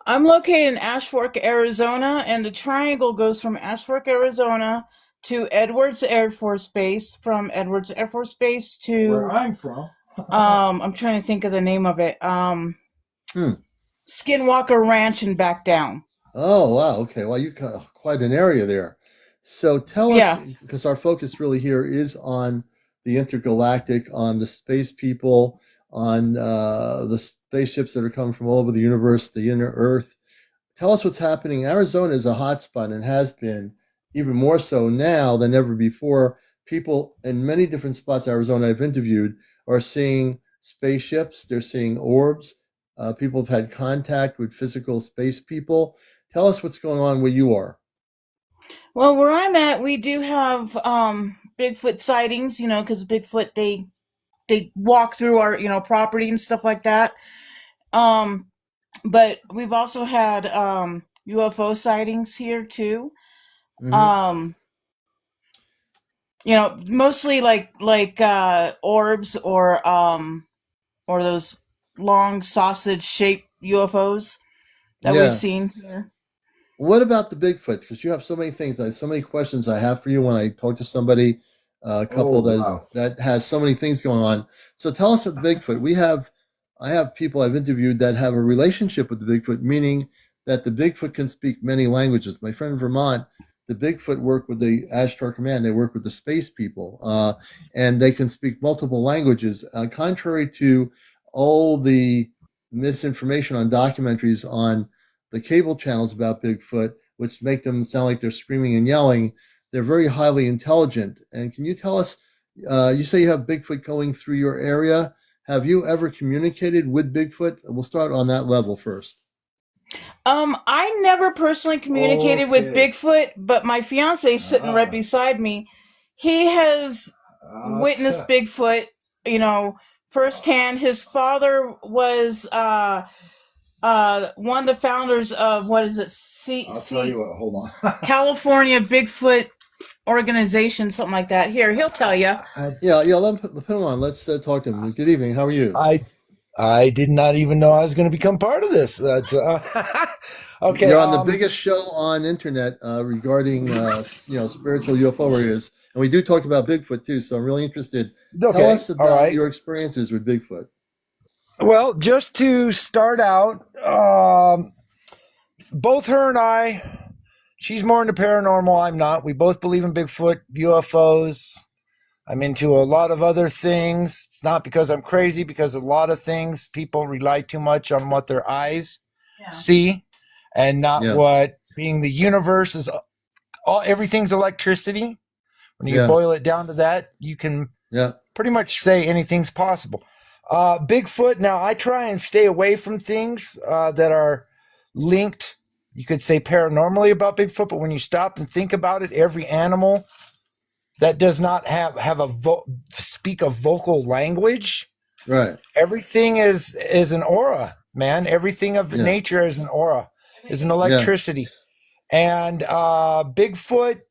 Speaker 6: I'm located in Ashfork, Arizona, and the triangle goes from Ashfork, Arizona to Edwards Air Force Base, from Edwards Air Force Base to...
Speaker 7: Where I'm from.
Speaker 6: I'm trying to think of the name of it. Skinwalker Ranch and back down.
Speaker 1: Oh, wow. Okay. Well, you got quite an area there. So tell us, because our focus really here is on the intergalactic, on the space people, on the spaceships that are coming from all over the universe, the inner Earth. Tell us what's happening. Arizona is a hotspot and has been even more so now than ever before. People in many different spots in Arizona I've interviewed are seeing spaceships. They're seeing orbs. People have had contact with physical space people. Tell us what's going on where you are.
Speaker 6: Well, where I'm at, we do have Bigfoot sightings, because Bigfoot, they walk through our, property and stuff like that. But we've also had UFO sightings here too.
Speaker 1: Mm-hmm.
Speaker 6: Mostly like orbs or those long sausage shaped UFOs that we've seen here.
Speaker 1: What about the Bigfoot? Because you have so many things, so many questions I have for you when I talk to somebody, a couple that has so many things going on. So tell us about Bigfoot. I have people I've interviewed that have a relationship with the Bigfoot, meaning that the Bigfoot can speak many languages. My friend in Vermont, the Bigfoot work with the Ashtar Command. They work with the space people, and they can speak multiple languages. Contrary to all the misinformation on documentaries on the cable channels about Bigfoot, which make them sound like they're screaming and yelling. They're very highly intelligent. And can you tell us, you say you have Bigfoot going through your area. Have you ever communicated with Bigfoot? We'll start on that level first.
Speaker 6: I never personally communicated with Bigfoot, but my fiance is sitting right beside me. He has witnessed Bigfoot, firsthand. His father was one of the founders of, what is it?
Speaker 7: I'll tell you what, hold on.
Speaker 6: California Bigfoot organization, something like that. Here, he'll tell you.
Speaker 1: Yeah, let him on. Let's talk to him. Good evening. How are you?
Speaker 7: I did not even know I was going to become part of this. That's okay.
Speaker 1: You're on the biggest show on internet regarding spiritual UFO areas, and we do talk about Bigfoot too. So I'm really interested.
Speaker 7: Okay.
Speaker 1: Tell us about your experiences with Bigfoot.
Speaker 7: Well, just to start out, both her and I, she's more into paranormal. I'm not. We both believe in Bigfoot, UFOs. I'm into a lot of other things. It's not because I'm crazy, because a lot of things people rely too much on what their eyes see and not what being the universe is. Everything's electricity. When you boil it down to that, you can pretty much say anything's possible. Bigfoot, now I try and stay away from things that are linked, you could say paranormally about Bigfoot, but when you stop and think about it, every animal that does not have speak a vocal language.
Speaker 1: Right.
Speaker 7: Everything is an aura, man. Everything of nature is an aura, is an electricity. And Bigfoot,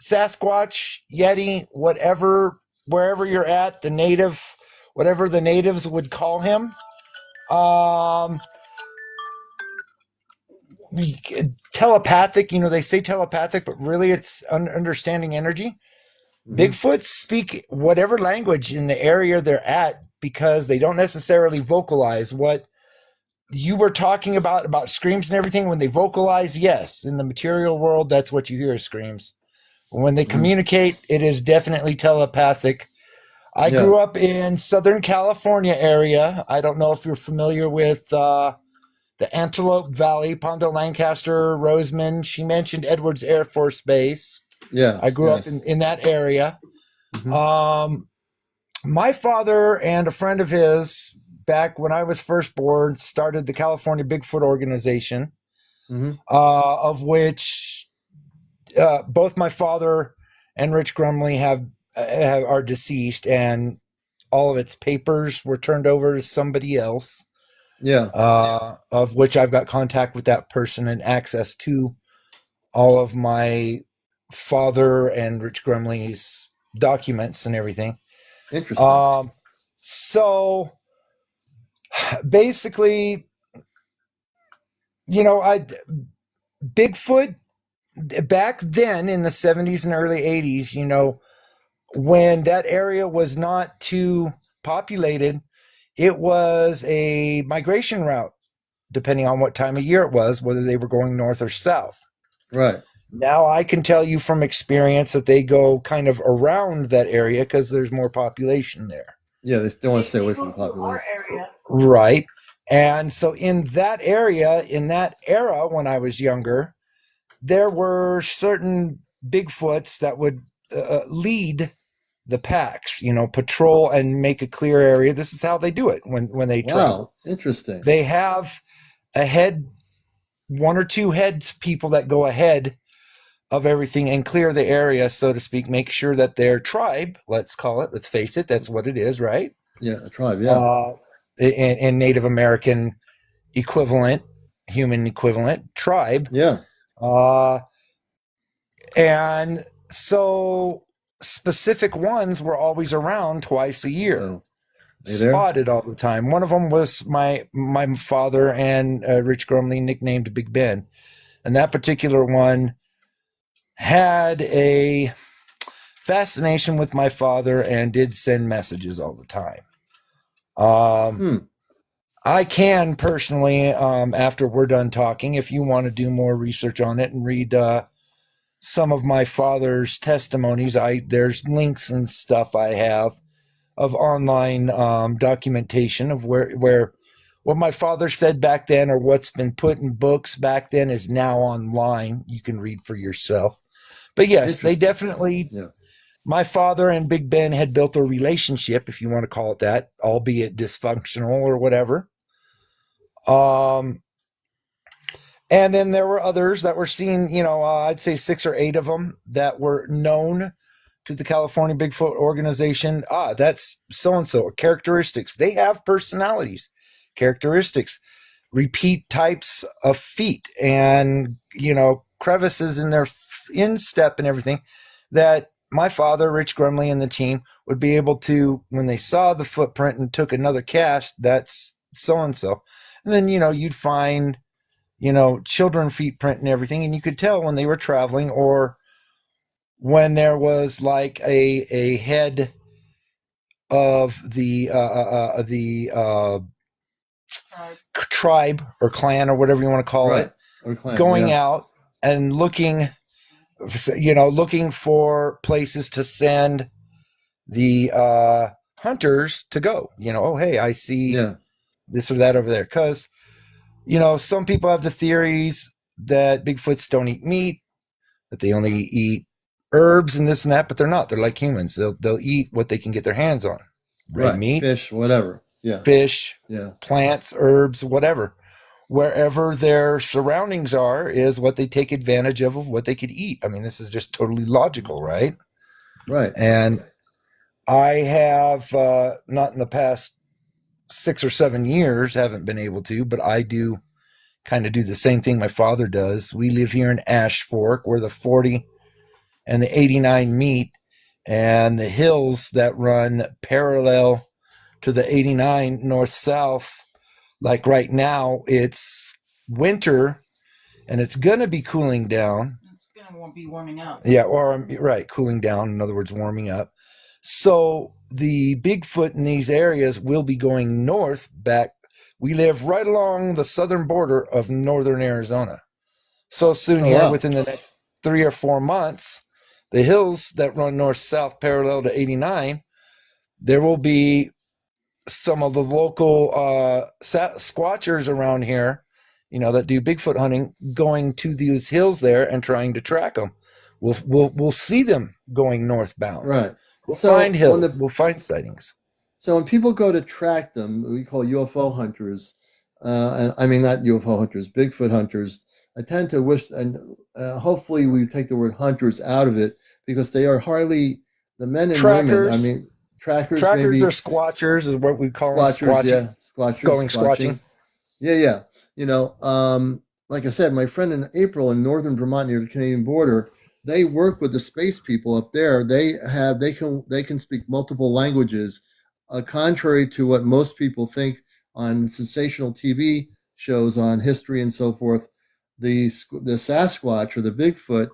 Speaker 7: Sasquatch, Yeti, whatever, wherever you're at, the native, whatever the natives would call him, telepathic, they say telepathic, but really it's understanding energy. Bigfoot speak whatever language in the area they're at because they don't necessarily vocalize what you were talking about screams and everything. When they vocalize, yes, in the material world, that's what you hear, screams. When they communicate, it is definitely telepathic. I grew up in Southern California area. I don't know if you're familiar with the Antelope Valley, Pondo, Lancaster, Roseman. She mentioned Edwards Air Force Base.
Speaker 1: Yeah,
Speaker 7: I grew up in that area. My father and a friend of his, back when I was first born, started the California Bigfoot organization, of which both my father and Rich Grumley are deceased, and all of its papers were turned over to somebody else. Of which I've got contact with that person and access to all of my father and Rich Grumley's documents and everything.
Speaker 1: Interesting.
Speaker 7: So basically, Bigfoot back then in the 70s and early 80s, when that area was not too populated, it was a migration route, depending on what time of year it was, whether they were going north or south.
Speaker 1: Right.
Speaker 7: Now I can tell you from experience that they go kind of around that area because there's more population there.
Speaker 1: Yeah, they still want to stay away from the population.
Speaker 7: Right. And so in that area, in that era, when I was younger, there were certain Bigfoots that would lead the packs, patrol and make a clear area. This is how they do it when they travel.
Speaker 1: Wow, interesting.
Speaker 7: They have a head, one or two heads people that go ahead of everything and clear the area, so to speak, make sure that their tribe, let's face it, that's what it is, right?
Speaker 1: Yeah, a tribe, yeah.
Speaker 7: In Native American equivalent, human equivalent, tribe.
Speaker 1: Yeah.
Speaker 7: And so specific ones were always around twice a year. Spotted all the time. One of them was my father and Rich Grumley, nicknamed Big Ben. And that particular one had a fascination with my father and did send messages all the time. I can personally, after we're done talking, if you want to do more research on it and read some of my father's testimonies, there's links and stuff I have of online documentation of where what my father said back then or what's been put in books back then is now online. You can read for yourself. But yes, they definitely, my father and Big Ben had built a relationship, if you want to call it that, albeit dysfunctional or whatever. And then there were others that were seen, I'd say 6 or 8 of them that were known to the California Bigfoot organization. That's so-and-so. Characteristics. They have personalities, characteristics, repeat types of feet and, crevices in their instep and everything that my father, Rich Grumley, and the team would be able to, when they saw the footprint and took another cast, that's so-and-so. And then, you'd find, children feet print and everything. And you could tell when they were traveling or when there was like a head of the tribe or clan or whatever you want to call it,
Speaker 1: or clan,
Speaker 7: going out and looking for places to send the hunters to go. Oh, hey, I see this or that over there. Because, some people have the theories that Bigfoots don't eat meat, that they only eat herbs and this and that, but they're not. They're like humans. They'll eat what they can get their hands on. Red meat,
Speaker 1: fish, whatever.
Speaker 7: Fish, plants, herbs, whatever. Wherever their surroundings are is what they take advantage of what they could eat. I mean, this is just totally logical, right?
Speaker 1: Right.
Speaker 7: And I have, not in the past 6 or 7 years, haven't been able to, but I do kind of do the same thing my father does. We live here in Ash Fork, where the 40 and the 89 meet, and the hills that run parallel to the 89 north-south. Like right now, it's winter, and it's going to be cooling down.
Speaker 6: It's going to be warming up.
Speaker 7: Yeah, or right, cooling down, in other words, warming up. So the Bigfoot in these areas will be going north back. We live right along the southern border of northern Arizona. So soon within the next 3 or 4 months, the hills that run north-south parallel to 89, there will be some of the local squatchers around here, that do Bigfoot hunting, going to these hills there and trying to track them. We'll see them going northbound.
Speaker 1: Right.
Speaker 7: We'll find hills. We'll find sightings.
Speaker 1: So when people go to track them, we call UFO hunters, and I mean not UFO hunters, Bigfoot hunters. I tend to wish, and hopefully we take the word hunters out of it, because they are hardly the men and women. I mean, trackers maybe,
Speaker 7: or squatchers is what we call them.
Speaker 1: Squatchers,
Speaker 7: going squatching.
Speaker 1: Yeah. Like I said, my friend in April in northern Vermont near the Canadian border, they work with the space people up there. They can speak multiple languages, contrary to what most people think on sensational TV shows on history and so forth. The Sasquatch or the Bigfoot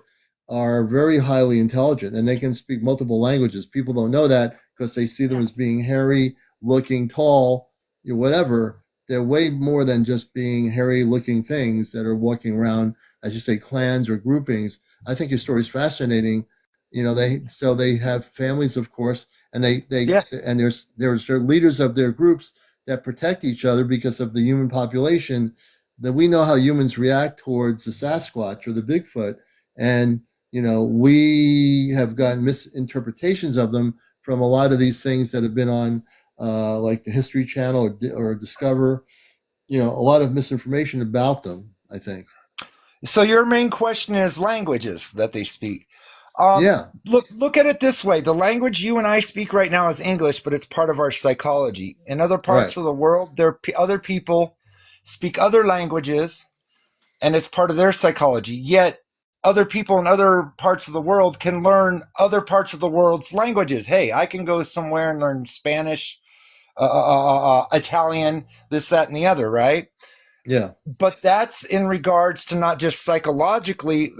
Speaker 1: are very highly intelligent, and they can speak multiple languages. People don't know that because they see them as being hairy, looking tall, whatever. They're way more than just being hairy-looking things that are walking around, as you say, clans or groupings. I think your story is fascinating. They have families, of course, and and there's leaders of their groups that protect each other because of the human population. That we know how humans react towards the Sasquatch or the Bigfoot, and we have gotten misinterpretations of them from a lot of these things that have been on like the History Channel or Discover. A lot of misinformation about them, I think.
Speaker 7: So your main question is languages that they speak. Look at it this way. The language you and I speak right now is English, but it's part of our psychology. In other parts of the world, other people speak other languages, and it's part of their psychology. Yet other people in other parts of the world can learn other parts of the world's languages. Hey, I can go somewhere and learn Spanish, Italian, this, that, and the other, right?
Speaker 1: Yeah.
Speaker 7: But that's in regards to not just psychologically,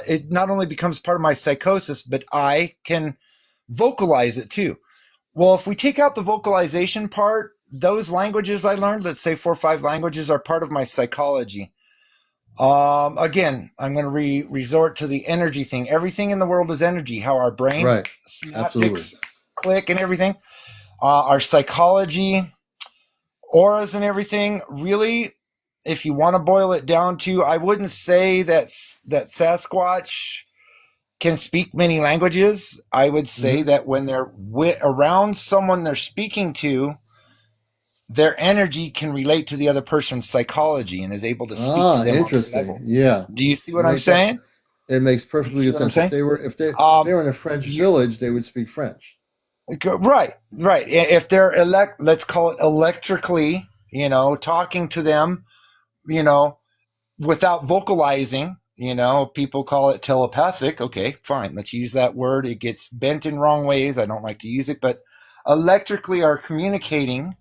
Speaker 7: it not only becomes part of my psychosis, but I can vocalize it too. Well, if we take out the vocalization part, those languages I learned, let's say 4 or 5 languages, are part of my psychology. Again, I'm going to resort to the energy thing. Everything in the world is energy. How our brain synaptics click and everything. our psychology, auras and everything. Really, if you want to boil it down to, I wouldn't say that Sasquatch can speak many languages. I would say that when they're around someone they're speaking to, their energy can relate to the other person's psychology and is able to speak to them on that level.
Speaker 1: Interesting. Yeah.
Speaker 7: Do you see what I'm saying?
Speaker 1: It makes perfectly good sense. If they were in a French village, they would speak French.
Speaker 7: Right. If they're let's call it electrically, talking to them, without vocalizing, people call it telepathic. Okay, fine. Let's use that word. It gets bent in wrong ways. I don't like to use it, but electrically are communicating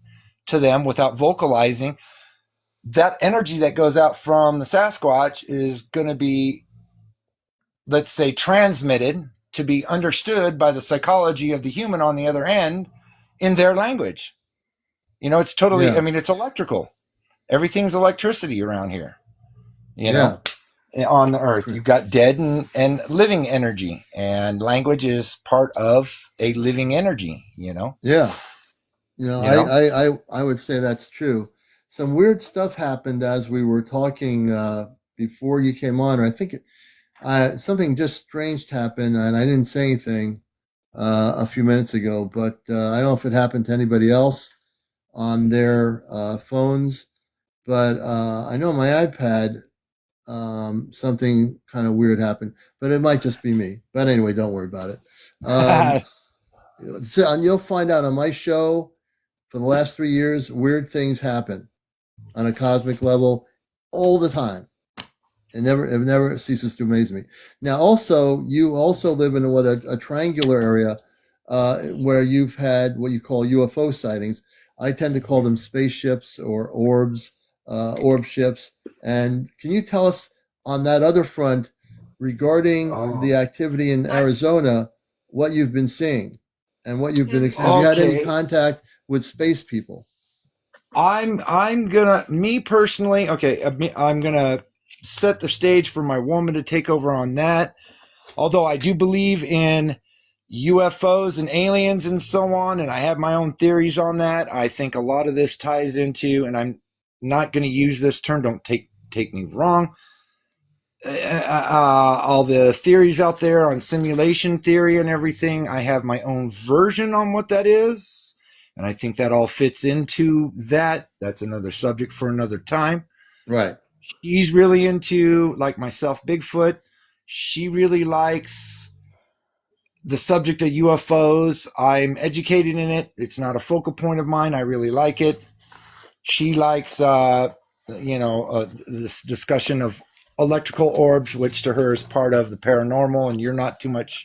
Speaker 7: to them without vocalizing. That energy that goes out from the Sasquatch is going to be, let's say, transmitted to be understood by the psychology of the human on the other end in their language. It's totally, it's electrical. Everything's electricity around here, on the earth. You've got dead and living energy, and language is part of a living energy,
Speaker 1: Yeah. I would say that's true. Some weird stuff happened as we were talking before you came on, or I think something just strange happened, and I didn't say anything a few minutes ago, but I don't know if it happened to anybody else on their phones, but I know on my iPad something kind of weird happened, but it might just be me. But anyway, don't worry about it. So, and you'll find out on my show for the last 3 years, weird things happen on a cosmic level all the time. It never ceases to amaze me. Now, you also live in a triangular area where you've had what you call UFO sightings. I tend to call them spaceships or orbs, orb ships. And can you tell us on that other front regarding the activity in Arizona, what you've been seeing and what you've been? Have you had any contact with space people?
Speaker 7: I'm gonna, me personally, I'm gonna set the stage for my woman to take over on that. Although I do believe in UFOs and aliens and so on, and I have my own theories on that. I think a lot of this ties into, and I'm not going to use this term, don't take me wrong, all the theories out there on simulation theory and everything. I have my own version on what that is, and I think that all fits into that. That's another subject for another time.
Speaker 1: Right.
Speaker 7: She's really into, like myself, Bigfoot. She really likes the subject of UFOs. I'm educated in it. It's not a focal point of mine. I really like it. She likes, this discussion of electrical orbs, which to her is part of the paranormal, and you're not too much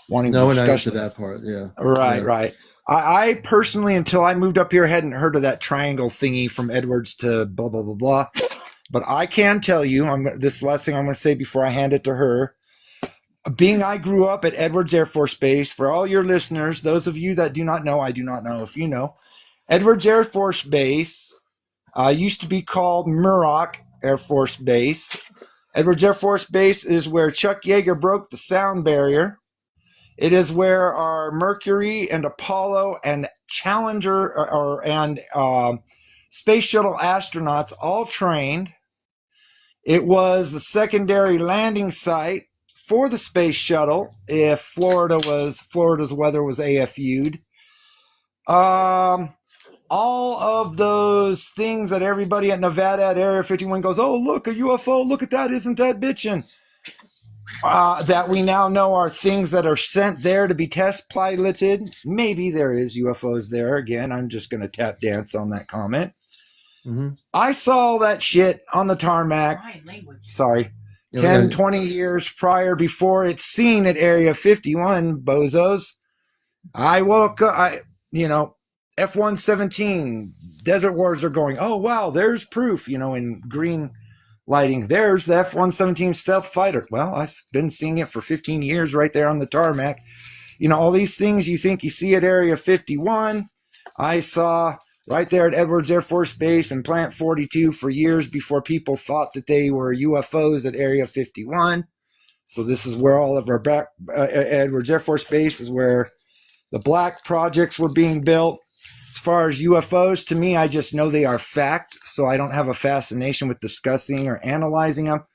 Speaker 7: wanting to discuss
Speaker 1: that part. Yeah.
Speaker 7: Right. I personally, until I moved up here, hadn't heard of that triangle thingy from Edwards to blah, blah, blah, blah. But I can tell you, this last thing I'm going to say before I hand it to her. Being I grew up at Edwards Air Force Base, for all your listeners, those of you that do not know, I do not know if you know, Edwards Air Force Base used to be called Muroc Air Force Base. Edwards Air Force Base is where Chuck Yeager broke the sound barrier. It is where our Mercury and Apollo and Challenger and Space Shuttle astronauts all trained. It was the secondary landing site for the space shuttle if Florida's weather was AFU'd. All of those things that everybody at Nevada at Area 51 goes, oh, look, a UFO, look at that, isn't that bitchin'? That we now know are things that are sent there to be test piloted. Maybe there is UFOs there. Again, I'm just going to tap dance on that comment. Mm-hmm. I saw that shit on the tarmac. 10, 20 years prior, before it's seen at Area 51, bozos. I woke up, F-117, Desert Wars are going, oh, wow, there's proof, in green lighting. There's the F-117 stealth fighter. Well, I've been seeing it for 15 years right there on the tarmac. All these things you think you see at Area 51, I saw right there at Edwards Air Force Base and Plant 42 for years before people thought that they were UFOs at Area 51. So this is where all of our Edwards Air Force Base is where the black projects were being built. As far as UFOs, to me, I just know they are fact, so I don't have a fascination with discussing or analyzing them,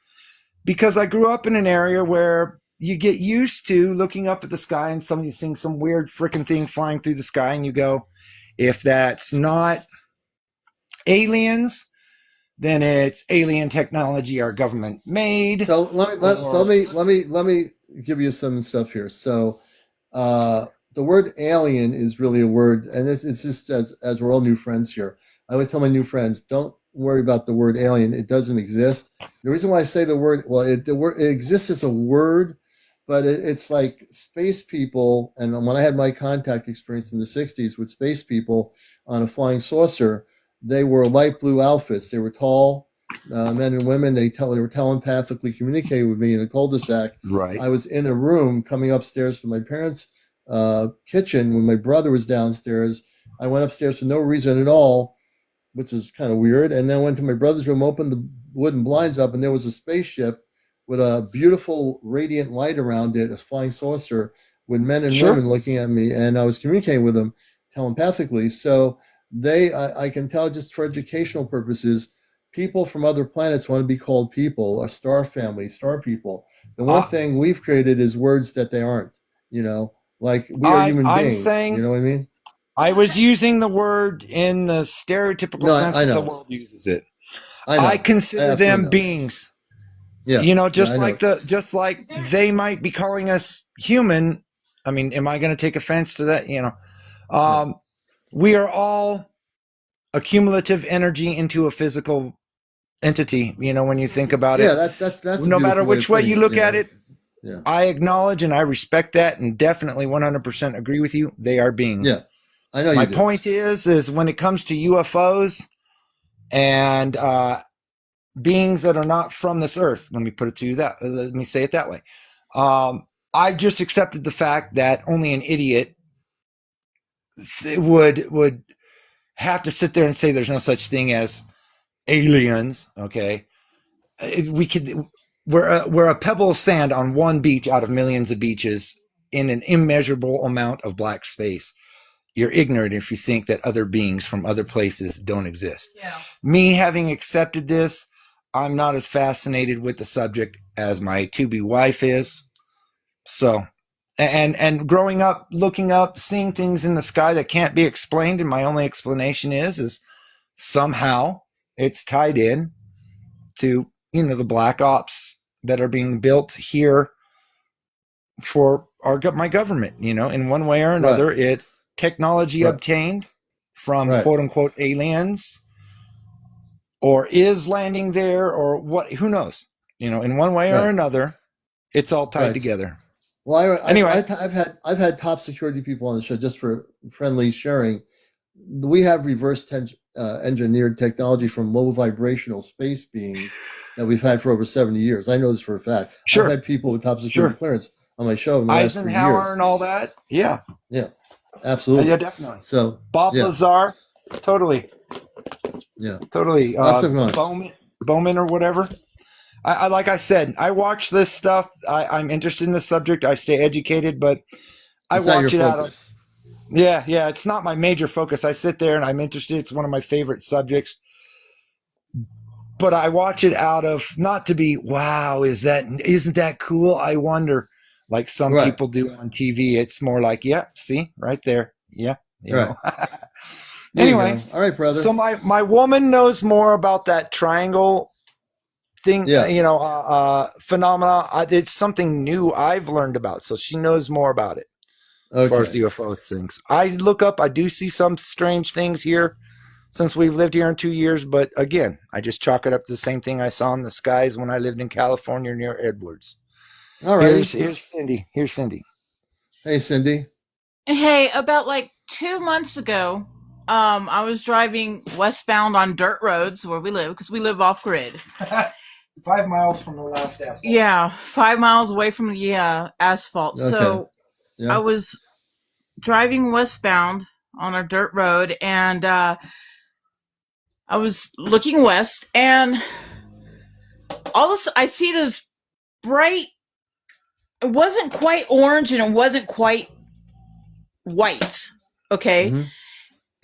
Speaker 7: because I grew up in an area where you get used to looking up at the sky and somebody seeing some weird freaking thing flying through the sky, and you go, if that's not aliens, then it's alien technology our government made.
Speaker 1: So let me give you some stuff here. So the word alien is really a word, and it's just as we're all new friends here. I always tell my new friends, don't worry about the word alien. It doesn't exist. The reason why I say the word, well, it exists as a word, but it's like space people. And when I had my contact experience in the 60s with space people on a flying saucer, they wore light blue outfits. They were tall, men and women. They were telepathically communicating with me in a cul-de-sac.
Speaker 7: Right.
Speaker 1: I was in a room coming upstairs from my parents' kitchen when my brother was downstairs. I went upstairs for no reason at all, which is kind of weird. And then went to my brother's room, opened the wooden blinds up, and there was a spaceship with a beautiful radiant light around it, a flying saucer with men and women looking at me. And I was communicating with them telepathically. So I can tell, just for educational purposes, people from other planets want to be called people, a star family, star people. The one thing we've created is words that they aren't, like we are human beings.
Speaker 7: Saying,
Speaker 1: you know what I mean?
Speaker 7: I was using the word in the stereotypical sense that the world uses it. I consider them beings.
Speaker 1: Yeah.
Speaker 7: Just like they might be calling us human. I mean, am I going to take offense to that? We are all a cumulative energy into a physical entity. When you think about it,
Speaker 1: that's
Speaker 7: no matter which way you look at it.
Speaker 1: Yeah.
Speaker 7: I acknowledge and I respect that, and definitely 100% agree with you. They are beings.
Speaker 1: Yeah, I know.
Speaker 7: My point is when it comes to UFOs and beings that are not from this earth, let me say it that way. I've just accepted the fact that only an idiot would have to sit there and say there's no such thing as aliens. Okay, we're a pebble of sand on one beach out of millions of beaches in an immeasurable amount of black space. You're ignorant if you think that other beings from other places don't exist.
Speaker 6: Yeah.
Speaker 7: Me having accepted this, I'm not as fascinated with the subject as my to-be wife is. So, and growing up, looking up, seeing things in the sky that can't be explained, and my only explanation is somehow it's tied in to the black ops that are being built here for my government. In one way or another, it's technology obtained from quote unquote aliens, or is landing there, or what? Who knows? In one way or another, it's all tied together.
Speaker 1: Well,
Speaker 7: anyway,
Speaker 1: I've had top security people on the show just for friendly sharing. We have reverse engineered technology from low vibrational space beings that we've had for over 70 years. I know this for a fact.
Speaker 7: Sure.
Speaker 1: I've had people with top security clearance on my show in the last 3 years.
Speaker 7: Eisenhower and all that. Yeah.
Speaker 1: Yeah, absolutely.
Speaker 7: Yeah, definitely.
Speaker 1: So
Speaker 7: Bob Lazar, totally.
Speaker 1: Yeah.
Speaker 7: Totally. Bowman or whatever. I like I said, I watch this stuff. I'm interested in this subject. I stay educated, but I watch it out of. Yeah, it's not my major focus. I sit there and I'm interested. It's one of my favorite subjects. But I watch it out of not to be, wow, isn't that cool? I wonder, like some people do on TV. It's more like, yeah, see, right there. Yeah. You know. Anyway,
Speaker 1: all right, brother.
Speaker 7: So my woman knows more about that triangle thing, phenomena. It's something new I've learned about. So she knows more about it. As far as the UFO things, I look up. I do see some strange things here since we've lived here in 2 years. But again, I just chalk it up to the same thing I saw in the skies when I lived in California near Edwards.
Speaker 1: All right.
Speaker 7: Here's Cindy.
Speaker 1: Hey, Cindy.
Speaker 6: Hey, about like 2 months ago, I was driving westbound on dirt roads where we live, because we live off grid.
Speaker 7: 5 miles from the last asphalt.
Speaker 6: Yeah, 5 miles away from the asphalt.
Speaker 1: Okay.
Speaker 6: So I was driving westbound on a dirt road, and I was looking west, and all of a sudden I see this bright. It wasn't quite orange, and it wasn't quite white. Okay. Mm-hmm.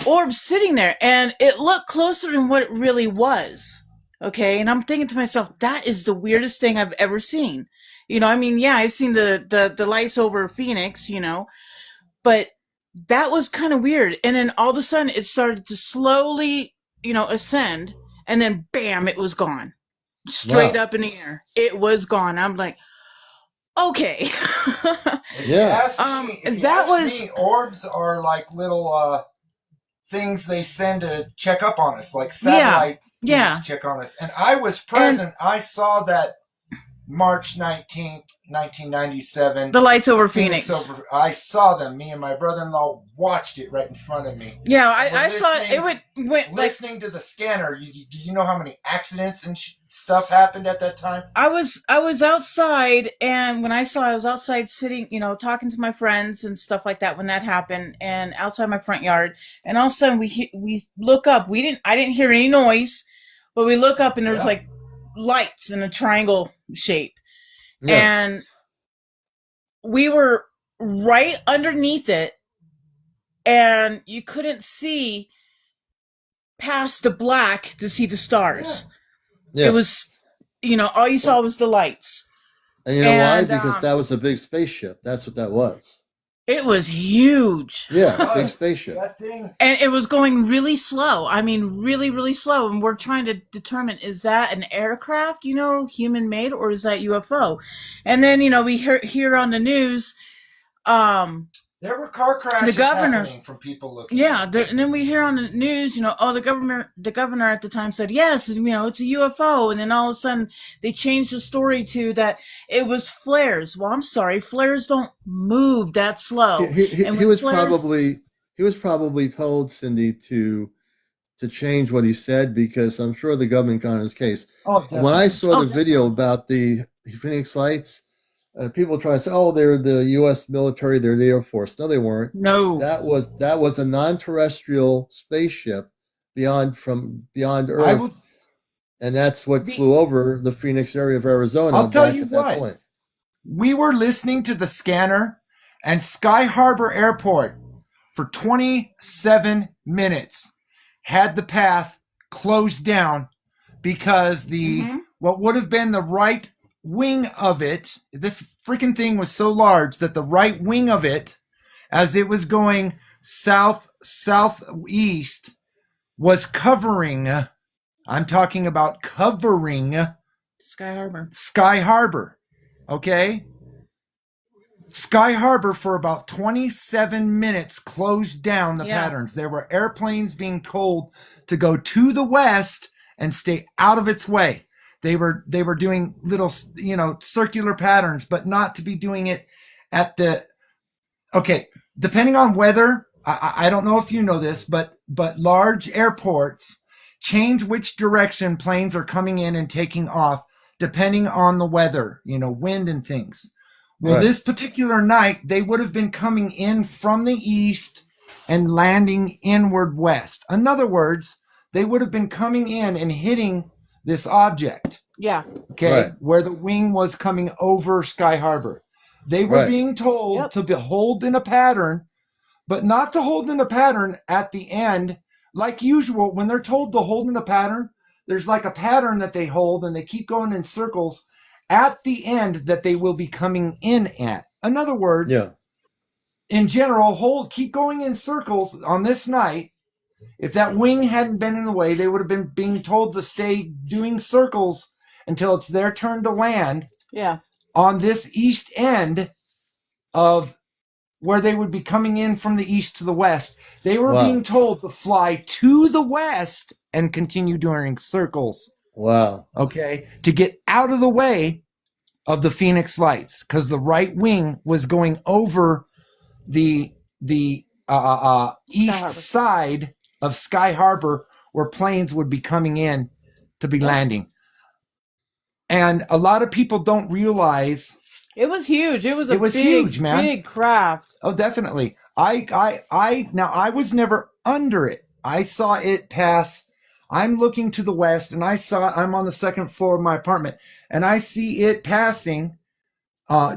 Speaker 6: orb sitting there, and it looked closer than what it really was. Okay, and I'm thinking to myself, that is the weirdest thing I've ever seen. You know, I mean, yeah, I've seen the lights over Phoenix, you know, but that was kind of weird. And then all of a sudden, it started to slowly, you know, ascend, and then bam, it was gone, straight
Speaker 1: Wow.
Speaker 6: up in the air. It was gone. I'm like, okay.
Speaker 1: Yeah.
Speaker 7: If you
Speaker 6: that
Speaker 7: ask
Speaker 6: was
Speaker 7: me, orbs are like little things they send to check up on us, like satellite
Speaker 6: yeah.
Speaker 7: things to check on us. And I was present. I saw that March 19th, 1997.
Speaker 6: The lights over Phoenix.
Speaker 7: I saw them. Me and my brother-in-law watched it right in front of me.
Speaker 6: Yeah, I saw it. It went
Speaker 7: listening
Speaker 6: like,
Speaker 7: to the scanner. Do you know how many accidents and stuff happened at that time?
Speaker 6: I was outside, and when I was outside sitting, you know, talking to my friends and stuff like that when that happened, and outside my front yard, and all of a sudden we look up. I didn't hear any noise, but we look up and there's like lights in a triangle shape, and we were right underneath it, and you couldn't see past the black to see the stars. It was, you know, all you saw was the lights.
Speaker 1: And you know why? Because that was a big spaceship. That's what that was.
Speaker 6: It was huge.
Speaker 1: Yeah, big spaceship.
Speaker 7: That thing.
Speaker 6: And it was going really slow. I mean, really, really slow. And we're trying to determine, is that an aircraft, you know, human made, or is that UFO? And then, you know, we hear on the news,
Speaker 7: there were car crashes happening from people looking.
Speaker 6: Yeah, and then we hear on the news, you know, oh, the governor at the time said, yes, you know, it's a UFO. And then all of a sudden they changed the story to that it was flares. Well, I'm sorry, flares don't move that slow.
Speaker 1: He was probably told, Cindy, to change what he said, because I'm sure the government got on his case.
Speaker 7: Oh, definitely.
Speaker 1: When I saw the video about the Phoenix lights, people try to say, "Oh, they're the U.S. military, they're the Air Force." No, they weren't.
Speaker 6: No,
Speaker 1: that was a non-terrestrial spaceship beyond Earth, and that's what flew over the Phoenix area of Arizona.
Speaker 7: I'll tell you what. We were listening to the scanner and Sky Harbor Airport for 27 minutes had the path closed down because what would have been the right wing of it, this freaking thing was so large that the right wing of it, as it was going southeast, was covering, I'm talking about covering Sky Harbor. Okay? Sky Harbor for about 27 minutes closed down the patterns. There were airplanes being told to go to the west and stay out of its way. They were doing little, you know, circular patterns, but not to be doing it at the, okay, depending on weather, I don't know if you know this, but large airports change which direction planes are coming in and taking off depending on the weather, you know, wind and things. Well, this particular night, they would have been coming in from the east and landing inward west. In other words, they would have been coming in and hitting this object.
Speaker 6: Yeah.
Speaker 7: Okay. Where the wing was coming over Sky Harbor. They were being told to hold in a pattern, but not to hold in a pattern at the end. Like usual, when they're told to hold in a pattern, there's like a pattern that they hold and they keep going in circles at the end that they will be coming in at. In other words, in general, keep going in circles on this night. If that wing hadn't been in the way, they would have been being told to stay doing circles until it's their turn to land.
Speaker 6: Yeah.
Speaker 7: On this east end of where they would be coming in from the east to the west. They were being told to fly to the west and continue doing circles.
Speaker 1: Wow.
Speaker 7: Okay. To get out of the way of the Phoenix lights, because the right wing was going over the east side of Sky Harbor, where planes would be coming in to be landing. And a lot of people don't realize
Speaker 6: it was huge. It was big,
Speaker 7: huge, man.
Speaker 6: Big craft.
Speaker 7: Oh, definitely. Now I was never under it. I saw it pass. I'm looking to the west, and I'm on the second floor of my apartment, and I see it passing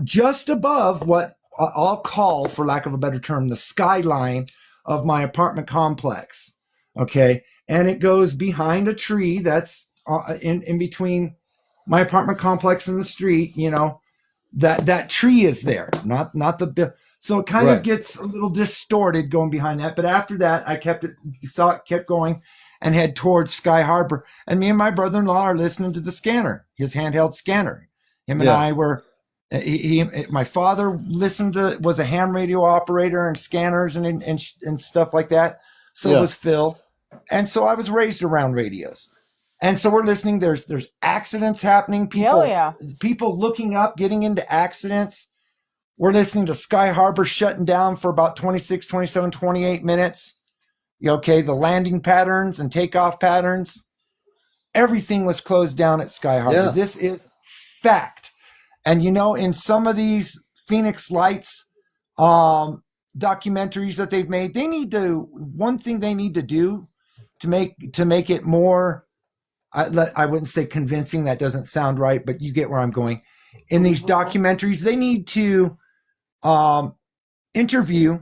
Speaker 7: just above what I'll call, for lack of a better term, the skyline of my apartment complex. Okay. And it goes behind a tree that's in between my apartment complex and the street, you know, that tree is there, not the, so it kind of gets a little distorted going behind that. But after that, I kept going and head towards Sky Harbor. And me and my brother-in-law are listening to the scanner, his handheld scanner. Him and I were, my father was a ham radio operator and scanners and stuff like that. So was Phil. And so I was raised around radios. And so we're listening. There's accidents happening. People looking up, getting into accidents. We're listening to Sky Harbor shutting down for about 26, 27, 28 minutes. Okay, the landing patterns and takeoff patterns. Everything was closed down at Sky Harbor. Yeah. This is fact. And you know, in some of these Phoenix Lights documentaries that they've made, one thing they need to do to make it more, I wouldn't say convincing, that doesn't sound right, but you get where I'm going. In these documentaries, they need to interview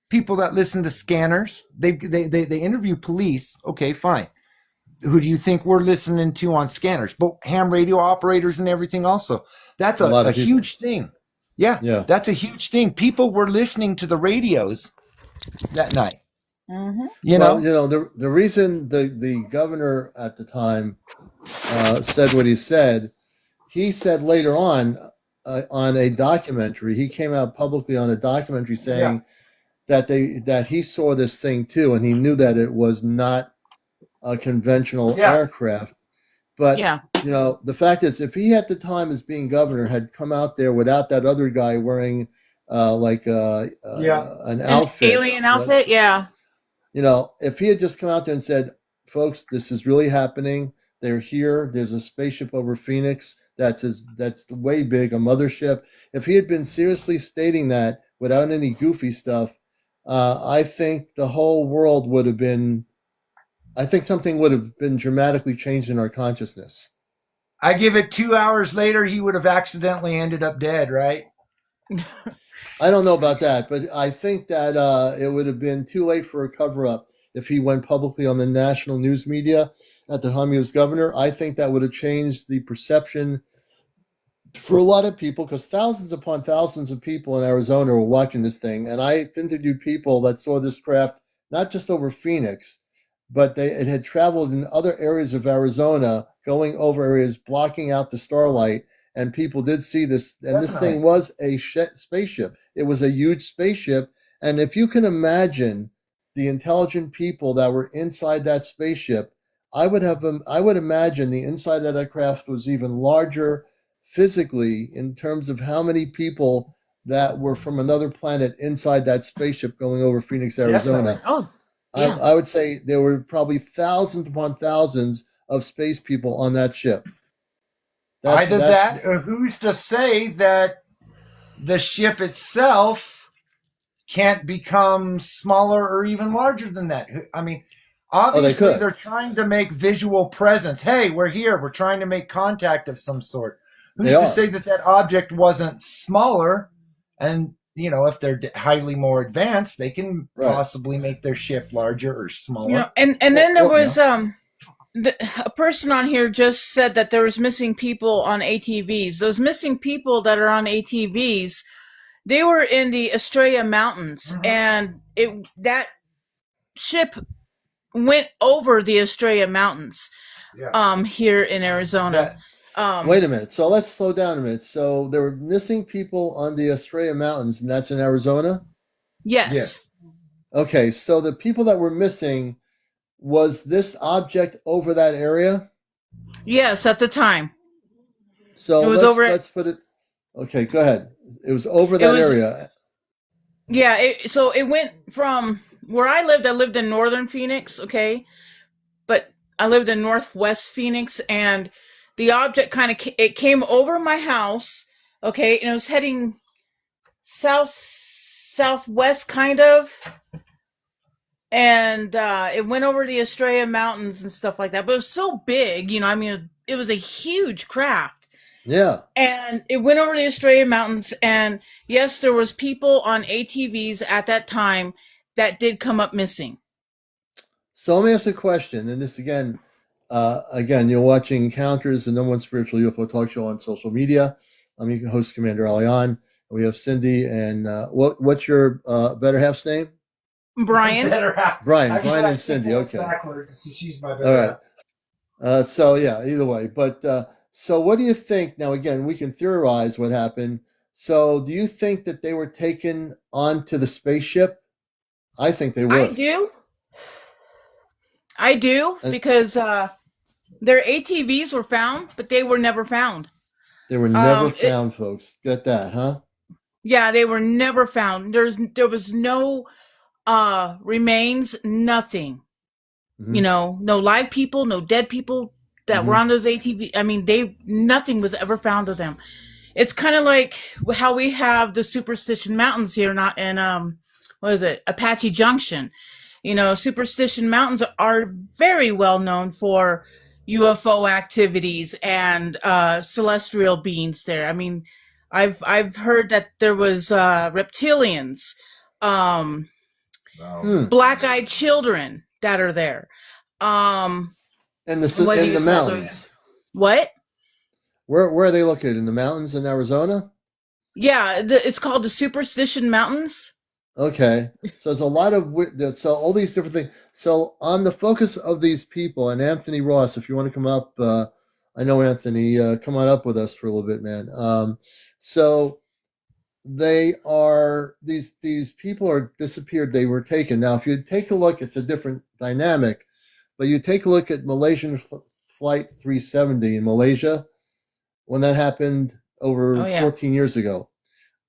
Speaker 7: people that listen to scanners. They interview police. Okay, fine. Who do you think we're listening to on scanners? But ham radio operators and everything also. That's a huge thing. Yeah, that's a huge thing. People were listening to the radios that night. Mm-hmm. You know,
Speaker 1: the reason the governor at the time said what he said later on a documentary. He came out publicly on a documentary saying that he saw this thing too, and he knew that it was not a conventional aircraft. But you know, the fact is, if he at the time as being governor had come out there without that other guy wearing an outfit,
Speaker 6: alien outfit,
Speaker 1: you know, if he had just come out there and said, folks, this is really happening. They're here. There's a spaceship over Phoenix that's way big, a mothership. If he had been seriously stating that without any goofy stuff, I think the whole world would have been, I think something would have been dramatically changed in our consciousness.
Speaker 7: I give it 2 hours later, he would have accidentally ended up dead, right?
Speaker 1: I don't know about that, but I think that it would have been too late for a cover-up if he went publicly on the national news media at the time he was governor. I think that would have changed the perception for a lot of people, because thousands upon thousands of people in Arizona were watching this thing. And I interviewed people that saw this craft not just over Phoenix, but it had traveled in other areas of Arizona, going over areas, blocking out the starlight. And people did see this, and this thing was a spaceship. It was a huge spaceship. And if you can imagine the intelligent people that were inside that spaceship, I would imagine the inside of that craft was even larger physically in terms of how many people that were from another planet inside that spaceship going over Phoenix, Arizona.
Speaker 6: Definitely. Oh, yeah.
Speaker 1: I would say there were probably thousands upon thousands of space people on that ship.
Speaker 7: Either that, or who's to say that the ship itself can't become smaller or even larger than that? I mean, obviously they're trying to make visual presence. Hey, we're here. We're trying to make contact of some sort. Who's to say that object wasn't smaller? And, you know, if they're highly more advanced, they can possibly make their ship larger or smaller.
Speaker 6: You know, and then there was a person on here just said that there was missing people on ATVs. Those missing people that are on ATVs, they were in the Estrella Mountains, and that ship went over the Estrella Mountains here in Arizona.
Speaker 1: Wait a minute. So let's slow down a minute. So there were missing people on the Estrella Mountains, and that's in Arizona?
Speaker 6: Yes.
Speaker 1: Okay, so the people that were missing, was this object over that area?
Speaker 6: Yes, at the time.
Speaker 1: So let's put it. Okay, go ahead. It was over that area.
Speaker 6: Yeah, so it went from where I lived in northern Phoenix, okay? But I lived in northwest Phoenix, and the object it came over my house, okay? And it was heading southwest kind of. And it went over the Estrella Mountains and stuff like that. But it was so big, you know, I mean, it was a huge craft.
Speaker 1: Yeah.
Speaker 6: And it went over the Estrella Mountains. And yes, there was people on ATVs at that time that did come up missing.
Speaker 1: So let me ask a question, and this again, you're watching Encounters, the #1 spiritual UFO talk show on social media. I'm your host, CmdrAleon. We have Cindy, and what's your better half's name?
Speaker 6: Brian.
Speaker 1: Brian and Cindy. Okay.
Speaker 7: Backwards, so she's my better
Speaker 1: All right. So yeah, either way. But so what do you think? Now again, we can theorize what happened. So do you think that they were taken onto the spaceship? I think they were.
Speaker 6: I do because their ATVs were found, but they were never found.
Speaker 1: They were never found, folks. Get that, huh?
Speaker 6: Yeah, they were never found. There was no remains, nothing.
Speaker 1: Mhm.
Speaker 6: No live people, no dead people that were on those ATV. I mean, nothing was ever found of them. It's kind of like how we have the Superstition Mountains here, not in what is it, Apache Junction. Superstition Mountains are very well known for UFO activities and celestial beings there. I mean, I've heard that there was reptilians, black-eyed children that are there.
Speaker 1: In the mountains.
Speaker 6: What?
Speaker 1: Where are they located? In the mountains in Arizona?
Speaker 6: Yeah, it's called the Superstition Mountains.
Speaker 1: Okay, so there's a lot of so all these different things. So on the focus of these people, and Anthony Ross, if you want to come up, I know Anthony, come on up with us for a little bit, man. So they are these people are disappeared. They were taken. Now, if you take a look, it's a different dynamic, but you take a look at Malaysian Flight 370 in Malaysia when that happened over 14 years ago.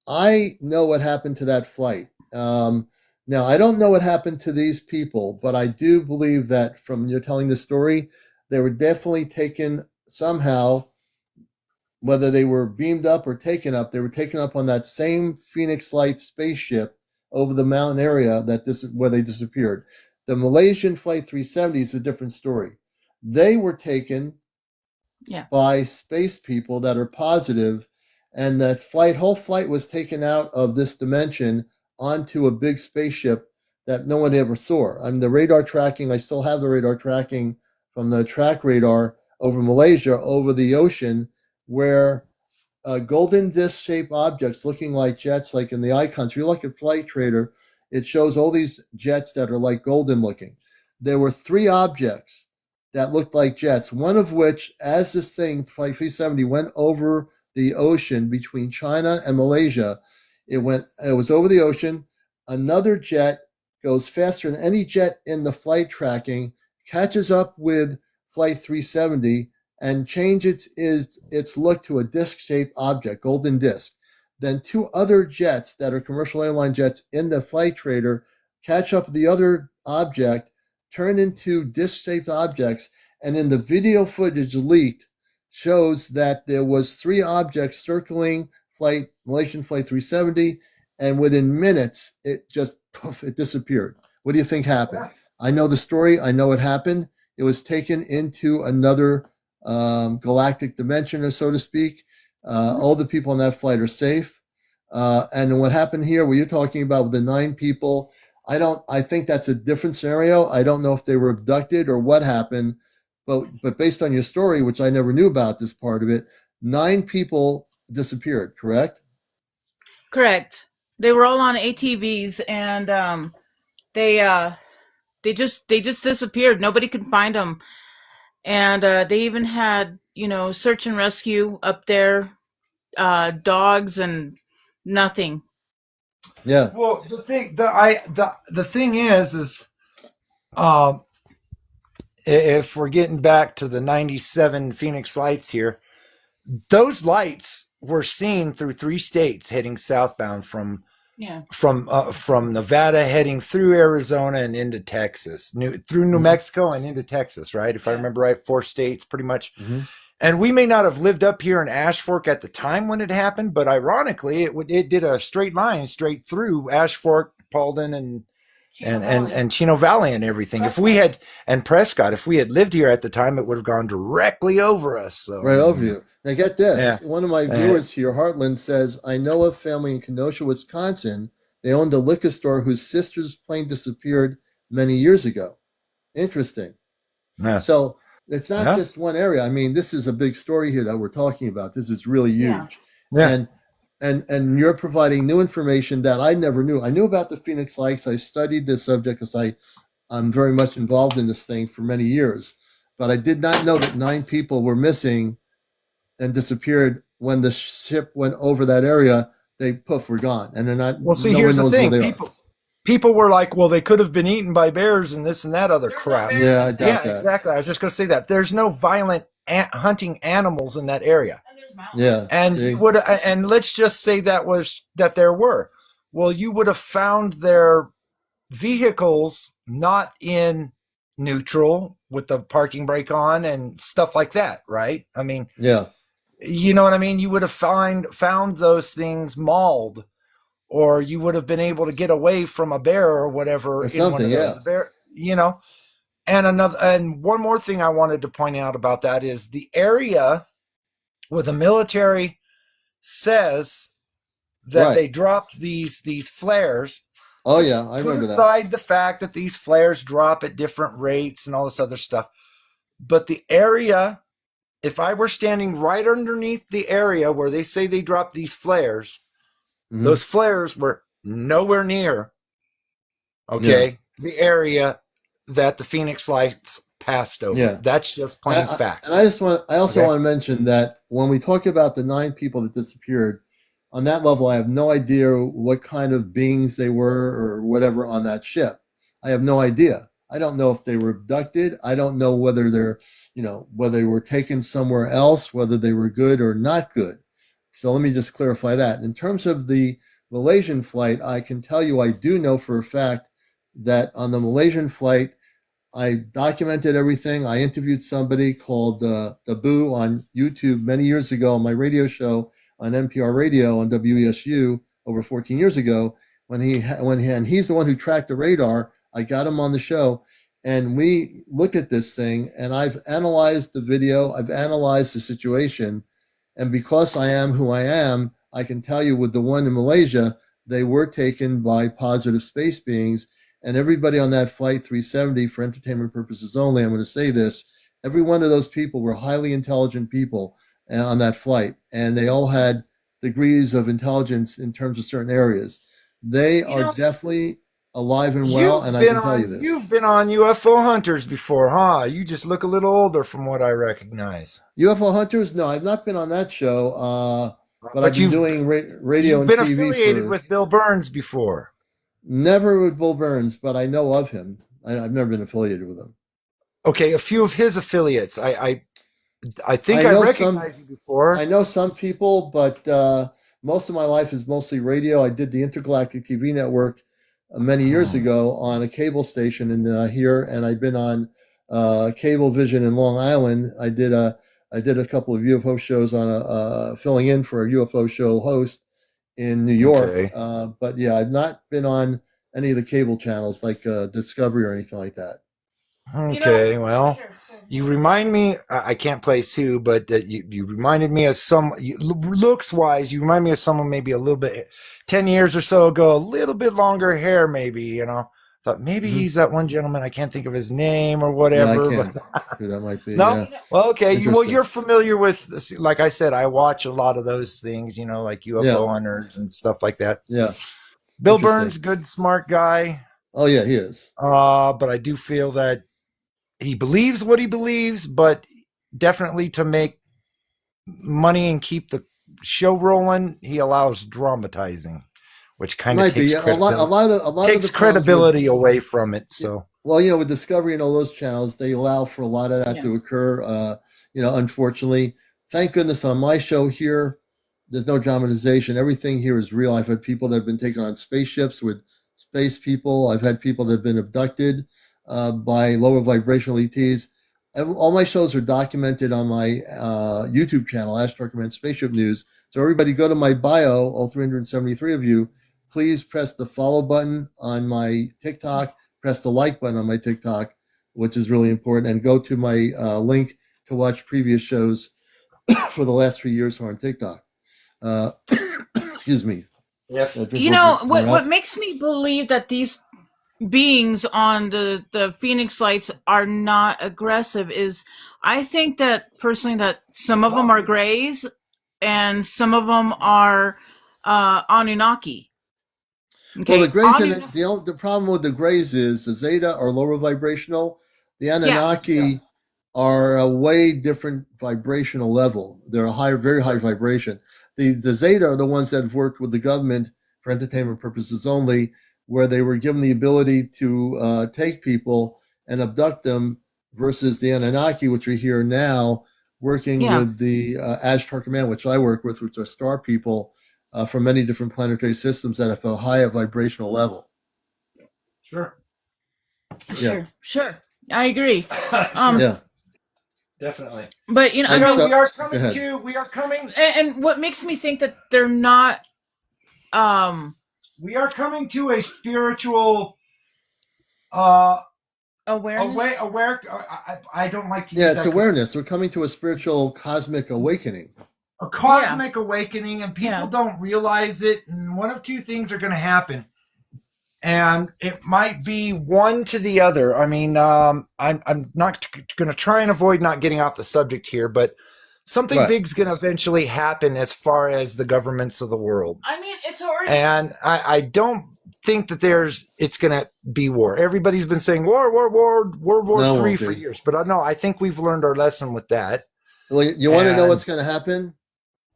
Speaker 1: I know what happened to that flight. Now, I don't know what happened to these people, but I do believe that from you telling the story, they were definitely taken somehow, whether they were beamed up or taken up, they were taken up on that same Phoenix Light spaceship over the mountain area where they disappeared. The Malaysian Flight 370 is a different story. They were taken by space people that are positive, and that whole flight was taken out of this dimension onto a big spaceship that no one ever saw. I mean, the radar tracking, I still have the radar tracking from the track radar over Malaysia, over the ocean, where golden disc-shaped objects looking like jets, like in the icons. If you look at Flight Trader, it shows all these jets that are like golden looking. There were 3 objects that looked like jets, one of which, as this thing, Flight 370, went over the ocean between China and Malaysia, it was over the ocean. Another jet goes faster than any jet in the flight tracking, catches up with Flight 370, and changes its look to a disc-shaped object, golden disc. Then 2 other jets that are commercial airline jets in the Flight Trader catch up with the other object, turn into disc-shaped objects, and in the video footage leaked shows that there was 3 objects circling Malaysian Flight 370, and within minutes it just it disappeared. What do you think happened? I know the story. I know what happened. It was taken into another galactic dimension, or so to speak. All the people on that flight are safe. And what happened here, what you're talking about with the 9 people, I think that's a different scenario. I don't know if they were abducted or what happened, but based on your story, which I never knew about this part of it, 9 people disappeared, correct?
Speaker 6: Correct. They were all on ATVs, and they just disappeared. Nobody could find them, and they even had search and rescue up there, dogs and nothing.
Speaker 1: Yeah.
Speaker 7: Well, the thing is, if we're getting back to the 97 Phoenix lights here, those lights were seen through 3 states heading southbound from Nevada, heading through Arizona and into Texas, through New Mexico and into Texas, right? If I remember right, 4 states pretty much. Mm-hmm. And we may not have lived up here in Ash Fork at the time when it happened, but ironically, it did a straight line straight through Ash Fork, Paulden, and Chino Valley and everything. Prescott. If we had lived here at the time, it would have gone directly over us. So.
Speaker 1: Right over you. Now get this. Yeah. One of my viewers here, Heartland, says, I know a family in Kenosha, Wisconsin They owned a liquor store whose sister's plane disappeared many years ago. Interesting.
Speaker 7: Yeah.
Speaker 1: So it's not
Speaker 7: Yeah.
Speaker 1: just one area. I mean, this is a big story here that we're talking about. This is really huge.
Speaker 7: Yeah.
Speaker 1: And you're providing new information that I never knew. I knew about the Phoenix Lights. I studied this subject because I'm very much involved in this thing for many years. But I did not know that 9 people were missing and disappeared when the ship went over that area. They were gone, and they're not.
Speaker 7: Well, see,
Speaker 1: no
Speaker 7: here's
Speaker 1: one
Speaker 7: the
Speaker 1: knows
Speaker 7: thing.
Speaker 1: where they are.
Speaker 7: People were like, well, they could have been eaten by bears and this and that other crap.
Speaker 1: Yeah, I doubt that.
Speaker 7: Exactly. I was just going to say that. There's no violent hunting animals in that area.
Speaker 1: Yeah.
Speaker 7: And and let's just say that there were. Well, you would have found their vehicles not in neutral with the parking brake on and stuff like that, right? I mean,
Speaker 1: yeah.
Speaker 7: You know what I mean? You would have found those things mauled, or you would have been able to get away from a bear or whatever
Speaker 1: in one of those
Speaker 7: bear, you know. And one more thing I wanted to point out about that is the area where the military says that they dropped these flares.
Speaker 1: Oh yeah, I remember that.
Speaker 7: Put aside the fact that these flares drop at different rates and all this other stuff, but the area, if I were standing right underneath the area where they say they dropped these flares, those flares were nowhere near, the area that the Phoenix Lights passed over.
Speaker 1: Yeah.
Speaker 7: That's just plain fact.
Speaker 1: And I also want to mention that when we talk about the 9 people that disappeared, on that level, I have no idea what kind of beings they were or whatever on that ship. I have no idea. I don't know if they were abducted. I don't know whether whether they were taken somewhere else, whether they were good or not good. So let me just clarify that. In terms of the Malaysian flight, I can tell you I do know for a fact that on the Malaysian flight, I documented everything. I interviewed somebody called the Boo on YouTube many years ago on my radio show on NPR radio on WESU over 14 years ago. And he's the one who tracked the radar. I got him on the show, and we looked at this thing, and I've analyzed the video. I've analyzed the situation. And because I am who I am, I can tell you with the one in Malaysia, they were taken by positive space beings. And everybody on that flight 370, for entertainment purposes only, I'm going to say this, every one of those people were highly intelligent people on that flight. And they all had degrees of intelligence in terms of certain areas. They are definitely alive and well, and I can tell you this.
Speaker 7: You've been on UFO Hunters before, huh? You just look a little older from what I recognize.
Speaker 1: UFO Hunters? No, I've not been on that show, but I've been doing radio and TV.
Speaker 7: You've been affiliated with Bill Burns before.
Speaker 1: Never with Bill Burns, but I know of him. I've never been affiliated with him.
Speaker 7: Okay, a few of his affiliates. I think I recognize you before.
Speaker 1: I know some people, but most of my life is mostly radio. I did the Intergalactic TV network many years ago on a cable station in here, and I've been on Cable Vision in Long Island. I did a couple of UFO shows on filling in for a UFO show host in New York. Okay. But yeah, I've not been on any of the cable channels like Discovery or anything like that.
Speaker 7: Okay, well, you remind me, I can't place who, but you reminded me of looks-wise, you remind me of someone maybe a little bit, 10 years or so ago, a little bit longer hair maybe, Thought maybe he's that one gentleman, I can't think of his name or whatever.
Speaker 1: Yeah, who that might be.
Speaker 7: No?
Speaker 1: Yeah.
Speaker 7: Well, okay, you're familiar with, like I said, I watch a lot of those things, like UFO hunters and stuff like that.
Speaker 1: Yeah.
Speaker 7: Bill Burns, good, smart guy.
Speaker 1: Oh, yeah, he is.
Speaker 7: But I do feel that he believes what he believes, but definitely to make money and keep the show rolling, he allows dramatizing, which kind of takes credibility away from it. So,
Speaker 1: well, with Discovery and all those channels, they allow for a lot of that to occur. Unfortunately, thank goodness on my show here, there's no dramatization. Everything here is real. I've had people that have been taken on spaceships with space people. I've had people that have been abducted by lower vibrational ETs. All my shows are documented on my YouTube channel, Ask Command Spaceship News. So everybody go to my bio, all 373 of you. Please press the follow button on my TikTok. Press the like button on my TikTok, which is really important. And go to my link to watch previous shows for the last 3 years on TikTok. Excuse me.
Speaker 7: If
Speaker 6: You know what makes me believe that these beings on the Phoenix Lights are not aggressive is I think that personally that some of them are Greys and some of them are Anunnaki. Okay.
Speaker 1: Well, the Greys, the problem with the Greys is the Zeta are lower vibrational. The Anunnaki are a way different vibrational level. They're a higher, very high vibration. The Zeta are the ones that have worked with the government for entertainment purposes only, where they were given the ability to take people and abduct them, versus the Anunnaki, which we hear now, working with the Ashtar Command, which I work with, which are star people from many different planetary systems that have a higher vibrational level.
Speaker 7: Sure.
Speaker 6: Sure. I agree.
Speaker 1: Yeah.
Speaker 7: Definitely.
Speaker 6: But you know,
Speaker 7: we are coming
Speaker 6: and what makes me think that they're not
Speaker 7: we are coming to a spiritual
Speaker 6: awareness.
Speaker 7: I don't like to use
Speaker 1: it's
Speaker 7: that
Speaker 1: awareness. We're coming to a spiritual cosmic awakening.
Speaker 7: A cosmic awakening, and people don't realize it, and one of two things are going to happen. And it might be one to the other. I mean, I'm not going to try and avoid not getting off the subject here, but something big's going to eventually happen as far as the governments of the world.
Speaker 6: I mean, it's already.
Speaker 7: And I don't think that it's going to be war. Everybody's been saying World War III for years, but no, I think we've learned our lesson with that.
Speaker 1: Well, you want to know what's going to happen?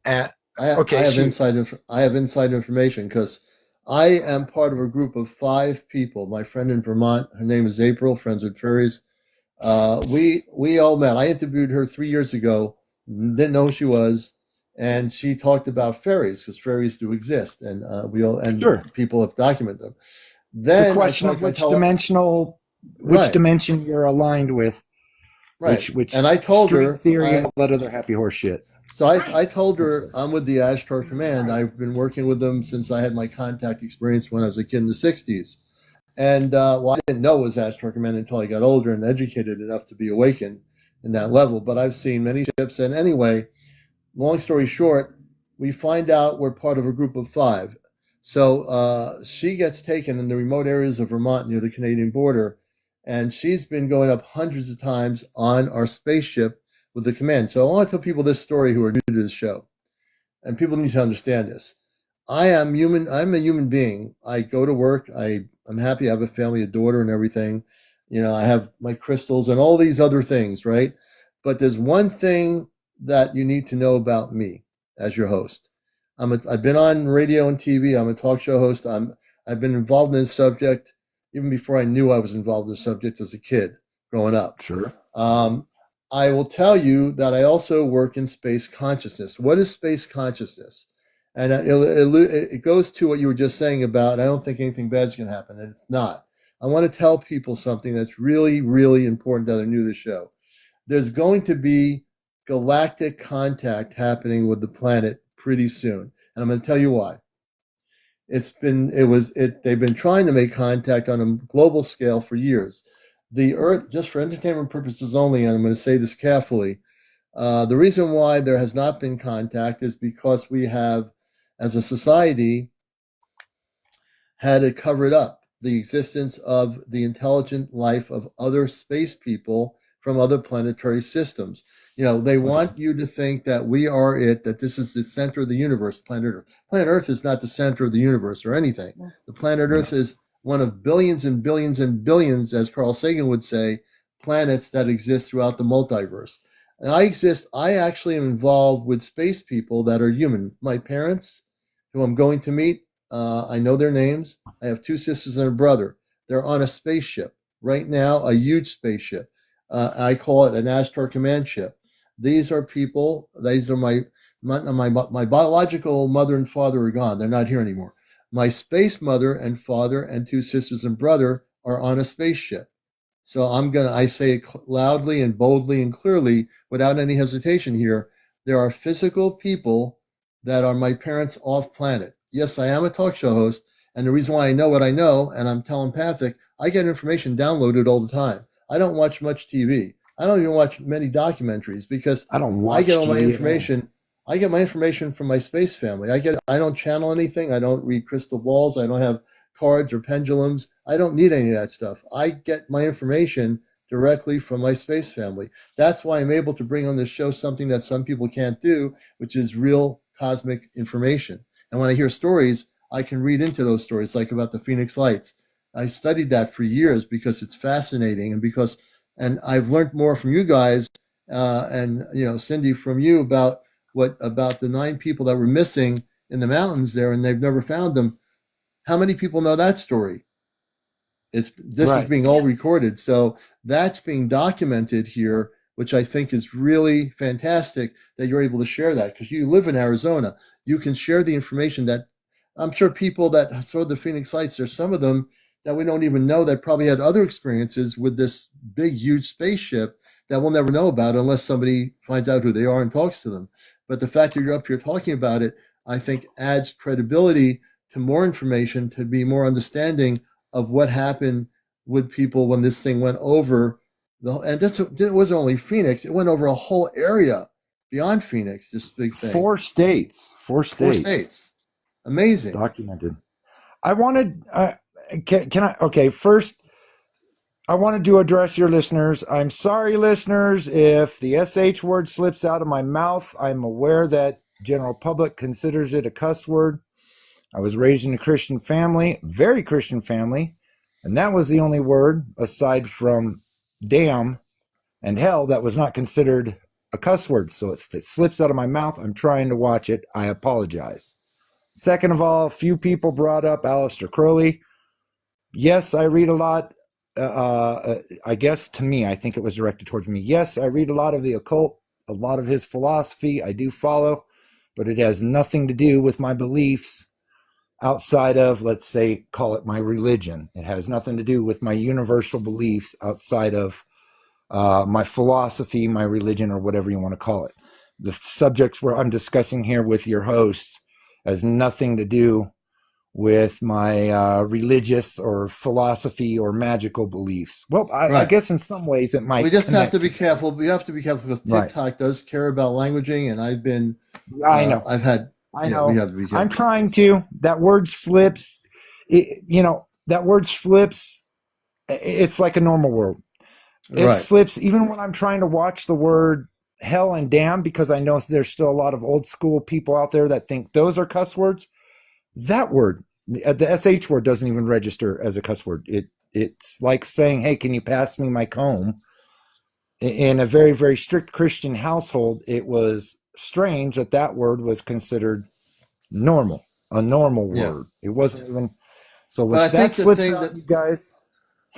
Speaker 1: I have inside information because I am part of a group of 5 people. My friend in Vermont, her name is April, Friends with Fairies. We all met. I interviewed her 3 years ago, didn't know who she was, and she talked about fairies because fairies do exist, and people have documented them. Then
Speaker 7: it's a question of which dimension you're aligned with,
Speaker 1: right?
Speaker 7: Which
Speaker 1: and I told her
Speaker 7: theory and all that other happy horse shit.
Speaker 1: So I told her I'm with the Ashtar Command. I've been working with them since I had my contact experience when I was a kid in the 60s. And I didn't know it was Ashtar Command until I got older and educated enough to be awakened in that level. But I've seen many ships. And anyway, long story short, we find out we're part of a group of 5. So she gets taken in the remote areas of Vermont near the Canadian border. And she's been going up hundreds of times on our spaceship with the command. So I want to tell people this story who are new to this show. And people need to understand this. I'm a human being. I go to work. I'm happy. I have a family, a daughter and everything. You know, I have my crystals and all these other things, right? But there's one thing that you need to know about me as your host. I've been on radio and TV. I'm a talk show host. I've been involved in this subject even before I knew I was involved in the subject as a kid growing up.
Speaker 7: Sure.
Speaker 1: I will tell you that I also work in space consciousness. What is space consciousness? And it goes to what you were just saying about, I don't think anything bad is going to happen, and it's not. I want to tell people something that's really, really important that are new to the show. There's going to be galactic contact happening with the planet pretty soon, and I'm going to tell you why. They've been trying to make contact on a global scale for years. The Earth, just for entertainment purposes only, and I'm going to say this carefully, the reason why there has not been contact is because we have, as a society, had to cover it up, the existence of the intelligent life of other space people from other planetary systems. You know, they want you to think that we are that this is the center of the universe, planet Earth. Planet Earth is not the center of the universe or anything. The planet Earth is one of billions and billions and billions, as Carl Sagan would say, planets that exist throughout the multiverse. And I actually am involved with space people that are human. My parents, who I'm going to meet, I know their names. I have 2 sisters and a brother. They're on a spaceship right now, a huge spaceship. I call it an Ashtar Command ship. These are people, these are my biological mother and father are gone. They're not here anymore. My space mother and father and 2 sisters and brother are on a spaceship. So I say it loudly and boldly and clearly without any hesitation here. There are physical people that are my parents off planet. Yes, I am a talk show host. And the reason why I know what I know, and I'm telepathic, I get information downloaded all the time. I don't watch much TV. I don't even watch many documentaries because I get all my information I get my information from my space family. I don't channel anything. I don't read crystal balls. I don't have cards or pendulums. I don't need any of that stuff. I get my information directly from my space family. That's why I'm able to bring on this show something that some people can't do, which is real cosmic information. And when I hear stories, I can read into those stories, like about the Phoenix Lights. I studied that for years because it's fascinating, and I've learned more from you guys, and Cindy, from you about the 9 people that were missing in the mountains there, and they've never found them. How many people know that story? This is being all recorded, so that's being documented here, which I think is really fantastic that you're able to share that, because you live in Arizona. You can share the information that I'm sure people that saw the Phoenix Lights, there's some of them that we don't even know that probably had other experiences with this big, huge spaceship that we'll never know about unless somebody finds out who they are and talks to them. But the fact that you're up here talking about it, I think adds credibility to more information, to be more understanding of what happened with people when this thing went over. It wasn't only Phoenix, it went over a whole area beyond Phoenix, this big thing.
Speaker 7: 4 states. 4 states.
Speaker 1: 4 states. Amazing.
Speaker 7: Documented. I wanted, first, I wanted to address your listeners. I'm sorry, listeners, if the SH word slips out of my mouth. I'm aware that general public considers it a cuss word. I was raised in a Christian family, very Christian family, and that was the only word, aside from damn and hell, that was not considered a cuss word. So if it slips out of my mouth, I'm trying to watch it. I apologize. Second of all, few people brought up Aleister Crowley. Yes, I read a lot. I guess to me, I think it was directed towards me. Yes, I read a lot of the occult, a lot of his philosophy. I do follow, but it has nothing to do with my beliefs outside of, let's say, call it my religion. It has nothing to do with my universal beliefs outside of my philosophy, my religion, or whatever you want to call it. The subjects where I'm discussing here with your host has nothing to do with my religious or philosophy or magical beliefs. Well, I guess in some ways it might.
Speaker 1: We just have to be careful. We have to be careful because TikTok does care about languaging, and I've been. I know. I know. We have to be careful.
Speaker 7: I'm trying to. That word slips. That word slips. It's like a normal word. It slips even when I'm trying to watch the word hell and damn, because I know there's still a lot of old school people out there that think those are cuss words. That word, the SH word, doesn't even register as a cuss word. It's like saying, hey, can you pass me my comb? In a very, very strict Christian household, it was strange that word was considered normal, a normal word. It wasn't even. So if that slips out, you guys.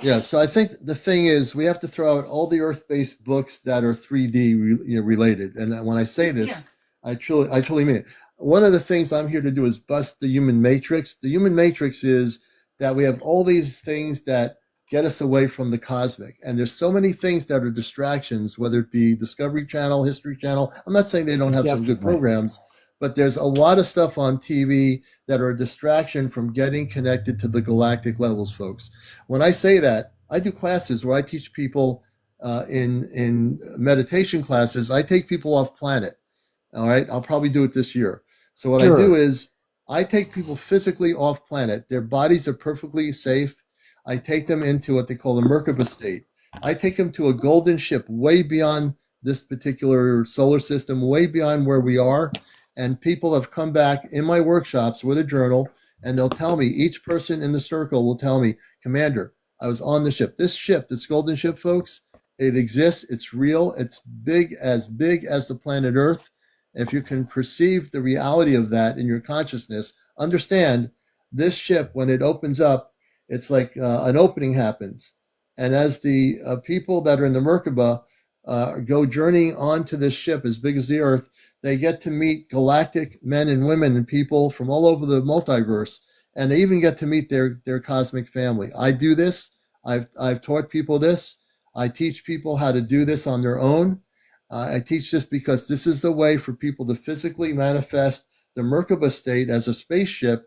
Speaker 1: Yeah, so I think the thing is we have to throw out all the Earth-based books that are 3D related. And when I say this, I truly mean it. One of the things I'm here to do is bust the human matrix. The human matrix is that we have all these things that get us away from the cosmic. And there's so many things that are distractions, whether it be Discovery Channel, History Channel. I'm not saying they don't have some good programs, but there's a lot of stuff on TV that are a distraction from getting connected to the galactic levels, folks. When I say that, I do classes where I teach people in meditation classes. I take people off planet. All right, I'll probably do it this year. So what I do is I take people physically off planet. Their bodies are perfectly safe. I take them into what they call the Merkaba state. I take them to a golden ship way beyond this particular solar system, way beyond where we are. And people have come back in my workshops with a journal, and they'll tell me, each person in the circle will tell me, Commander, I was on the ship. This golden ship, folks, it exists. It's real. It's big as the planet Earth. If you can perceive the reality of that in your consciousness, understand this ship, when it opens up, it's like an opening happens. And as the people that are in the Merkaba go journeying onto this ship as big as the Earth, they get to meet galactic men and women and people from all over the multiverse. And they even get to meet their cosmic family. I do this. I've taught people this. I teach people how to do this on their own. I teach this because this is the way for people to physically manifest the Merkaba state as a spaceship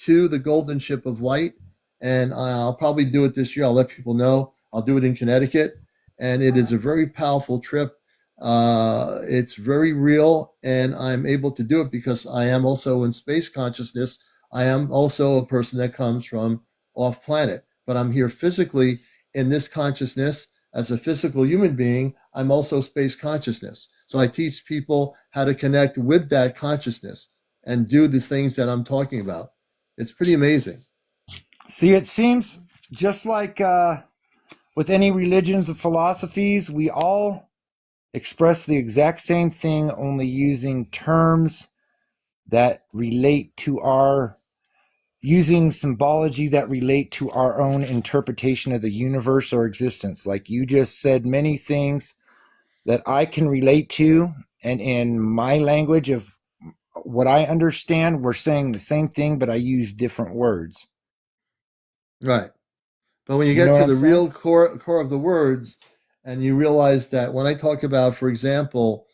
Speaker 1: to the golden ship of light. And I'll probably do it this year. I'll let people know. I'll do it in Connecticut. And it is a very powerful trip. It's very real, and I'm able to do it because I am also in space consciousness. I am also a person that comes from off planet, but I'm here physically in this consciousness as a physical human being. I'm also space consciousness. So I teach people how to connect with that consciousness and do the things that I'm talking about. It's pretty amazing.
Speaker 7: See, it seems just like with any religions and philosophies, we all express the exact same thing, only using terms that relate to using symbology that relate to our own interpretation of the universe or existence. Like you just said, many things that I can relate to, and in my language of what I understand, we're saying the same thing, but I use different words.
Speaker 1: Right. But when you
Speaker 7: You know
Speaker 1: get
Speaker 7: what
Speaker 1: to
Speaker 7: I'm
Speaker 1: the
Speaker 7: saying?
Speaker 1: real core of the words, and you realize that when I talk about, for example,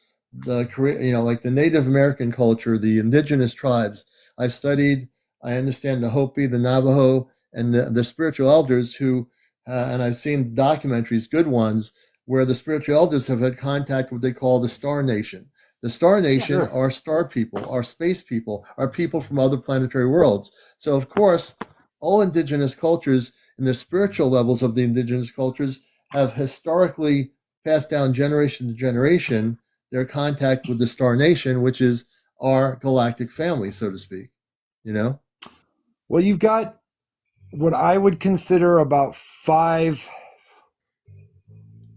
Speaker 1: like the Native American culture, the indigenous tribes, I've studied, I understand the Hopi, the Navajo, and the spiritual elders who, and I've seen documentaries, good ones, where the spiritual elders have had contact with what they call the Star Nation. The Star Nation
Speaker 7: Sure.
Speaker 1: are star people, are space people, are people from other planetary worlds. So, of course, all indigenous cultures and the spiritual levels of the indigenous cultures have historically passed down generation to generation their contact with the Star Nation, which is our galactic family, so to speak. You know?
Speaker 7: Well, you've got what I would consider about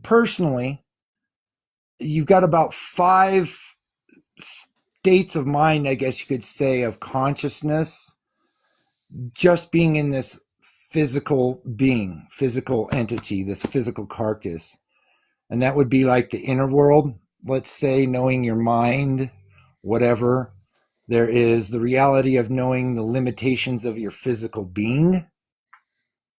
Speaker 7: personally, you've got about 5 states of mind, I guess you could say, of consciousness, just being in this physical being, physical entity, this physical carcass. And that would be like the inner world, let's say, knowing your mind, whatever. There is the reality of knowing the limitations of your physical being,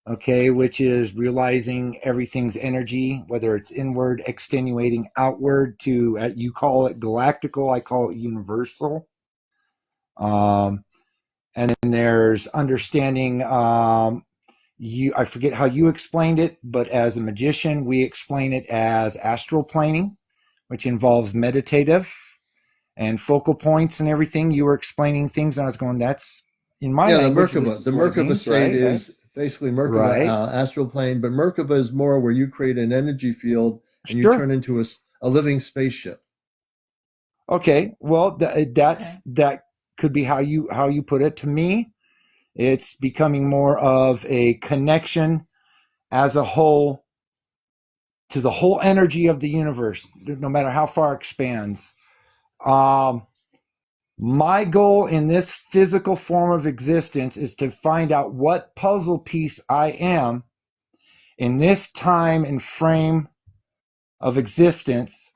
Speaker 7: okay, which is realizing everything's energy, whether it's inward, extenuating outward to, you call it galactical, I call it universal. And then there's understanding, I forget how you explained it, but as a magician, we explain it as astral planing, which involves meditative and focal points and everything. You were explaining things, and I was going, that's in my
Speaker 1: Yeah, the
Speaker 7: language. This
Speaker 1: Merkaba.
Speaker 7: is
Speaker 1: The
Speaker 7: what it
Speaker 1: Merkaba
Speaker 7: means,
Speaker 1: state
Speaker 7: right?
Speaker 1: is basically Merkaba,
Speaker 7: Right.
Speaker 1: astral plane, but Merkaba is more where you create an energy field and you
Speaker 7: Sure.
Speaker 1: turn into a living spaceship.
Speaker 7: Okay. Well, that could be how you put it. To me, it's becoming more of a connection as a whole to the whole energy of the universe, no matter how far it expands. My goal in this physical form of existence is to find out what puzzle piece I am in this time and frame of existence,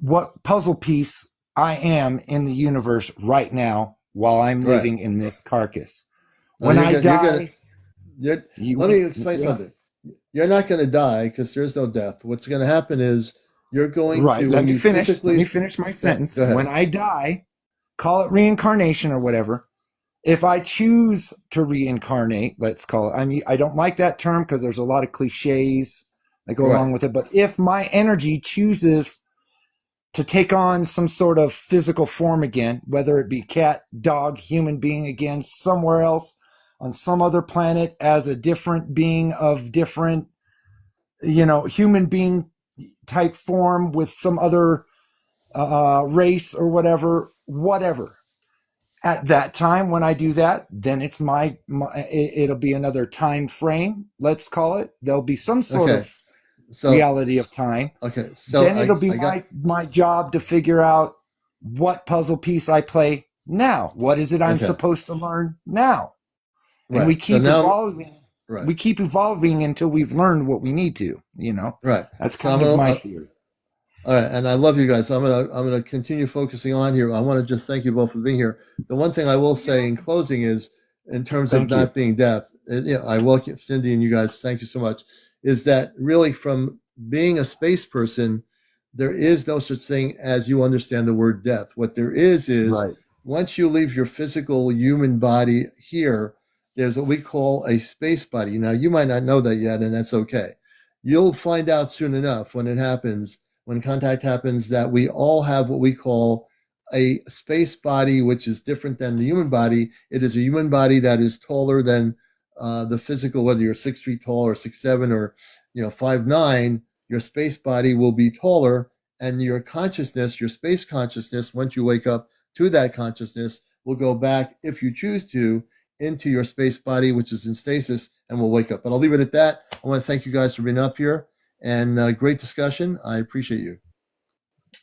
Speaker 7: what puzzle piece I am in the universe right now while I'm
Speaker 1: Right.
Speaker 7: living in this carcass.
Speaker 1: Oh,
Speaker 7: When I die,
Speaker 1: let me explain something. You're not going to die because there's no death. What's going to happen is you're going
Speaker 7: right,
Speaker 1: to,
Speaker 7: let
Speaker 1: when
Speaker 7: me
Speaker 1: you
Speaker 7: finish.
Speaker 1: physically.
Speaker 7: Let me finish my sentence.
Speaker 1: Go ahead.
Speaker 7: When I die, call it reincarnation or whatever. If I choose to reincarnate, let's call it, I mean, I don't like that term because there's a lot of cliches that go along with it. But if my energy chooses to take on some sort of physical form again, whether it be cat, dog, human being again, somewhere else on some other planet as a different being of different, human being type form with some other race or whatever. At that time, when I do that, then it's it'll be another time frame, let's call it. There'll be some sort of reality of time.
Speaker 1: Okay, so
Speaker 7: then it'll be my job to figure out what puzzle piece I play now. What is it I'm supposed to learn now? And we keep evolving.
Speaker 1: Right.
Speaker 7: We keep evolving until we've learned what we need to.
Speaker 1: Right.
Speaker 7: That's kind of my theory.
Speaker 1: All right, and I love you guys. I'm gonna continue focusing on here. I want to just thank you both for being here. The one thing I will say in closing is, in terms of not being deaf, I welcome Cindy and you guys. Thank you so much. Is that really from being a space person, there is no such thing as you understand the word death. What there is
Speaker 7: right.
Speaker 1: Once you leave your physical human body here, there's what we call a space body. Now, you might not know that yet, and that's okay. You'll find out soon enough when it happens. when contact happens, that we all have what we call a space body, which is different than the human body. It is a human body that is taller than the physical, whether you're 6 feet tall or 6'7" or 5'9". Your space body will be taller, and your consciousness, your space consciousness, once you wake up to that consciousness, will go back, if you choose to, into your space body, which is in stasis, and will wake up. But I'll leave it at that. I want to thank you guys for being up here, and great discussion. I appreciate you.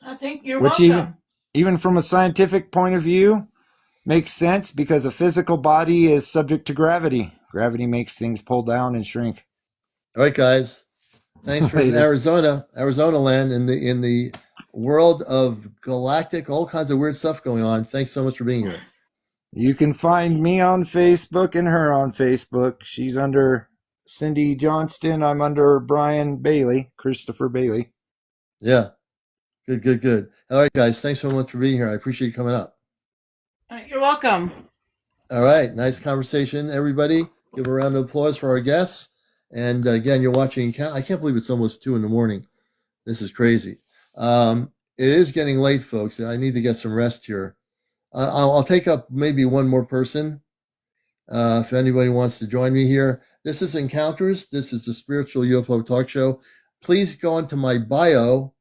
Speaker 6: I think you're
Speaker 7: Which
Speaker 6: welcome.
Speaker 7: even from a scientific point of view, makes sense because a physical body is subject to gravity. Gravity makes things pull down and shrink.
Speaker 1: All right, guys. Thanks from
Speaker 7: Later.
Speaker 1: Arizona land, in the world of galactic, all kinds of weird stuff going on. Thanks so much for being here.
Speaker 7: You can find me on Facebook and her on Facebook. She's under Cindy Johnston. I'm under Brian Bailey, Christopher Bailey.
Speaker 1: Yeah. Good. All right, guys. Thanks so much for being here. I appreciate you coming up.
Speaker 6: You're welcome.
Speaker 1: All right. Nice conversation, everybody. Give a round of applause for our guests. And again, you're watching. I can't believe it's almost 2 a.m. This is crazy. It is getting late, folks. I need to get some rest here. I'll take up maybe one more person. If anybody wants to join me here. This is Encounters. This is the Spiritual UFO Talk Show. Please go into my bio.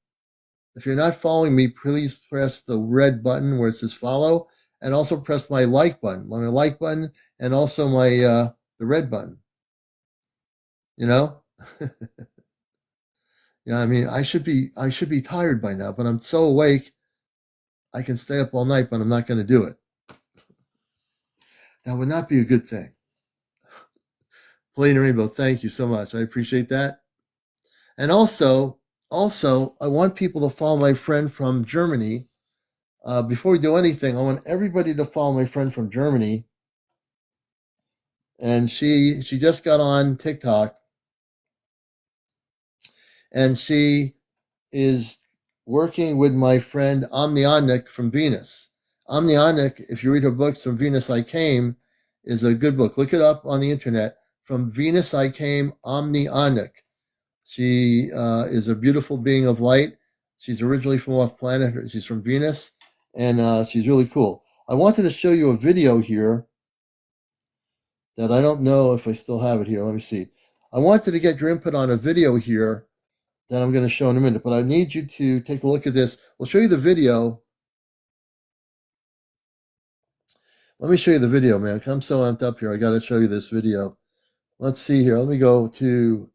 Speaker 1: If you're not following me, please press the red button where it says follow, and also press my like button, and also my the red button. Yeah, I mean, I should be tired by now, but I'm so awake. I can stay up all night, but I'm not going to do it. That would not be a good thing. Plain Rainbow, thank you so much. I appreciate that. And also, I want people to follow my friend from Germany. Before we do anything, I want everybody to follow my friend from Germany. And she just got on TikTok, and she is working with my friend Omnionic from Venus. Omnionic, if you read her books, From Venus I Came, is a good book. Look it up on the internet. From Venus I Came, Omnionic. She is a beautiful being of light. She's originally from off planet. She's from Venus, and she's really cool. I wanted to show you a video here that I don't know if I still have it here. Let me see. I wanted to get your input on a video here that I'm going to show in a minute, but I need you to take a look at this. We'll show you the video. Let me show you the video, man. I'm so amped up here. I got to show you this video. Let's see here. Let me go to,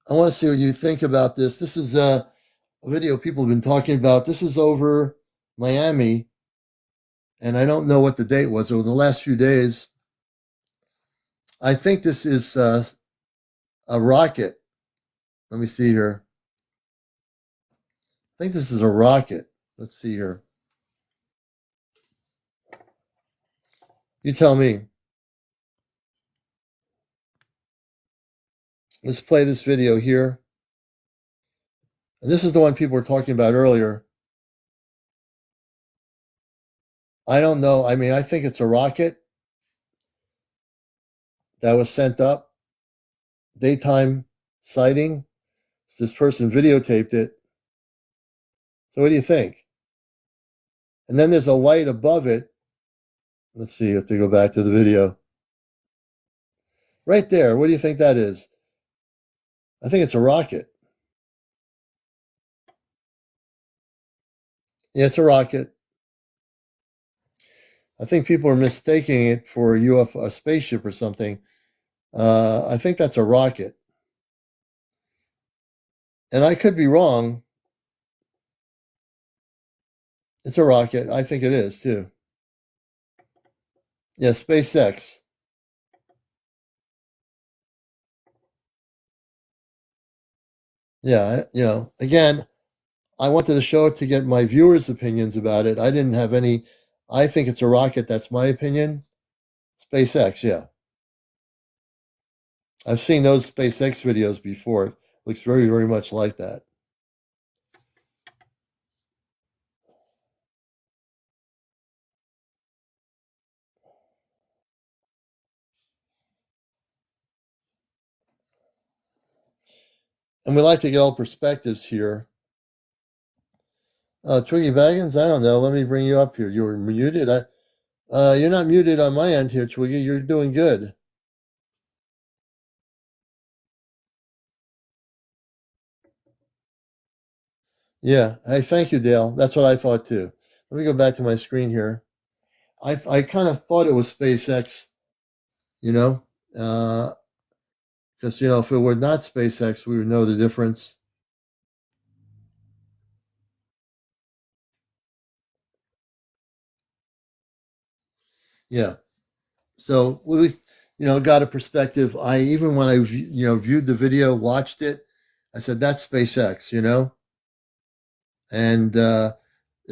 Speaker 1: I want to see what you think about this. This is a video people have been talking about. This is over Miami, and I don't know what the date was. Over the last few days, I think this is a rocket. Let me see here. I think this is a rocket. Let's see here. You tell me. Let's play this video here. And this is the one people were talking about earlier. I don't know. I mean, I think it's a rocket that was sent up. Daytime sighting. This person videotaped it. So what do you think? And then there's a light above it. Let's see if they go back to the video. Right there. What do you think that is? I think it's a rocket. Yeah, it's a rocket. I think people are mistaking it for a UFO, a spaceship or something. I think that's a rocket. And I could be wrong. It's a rocket. I think it is too. Yeah, SpaceX. Yeah, again, I wanted to show it to get my viewers' opinions about it. I didn't have any. I think it's a rocket. That's my opinion. SpaceX, yeah. I've seen those SpaceX videos before. It looks very, very much like that. And we like to get all perspectives here. Twiggy Baggins, I don't know. Let me bring you up here. You were muted. You're not muted on my end here, Twiggy. You're doing good. Yeah. Hey, thank you, Dale. That's what I thought too. Let me go back to my screen here. I kind of thought it was SpaceX, you know, because if it were not SpaceX, we would know the difference. Yeah. So we, got a perspective. Even when I, viewed the video, watched it, I said that's SpaceX, and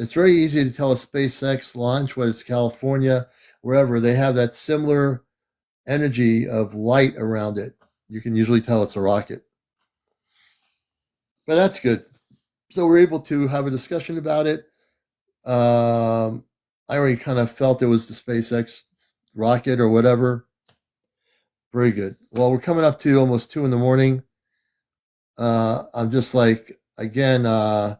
Speaker 1: it's very easy to tell a SpaceX launch, whether it's California, wherever they have that similar energy of light around it. You can usually tell it's a rocket, but that's good. So we're able to have a discussion about it. I already kind of felt it was the SpaceX rocket or whatever. Very good. Well, we're coming up to almost 2 in the morning. I'm just like, again, I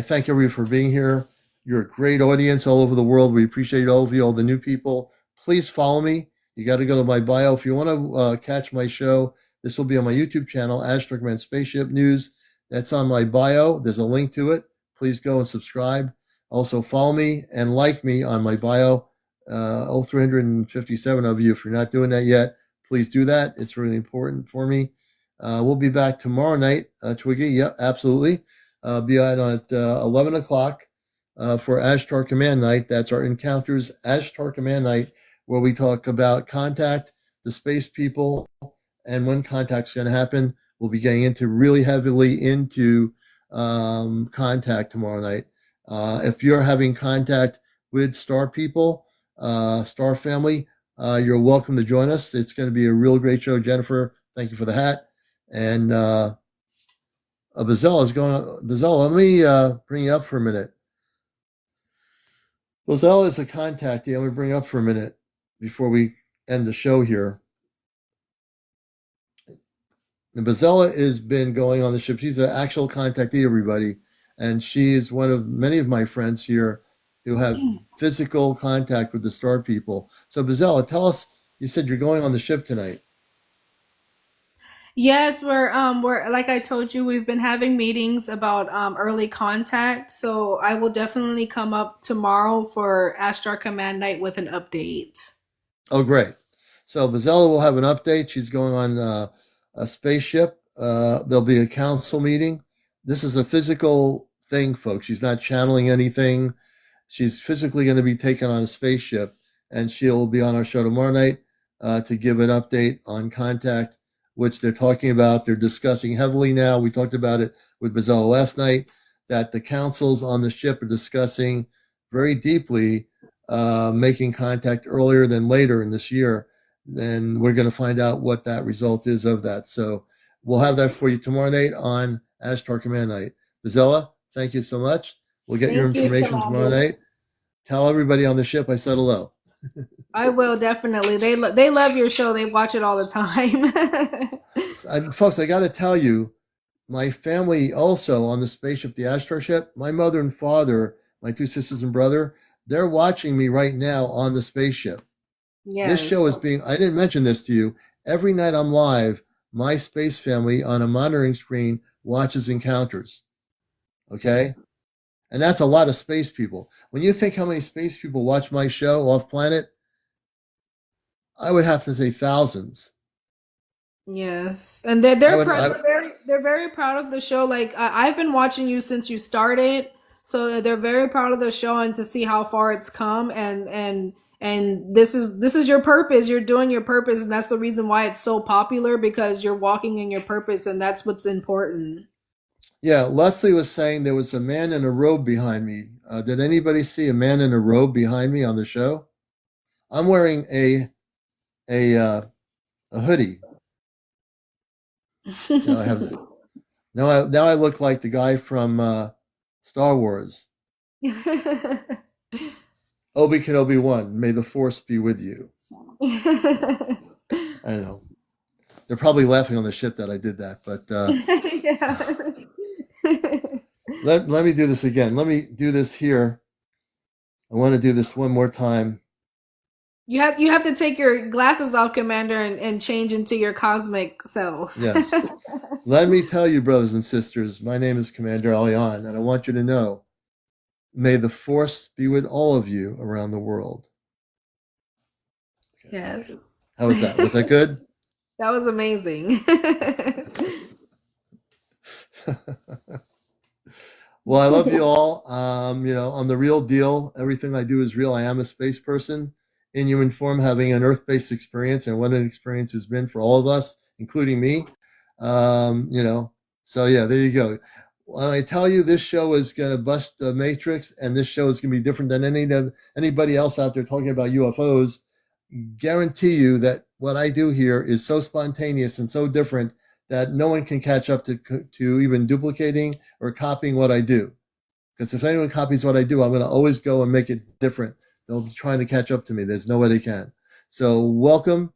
Speaker 1: thank everybody for being here. You're a great audience all over the world. We appreciate all of you, all the new people. Please follow me. You got to go to my bio. If you want to catch my show, this will be on my YouTube channel, Aztec Man Spaceship News. That's on my bio. There's a link to it. Please go and subscribe. Also, follow me and like me on my bio. 357 of you. If you're not doing that yet, please do that. It's really important for me. We'll be back tomorrow night, Twiggy. Yeah, absolutely. Be on at 11 o'clock for Ashtar Command Night. That's our Encounters Ashtar Command Night, where we talk about contact, the space people, and when contact's going to happen. We'll be getting into really heavily into contact tomorrow night. If you're having contact with star people, star family, you're welcome to join us. It's going to be a real great show. Jennifer, thank you for the hat. And Bazella is going. Bazella, let me bring you up for a minute. Bazella is a contactee. Let me bring you up for a minute before we end the show here. And Bazella has been going on the ship. She's an actual contactee, everybody. And she is one of many of my friends here who have physical contact with the star people. So Bazella, tell us, you said you're going on the ship tonight.
Speaker 8: Yes, we're like I told you, we've been having meetings about early contact. So I will definitely come up tomorrow for Astar Command Night with an update.
Speaker 1: Oh, great. So Bazella will have an update. She's going on a spaceship. There'll be a council meeting. This is a physical thing, folks. She's not channeling anything. She's physically going to be taken on a spaceship, and she'll be on our show tomorrow night to give an update on contact, which they're talking about. They're discussing heavily now. We talked about it with Bazella last night, that the councils on the ship are discussing very deeply making contact earlier than later in this year. And we're going to find out what that result is of that. So we'll have that for you tomorrow night on Ashtar Command Night. Bazella, thank you so much. We'll get your
Speaker 8: Thank you,
Speaker 1: information tomorrow
Speaker 8: Commander.
Speaker 1: night. Tell everybody on the ship I said hello.
Speaker 8: I will definitely. They love your show. They watch it all the time.
Speaker 1: Folks, I got to tell you, my family also on the spaceship, the Ashtar ship, my mother and father, my two sisters and brother, they're watching me right now on the spaceship. This
Speaker 8: Yes.
Speaker 1: show is being, I didn't mention this to you, every night I'm live, my space family on a monitoring screen watches Encounters. Okay? And that's a lot of space people. When you think how many space people watch my show off planet, I would have to say thousands.
Speaker 8: Yes, and they're very proud of the show. Like I've been watching you since you started, so they're very proud of the show and to see how far it's come. And this is your purpose. You're doing your purpose, and that's the reason why it's so popular, because you're walking in your purpose, and that's what's important.
Speaker 1: Yeah, Leslie was saying there was a man in a robe behind me. Did anybody see a man in a robe behind me on the show? I'm wearing a hoodie. Now I have the, now I look like the guy from Star Wars. Obi Kenobi 1. May the Force be with you. I know. They're probably laughing on the ship that I did that, but
Speaker 8: Yeah.
Speaker 1: Let me do this again. Let me do this here. I want to do this one more time.
Speaker 8: You have to take your glasses off, Commander, and change into your cosmic self.
Speaker 1: Yes. Let me tell you, brothers and sisters, my name is CmdrAleon, and I want you to know, may the force be with all of you around the world. Okay.
Speaker 8: Yes.
Speaker 1: How was that? Was that good?
Speaker 8: That was amazing.
Speaker 1: Well, I love you all. I'm the real deal. Everything I do is real. I am a space person in human form, having an Earth-based experience, and what an experience has been for all of us, including me. So yeah, there you go. When I tell you this show is going to bust the matrix, and this show is going to be different than anybody else out there talking about UFOs, guarantee you that what I do here is so spontaneous and so different that no one can catch up to even duplicating or copying what I do. Because if anyone copies what I do, I'm going to always go and make it different. They'll be trying to catch up to me. There's no way they can. So welcome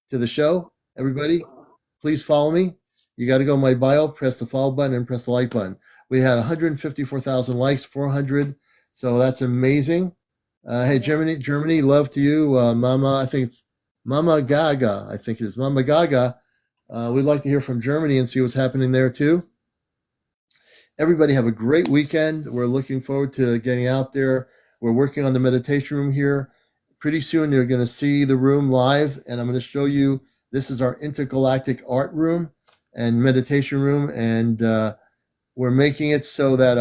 Speaker 1: to the show, everybody. Please follow me. You got to go to my bio, press the follow button, and press the like button. We had 154,000 likes, 400. So that's amazing. Hey, Germany, love to you. Mama, I think it's Mama Gaga. I think it is Mama Gaga. We'd like to hear from Germany and see what's happening there too. Everybody have a great weekend. We're looking forward to getting out there. We're working on the meditation room here. Pretty soon you're going to see the room live, and I'm going to show you. This is our intergalactic art room and meditation room, and we're making it so that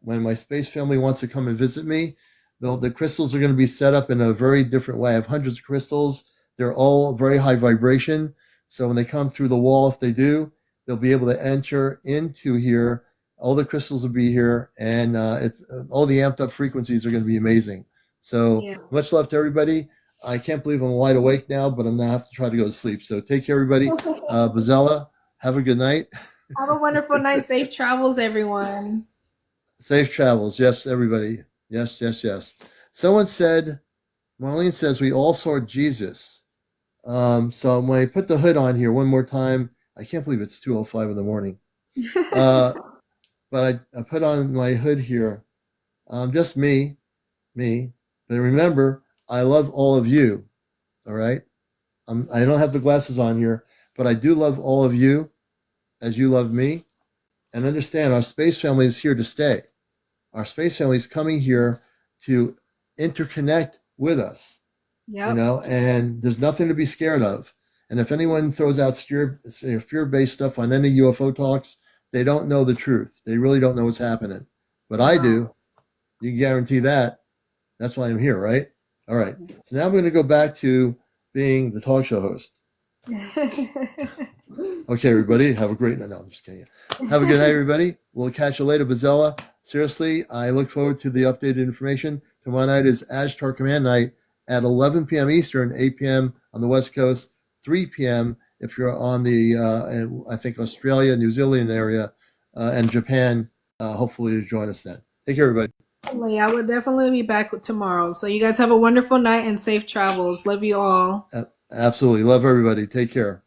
Speaker 1: when my space family wants to come and visit me, the crystals are going to be set up in a very different way. I have hundreds of crystals. They're all very high vibration. So when they come through the wall, if they do, they'll be able to enter into here. All the crystals will be here, and it's all the amped up frequencies are going to be amazing. So much love to everybody. I can't believe I'm wide awake now, but I'm going to have to try to go to sleep. So take care, everybody. Bazella, have a good night.
Speaker 8: Have a wonderful night. Safe travels, everyone.
Speaker 1: Safe travels. Yes, everybody. Yes, yes, yes. Someone said, Marlene says, we all saw Jesus. So when I put the hood on here one more time, I can't believe it's 2:05 in the morning. But I put on my hood here. Just me. But remember, I love all of you. All right? I don't have the glasses on here, but I do love all of you as you love me. And understand, our space family is here to stay. Our space family is coming here to interconnect with us.
Speaker 8: Yep.
Speaker 1: And there's nothing to be scared of. And if anyone throws out fear-based stuff on any UFO talks, they don't know the truth. They really don't know what's happening. But I do. You can guarantee that. That's why I'm here, right? All right. So now I'm going to go back to being the talk show host. Okay, everybody. Have a great night. No, I'm just kidding. Have a good night, everybody. We'll catch you later, Bazella. Seriously, I look forward to the updated information. Tomorrow night is Ashtar Command Night at 11 p.m. Eastern, 8 p.m. on the West Coast, 3 p.m. if you're on the, I think, Australia, New Zealand area, and Japan. Hopefully you'll join us then. Take care, everybody.
Speaker 8: I will definitely be back tomorrow. So you guys have a wonderful night and safe travels. Love you all.
Speaker 1: Absolutely. Love everybody. Take care.